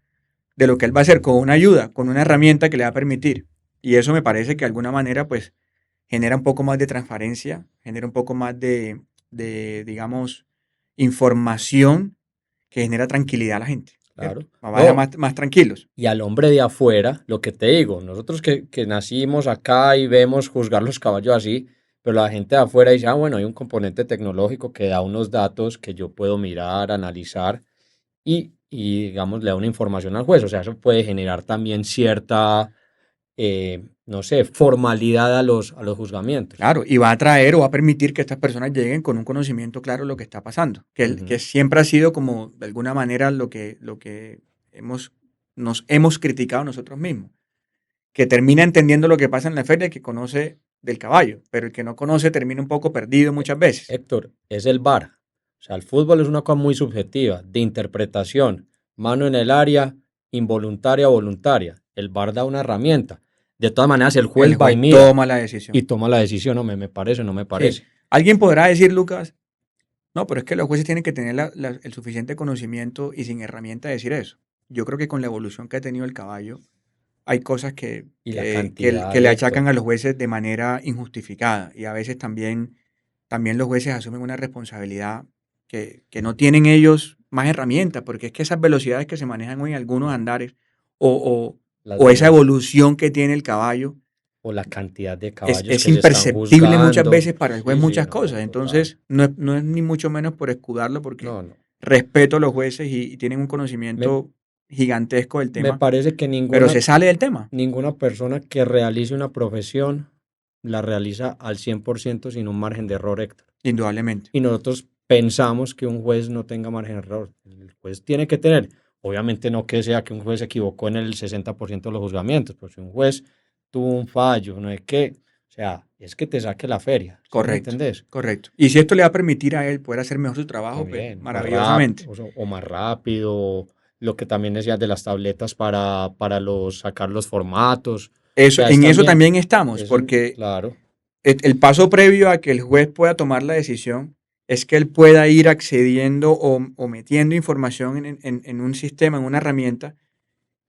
S2: de lo que él va a hacer con una ayuda, con una herramienta que le va a permitir Y eso me parece que de alguna manera pues genera un poco más de transparencia, genera un poco más digamos, información que genera tranquilidad a la gente,
S1: Claro.
S2: ¿cierto? Vaya
S1: No,
S2: más tranquilos.
S1: y al hombre de afuera, lo que te digo, nosotros que nacimos acá y vemos juzgar los caballos así, pero la gente de afuera dice, ah, bueno, hay un componente tecnológico que da unos datos que yo puedo mirar, analizar y digamos, le da una información al juez. O sea, eso puede generar también cierta, no sé, formalidad a los juzgamientos.
S2: Claro, y va a traer o va a permitir que estas personas lleguen con un conocimiento claro de lo que está pasando, que
S1: Ujú.
S2: siempre ha sido como de alguna manera lo que nos hemos criticado nosotros mismos, que termina entendiendo lo que pasa en la feria, que conoce del caballo, pero el que no conoce termina un poco perdido muchas veces.
S1: Héctor, es el VAR. O sea, el fútbol es una cosa muy subjetiva, de interpretación, mano en el área, involuntaria o voluntaria. El VAR da una herramienta. De todas maneras, el juez
S2: El
S1: va y
S2: juez
S1: mira
S2: toma la
S1: y
S2: decisión.
S1: toma la decisión, no me parece, no me
S2: Sí.
S1: parece.
S2: Alguien podrá decir, Lucas, no, pero es que los jueces tienen que tener el suficiente conocimiento y sin herramienta decir eso. Yo creo que con la evolución que ha tenido el caballo, hay cosas
S1: Y la
S2: que
S1: cantidad,
S2: le
S1: Héctor.
S2: achacan a los jueces de manera injustificada y a veces también los jueces asumen una responsabilidad que no tienen ellos más herramientas, porque es que esas velocidades que se manejan hoy en algunos andares o,
S1: Las
S2: o esa
S1: velocidades.
S2: evolución que tiene el caballo
S1: O la cantidad de
S2: es,
S1: caballos
S2: es
S1: que se están
S2: imperceptible muchas
S1: juzgando.
S2: veces para el juez
S1: Sí, sí,
S2: muchas
S1: no,
S2: cosas.
S1: total.
S2: Entonces, no es ni mucho menos por escudarlo, porque
S1: No, no.
S2: respeto a los jueces y tienen un
S1: Me,
S2: conocimiento gigantesco del
S1: me
S2: tema,
S1: parece que
S2: pero se sale del tema.
S1: ninguna persona que realice una profesión la realiza al 100% sin un margen de error, Héctor.
S2: Indudablemente.
S1: Y nosotros pensamos que un juez no tenga margen de error. El juez tiene que tener, obviamente no que sea que un juez se equivocó en el 60% de los juzgamientos, pero si un juez tuvo un fallo, no es que, o sea, es que te saque la feria, ¿sí me
S2: Correcto,
S1: entendés?
S2: correcto. Y si esto le va a permitir a él poder hacer mejor su trabajo, pues
S1: También, más rápido,
S2: maravillosamente.
S1: o más rápido, lo que también decías de las tabletas para sacar los formatos, o
S2: Eso,
S1: sea, es
S2: en eso
S1: también,
S2: también estamos,
S1: es un,
S2: porque
S1: claro,
S2: el paso previo a que el juez pueda tomar la decisión es que él pueda ir accediendo o metiendo información en un sistema, en una herramienta,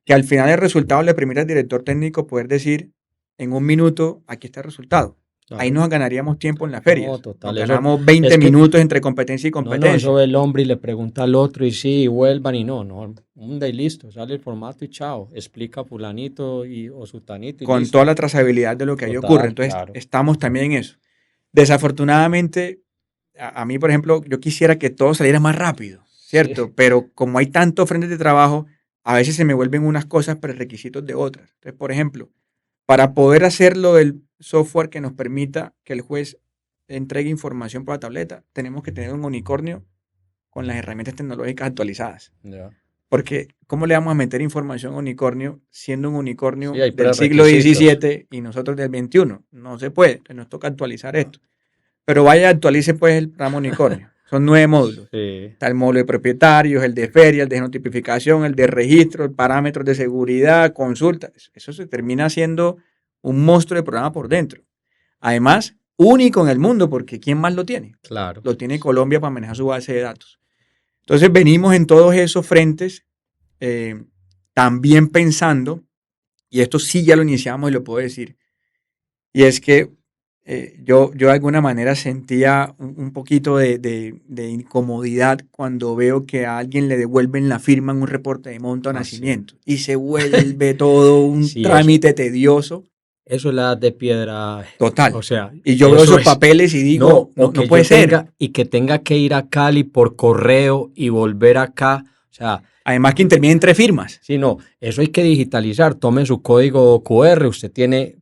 S2: que al final el resultado le permite al director técnico poder decir en un minuto, aquí está el resultado. Ahí
S1: claro.
S2: nos ganaríamos tiempo en las
S1: No,
S2: ferias. Nos
S1: total, eso
S2: ganamos 20
S1: es que
S2: minutos entre competencia y
S1: no, eso
S2: competencia.
S1: ve el hombre y le pregunta al otro y sí, y vuelvan y no, un day listo, sale el formato y chao, explica fulanito o sutanito y
S2: Con
S1: listo.
S2: toda la trazabilidad de lo que ahí ocurre.
S1: Total,
S2: Entonces,
S1: claro.
S2: estamos también en eso. Desafortunadamente, a mí, por ejemplo, yo quisiera que todo saliera más rápido,
S1: Sí,
S2: ¿cierto? Pero como hay tantos frentes de trabajo, a veces se me vuelven unas cosas prerequisitos de otras. Entonces, por ejemplo, para poder hacer lo del software que nos permita que el juez entregue información por la tableta, tenemos que tener un unicornio con las herramientas tecnológicas actualizadas.
S1: ya.
S2: Porque, ¿cómo le vamos a meter información a un unicornio siendo un
S1: Sí,
S2: unicornio
S1: hay
S2: del siglo
S1: prerequisitos.
S2: XVII y nosotros del XXI? No se puede, entonces nos toca actualizar esto. Pero vaya, actualice pues el ramo unicornio. Son 9 módulos.
S1: Sí,
S2: Está el módulo de propietarios, el de feria, el de notificación, el de registro, el parámetros de seguridad, consulta. Eso se termina siendo un monstruo de programa por dentro. Además, único en el mundo, porque ¿quién más lo tiene?
S1: claro.
S2: Lo tiene Colombia para manejar su base de datos. Entonces venimos en todos esos frentes eh, también pensando, y esto sí ya lo iniciamos y lo puedo decir, y es que yo de alguna manera sentía un poquito de incomodidad cuando veo que a alguien le devuelven la firma en un reporte de monto a
S1: Ah, sí.
S2: nacimiento y se vuelve todo un
S1: Sí,
S2: trámite tedioso
S1: eso es la edad de piedra. O
S2: total.
S1: sea,
S2: Y yo veo
S1: eso
S2: esos
S1: es.
S2: papeles y digo,
S1: No,
S2: no,
S1: o
S2: no
S1: que
S2: puede
S1: yo
S2: ser.
S1: tenga que ir a Cali por correo y volver acá. O sea,
S2: Además que intervienen entre firmas.
S1: sí, no, eso hay que digitalizar. Tome su código QR,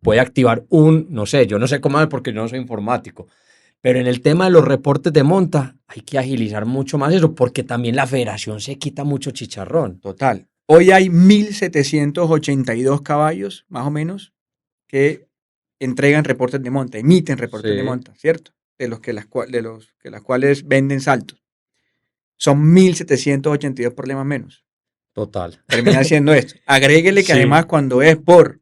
S1: puede activar no sé, yo no sé cómo es porque yo no soy informático. Pero en el tema de los reportes de monta, hay que agilizar mucho más eso, porque también la federación se quita mucho chicharrón.
S2: Total. Hoy hay 1.782 caballos, más o menos, que entregan reportes de monta, emiten reportes de
S1: Sí,
S2: monta, ¿cierto? De los que las cuales venden saltos. Son 1.782 problemas menos.
S1: total.
S2: Termina siendo esto. Agréguele que
S1: Sí,
S2: además cuando es por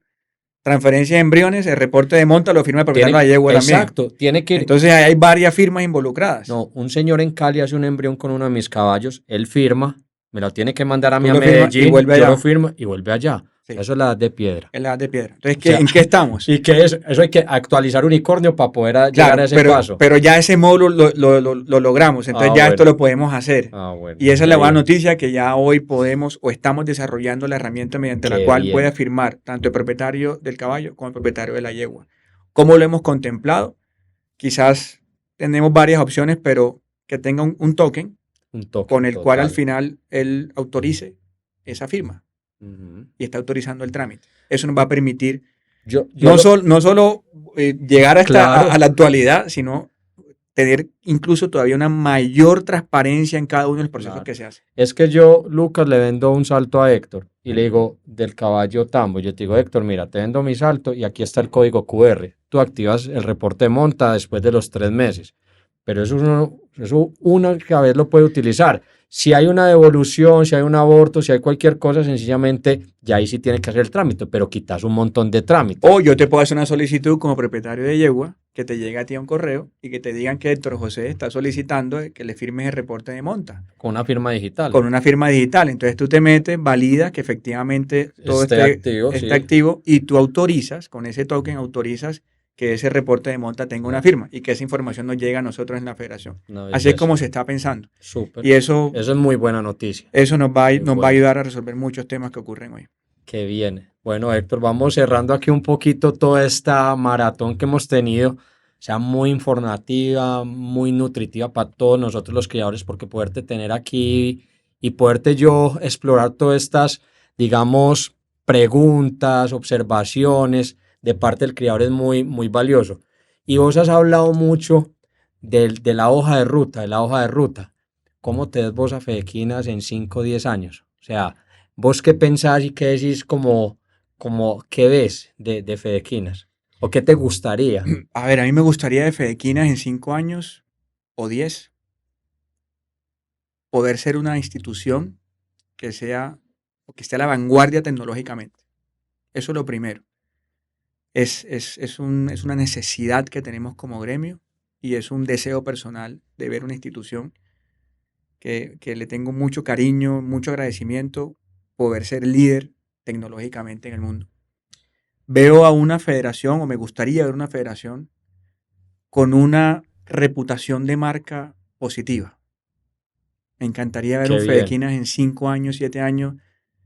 S2: transferencia de embriones, el reporte de monta lo firma el propietario de la yegua también.
S1: exacto, tiene que ir.
S2: Entonces ahí hay varias firmas involucradas.
S1: No, un señor en Cali hace un embrión con uno de mis caballos, él firma, me lo tiene que mandar a mí
S2: Tú
S1: a
S2: lo firmas y
S1: Medellín,
S2: vuelve
S1: yo lo
S2: allá.
S1: firmo y vuelve allá.
S2: Sí.
S1: Eso es la edad de piedra.
S2: Es la edad de piedra. Entonces,
S1: O sea,
S2: ¿en qué estamos?
S1: ¿Y qué es? Eso hay que actualizar unicornio para poder llegar
S2: Claro,
S1: a ese paso.
S2: pero ya ese módulo lo logramos, entonces ya esto
S1: Bueno.
S2: lo podemos hacer.
S1: Bueno,
S2: Y esa
S1: qué
S2: es la buena
S1: bien.
S2: noticia, que ya hoy podemos o estamos desarrollando la herramienta mediante la
S1: Qué
S2: cual
S1: bien.
S2: puede afirmar tanto el propietario del caballo como el propietario de la yegua. ¿Cómo lo hemos contemplado? Quizás tenemos varias opciones, pero que tenga un token
S1: Un toque,
S2: con el cual al
S1: total.
S2: final él autorice esa firma
S1: Ujú.
S2: y está autorizando el trámite. Eso nos va a permitir
S1: Yo
S2: no
S1: lo-
S2: solo llegar
S1: Claro.
S2: a la actualidad, sino tener incluso todavía una mayor transparencia en cada uno de los procesos
S1: Claro.
S2: que se hacen.
S1: Es que yo, Lucas, le vendo un salto a Héctor y le digo del caballo Tambo. Yo te digo, Héctor, mira, te vendo mi salto y aquí está el código QR. Tú activas el reporte de monta después de los 3 meses. Pero eso una vez lo puede utilizar. Si hay una devolución, si hay un aborto, si hay cualquier cosa, sencillamente ya ahí sí tiene que hacer el trámite, pero quitas un montón de trámites.
S2: O yo te puedo hacer una solicitud como propietario de yegua, que te llegue a ti a un correo y que te digan que Héctor José está solicitando que le firmes el reporte de monta
S1: Con una firma digital.
S2: con una firma digital. Entonces tú te metes, validas que efectivamente todo
S1: Esté activo,
S2: esté
S1: sí.
S2: activo y tú autorizas, con ese token autorizas que ese reporte de monta tenga una firma y que esa información nos llegue a nosotros en la federación.
S1: Una
S2: Así es
S1: belleza.
S2: como se está pensando.
S1: Súper.
S2: Y eso
S1: Eso es muy buena noticia.
S2: nos va
S1: Muy
S2: nos va a
S1: bueno.
S2: ayudar a resolver muchos temas que ocurren hoy.
S1: Qué bien. Bueno, Héctor, vamos cerrando aquí un poquito toda esta maratón que hemos tenido. O sea, muy informativa, muy nutritiva para todos nosotros los criadores, porque poderte tener aquí y poderte yo explorar todas estas, digamos, preguntas, observaciones de parte del criador es muy, muy valioso. Y vos has hablado mucho de la hoja de ruta, de la hoja de ruta. ¿Cómo te ves vos a Fedequinas en 5 o 10 años? O sea, ¿vos qué pensás y qué decís como qué ves de Fedequinas? ¿O qué te gustaría?
S2: A ver, a mí me gustaría de Fedequinas en 5 años o 10 poder ser una institución que sea o que esté a la vanguardia tecnológicamente. Eso es lo primero. Es una necesidad que tenemos como gremio y es un deseo personal de ver una institución que le tengo mucho cariño, mucho agradecimiento, poder ser líder tecnológicamente en el mundo. Veo a una federación, o me gustaría ver una federación, con una reputación de marca positiva. Me encantaría ver
S1: Qué
S2: un
S1: bien.
S2: Fedequinas en 5 años, 7 años,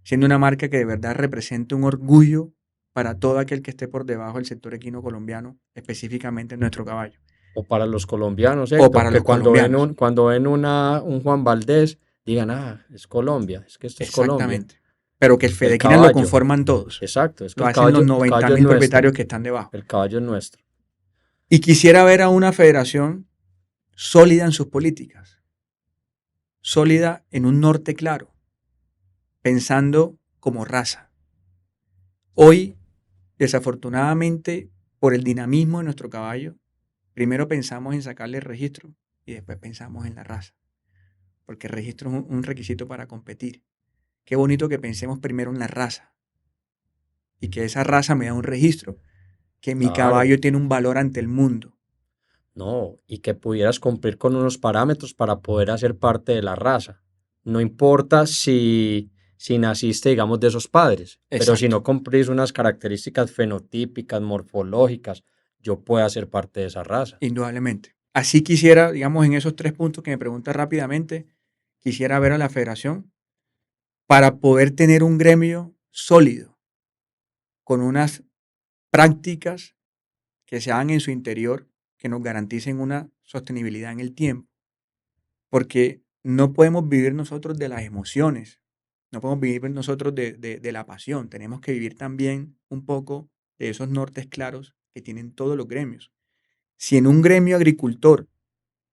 S2: siendo una marca que de verdad represente un orgullo para todo aquel que esté por debajo del sector equino colombiano, específicamente en nuestro caballo.
S1: O para los colombianos,
S2: O
S1: Héctor,
S2: para
S1: que
S2: los
S1: cuando ven
S2: colombianos.
S1: cuando ven un Juan Valdés, digan, es Colombia, es que esto es Colombia.
S2: Exactamente. Pero que el
S1: El
S2: Fedequinas lo
S1: caballo.
S2: conforman todos.
S1: Exacto, es que
S2: Lo
S1: el
S2: hacen los
S1: caballo, el
S2: 90
S1: caballo es
S2: mil
S1: nuestro.
S2: propietarios que están debajo.
S1: El caballo es nuestro.
S2: Y quisiera ver a una federación sólida en sus políticas, sólida en un norte claro, pensando como raza. Hoy, desafortunadamente, por el dinamismo de nuestro caballo, primero pensamos en sacarle el registro y después pensamos en la raza, porque el registro es un requisito para competir. Qué bonito que pensemos primero en la raza y que esa raza me da un registro, que mi
S1: Claro.
S2: caballo tiene un valor ante el mundo.
S1: No, y que pudieras cumplir con unos parámetros para poder hacer parte de la raza. No importa si naciste, digamos, de esos padres, pero si no cumplís unas características fenotípicas, morfológicas, yo puedo ser parte de esa raza.
S2: Indudablemente. Así quisiera, digamos, en esos 3 puntos que me preguntas rápidamente, quisiera ver a la federación para poder tener un gremio sólido, con unas prácticas que se hagan en su interior, que nos garanticen una sostenibilidad en el tiempo. Porque no podemos vivir nosotros de las emociones, no podemos vivir nosotros de la pasión, tenemos que vivir también un poco de esos nortes claros que tienen todos los gremios. Si en un gremio agricultor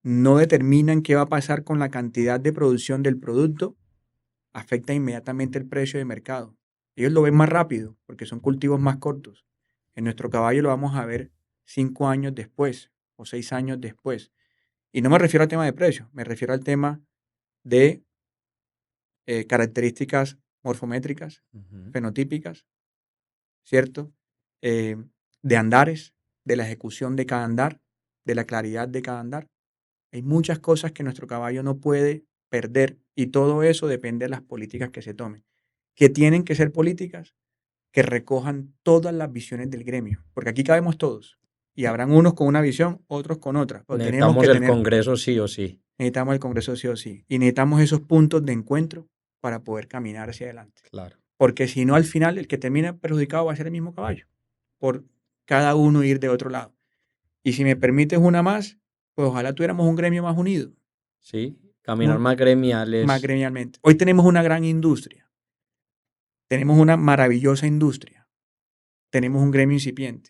S2: no determinan qué va a pasar con la cantidad de producción del producto, afecta inmediatamente el precio de mercado. Ellos lo ven más rápido porque son cultivos más cortos. En nuestro caballo lo vamos a ver 5 años después o 6 años después. Y no me refiero al tema de precio, me refiero al tema de características morfométricas, fenotípicas, ¿cierto? De andares, de la ejecución de cada andar, de la claridad de cada andar. Hay muchas cosas que nuestro caballo no puede perder y todo eso depende de las políticas que se tomen. ¿Que tienen que ser políticas? que recojan todas las visiones del gremio, porque aquí cabemos todos. Y habrán unos con una visión, otros con otra. Pero
S1: Necesitamos el Congreso sí o sí.
S2: Necesitamos el Congreso sí o sí. Y necesitamos esos puntos de encuentro para poder caminar hacia adelante.
S1: Claro.
S2: Porque si no, al final, el que termina perjudicado va a ser el mismo caballo, por cada uno ir de otro lado. Y si me permites una más, pues ojalá tuviéramos un gremio más unido.
S1: Sí, caminar más gremiales.
S2: Más gremialmente. Hoy tenemos una gran industria. Tenemos una maravillosa industria. Tenemos un gremio incipiente.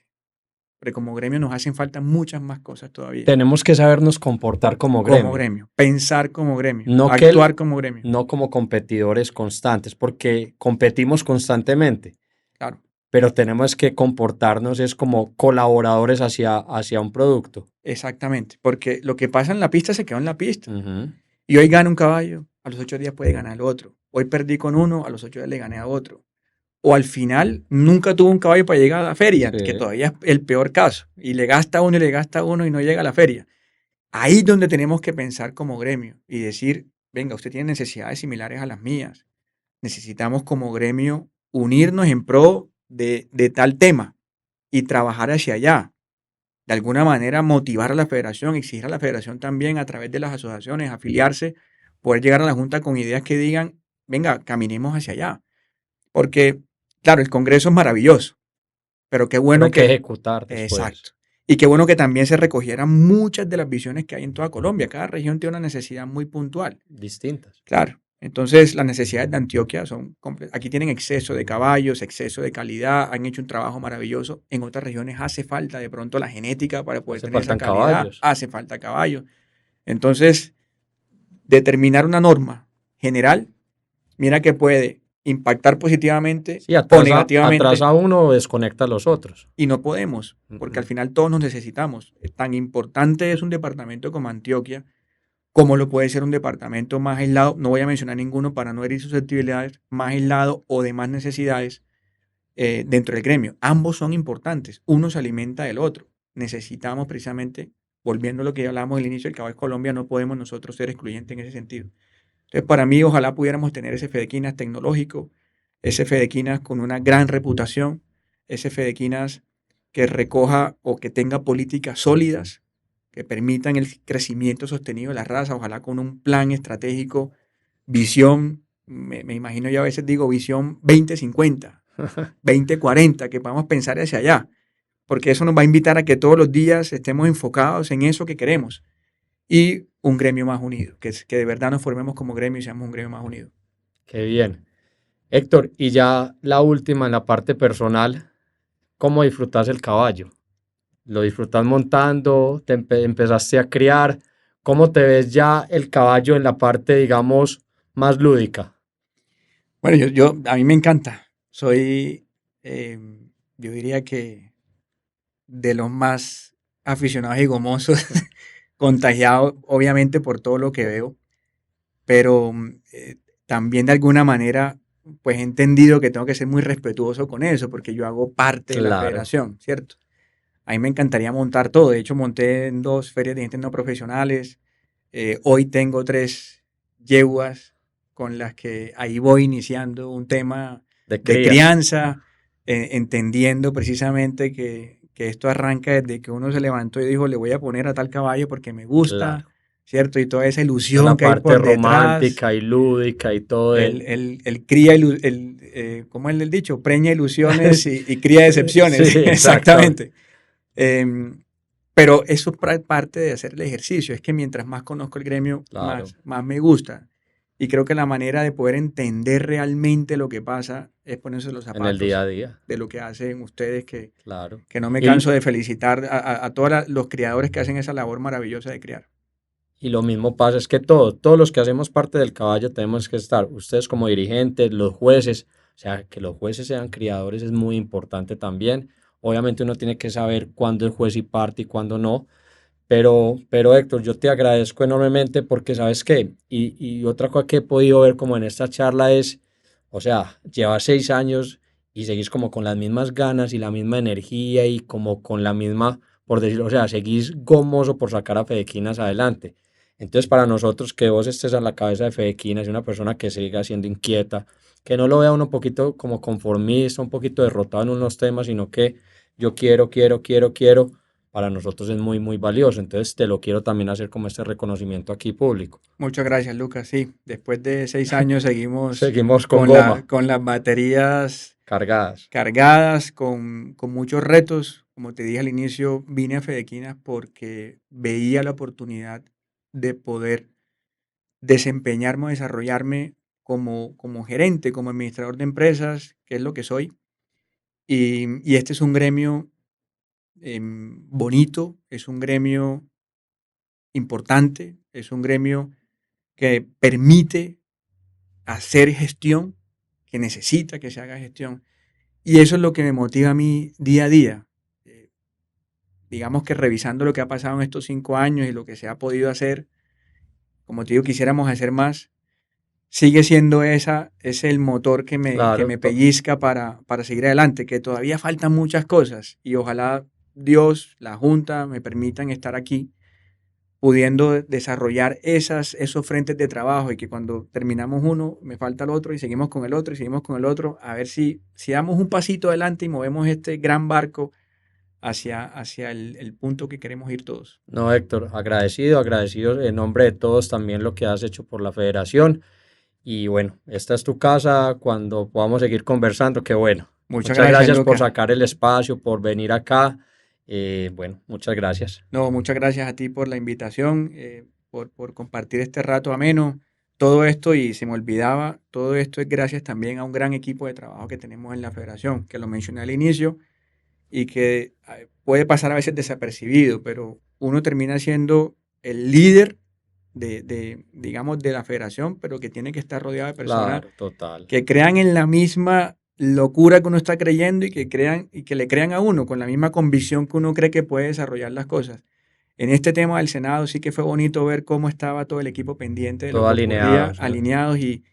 S2: Pero como gremio nos hacen falta muchas más cosas todavía.
S1: Tenemos que sabernos comportar como gremio.
S2: Como gremio, pensar como gremio,
S1: no
S2: actuar como gremio.
S1: No como competidores constantes, porque competimos constantemente.
S2: Claro.
S1: Pero tenemos que comportarnos es como colaboradores hacia un producto.
S2: Exactamente, porque lo que pasa en la pista se quedó en la pista. Y hoy gana un caballo, a los 8 días puede ganar el otro. Hoy perdí con uno, a los 8 días le gané a otro. O al final nunca tuvo un caballo para llegar a la feria, que todavía es el peor caso. Y le gasta uno y no llega a la feria. Ahí es donde tenemos que pensar como gremio y decir, venga, usted tiene necesidades similares a las mías. Necesitamos como gremio unirnos en pro de tal tema y trabajar hacia allá. De alguna manera motivar a la federación, exigir a la federación también a través de las asociaciones, afiliarse, poder llegar a la junta con ideas que digan, venga, caminemos hacia allá. Porque, claro, el Congreso es maravilloso, pero qué bueno
S1: que ejecutar después.
S2: Exacto. Y qué bueno que también se recogieran muchas de las visiones que hay en toda Colombia. Cada región tiene una necesidad muy puntual.
S1: Distintas.
S2: Claro. Entonces, las necesidades de Antioquia son aquí tienen exceso de caballos, exceso de calidad, han hecho un trabajo maravilloso. En otras regiones hace falta de pronto la genética para poder tener esa calidad.
S1: Caballos.
S2: Hace falta caballos. Entonces, determinar una norma general, mira que puede impactar positivamente o negativamente.
S1: Atrasa uno o desconecta a los otros.
S2: Y no podemos, porque al final todos nos necesitamos. Tan importante es un departamento como Antioquia, como lo puede ser un departamento más aislado, no voy a mencionar ninguno para no herir susceptibilidades, más aislado o de más necesidades dentro del gremio. Ambos son importantes, uno se alimenta del otro. Necesitamos precisamente, volviendo a lo que ya hablábamos al inicio, el caballo Colombia, no podemos nosotros ser excluyentes en ese sentido. Entonces, para mí, ojalá pudiéramos tener ese Fedequinas tecnológico, ese Fedequinas con una gran reputación, ese Fedequinas que recoja o que tenga políticas sólidas, que permitan el crecimiento sostenido de la raza, ojalá con un plan estratégico, visión, me imagino yo a veces digo visión 2050, 2040, que podamos pensar hacia allá, porque eso nos va a invitar a que todos los días estemos enfocados en eso que queremos. Y un gremio más unido, que de verdad nos formemos como gremio y seamos un gremio más unido.
S1: Qué bien. Héctor, y ya la última en la parte personal, ¿cómo disfrutas el caballo? ¿Lo disfrutas montando? ¿Te empezaste a criar? ¿Cómo te ves ya el caballo en la parte, digamos, más lúdica?
S2: Bueno, a mí me encanta. Soy, yo diría que de los más aficionados y gomosos, contagiado obviamente por todo lo que veo, pero también de alguna manera pues he entendido que tengo que ser muy respetuoso con eso, porque yo hago parte de la federación, ¿cierto? A mí me encantaría montar todo. De hecho, monté en 2 ferias de gente no profesionales. Hoy tengo 3 yeguas con las que ahí voy iniciando un tema de crianza, entendiendo precisamente que esto arranca desde que uno se levantó y dijo, le voy a poner a tal caballo porque me gusta, claro, ¿cierto? Y toda esa ilusión que hay por detrás.
S1: La parte romántica y lúdica y todo.
S2: El cría, ¿cómo es el dicho? Preña ilusiones y cría decepciones. Sí, exactamente. Pero eso es parte de hacer el ejercicio. Es que mientras más conozco el gremio, claro, más me gusta. Y creo que la manera de poder entender realmente lo que pasa es ponerse los zapatos
S1: en el día a día
S2: de lo que hacen ustedes,
S1: claro,
S2: que no me canso de felicitar a todos los criadores que hacen esa labor maravillosa de criar.
S1: Y lo mismo pasa, es que todos los que hacemos parte del caballo tenemos que estar, ustedes como dirigentes, los jueces, o sea, que los jueces sean criadores es muy importante también. Obviamente uno tiene que saber cuándo es juez y parte y cuándo no. Pero Héctor, yo te agradezco enormemente porque sabes qué, y otra cosa que he podido ver como en esta charla es, o sea, llevas 6 años y seguís como con las mismas ganas y la misma energía y como con la misma, por decirlo, o sea, seguís gomoso por sacar a Fedequinas adelante. Entonces para nosotros que vos estés a la cabeza de Fedequinas y una persona que siga siendo inquieta, que no lo vea uno un poquito como conformista, un poquito derrotado en unos temas, sino que yo quiero, para nosotros es muy, muy valioso. Entonces te lo quiero también hacer como este reconocimiento aquí público.
S2: Muchas gracias, Lucas. Sí, después de 6 años seguimos
S1: Seguimos con goma.
S2: con las baterías cargadas, con muchos retos. Como te dije al inicio, vine a Fedequinas porque veía la oportunidad de poder desempeñarme o desarrollarme como gerente, como administrador de empresas, que es lo que soy. Y este es un gremio bonito, es un gremio importante, es un gremio que permite hacer gestión, que necesita que se haga gestión. Y eso es lo que me motiva a mí día a día. Digamos que revisando lo que ha pasado en estos 5 años y lo que se ha podido hacer, como te digo, quisiéramos hacer más, sigue siendo ese el motor que me pellizca para seguir adelante, que todavía faltan muchas cosas y ojalá Dios, la Junta, me permitan estar aquí pudiendo desarrollar esos frentes de trabajo y que cuando terminamos uno, me falta el otro y seguimos con el otro y seguimos con el otro, a ver si damos un pasito adelante y movemos este gran barco hacia el punto que queremos ir todos.
S1: No, Héctor, agradecido en nombre de todos también lo que has hecho por la federación. Y bueno, esta es tu casa cuando podamos seguir conversando, qué bueno. Muchas gracias por sacar el espacio, por venir acá. Bueno, muchas gracias.
S2: No, muchas gracias a ti por la invitación, por compartir este rato ameno. Todo esto, y se me olvidaba, todo esto es gracias también a un gran equipo de trabajo que tenemos en la federación, que lo mencioné al inicio y que puede pasar a veces desapercibido, pero uno termina siendo el líder digamos, de la federación, pero que tiene que estar rodeado de personas que crean en la misma locura que uno está creyendo y que le crean a uno con la misma convicción que uno cree que puede desarrollar las cosas. En este tema del Senado sí que fue bonito ver cómo estaba todo el equipo pendiente de lo que ocurría, alineados, y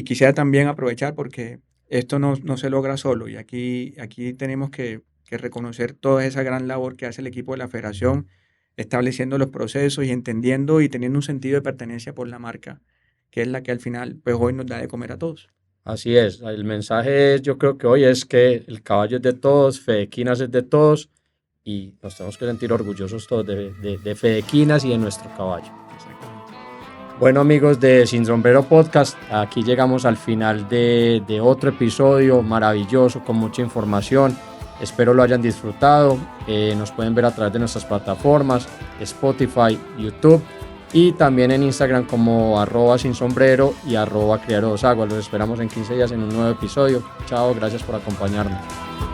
S2: quisiera también aprovechar porque esto no se logra solo y aquí tenemos que reconocer toda esa gran labor que hace el equipo de la federación, estableciendo los procesos y entendiendo y teniendo un sentido de pertenencia por la marca, que es la que al final pues hoy nos da de comer a todos.
S1: Así es, el mensaje yo creo que hoy es que el caballo es de todos, Fedequinas es de todos y nos tenemos que sentir orgullosos todos de Fedequinas y de nuestro caballo.
S2: Exactamente.
S1: Bueno, amigos de Sin Sombrero Podcast, aquí llegamos al final de otro episodio maravilloso con mucha información. Espero lo hayan disfrutado. Nos pueden ver a través de nuestras plataformas, Spotify, YouTube y también en Instagram como @sinsombrero y @criadero2agua. Los esperamos en 15 días en un nuevo episodio. Chao, gracias por acompañarnos.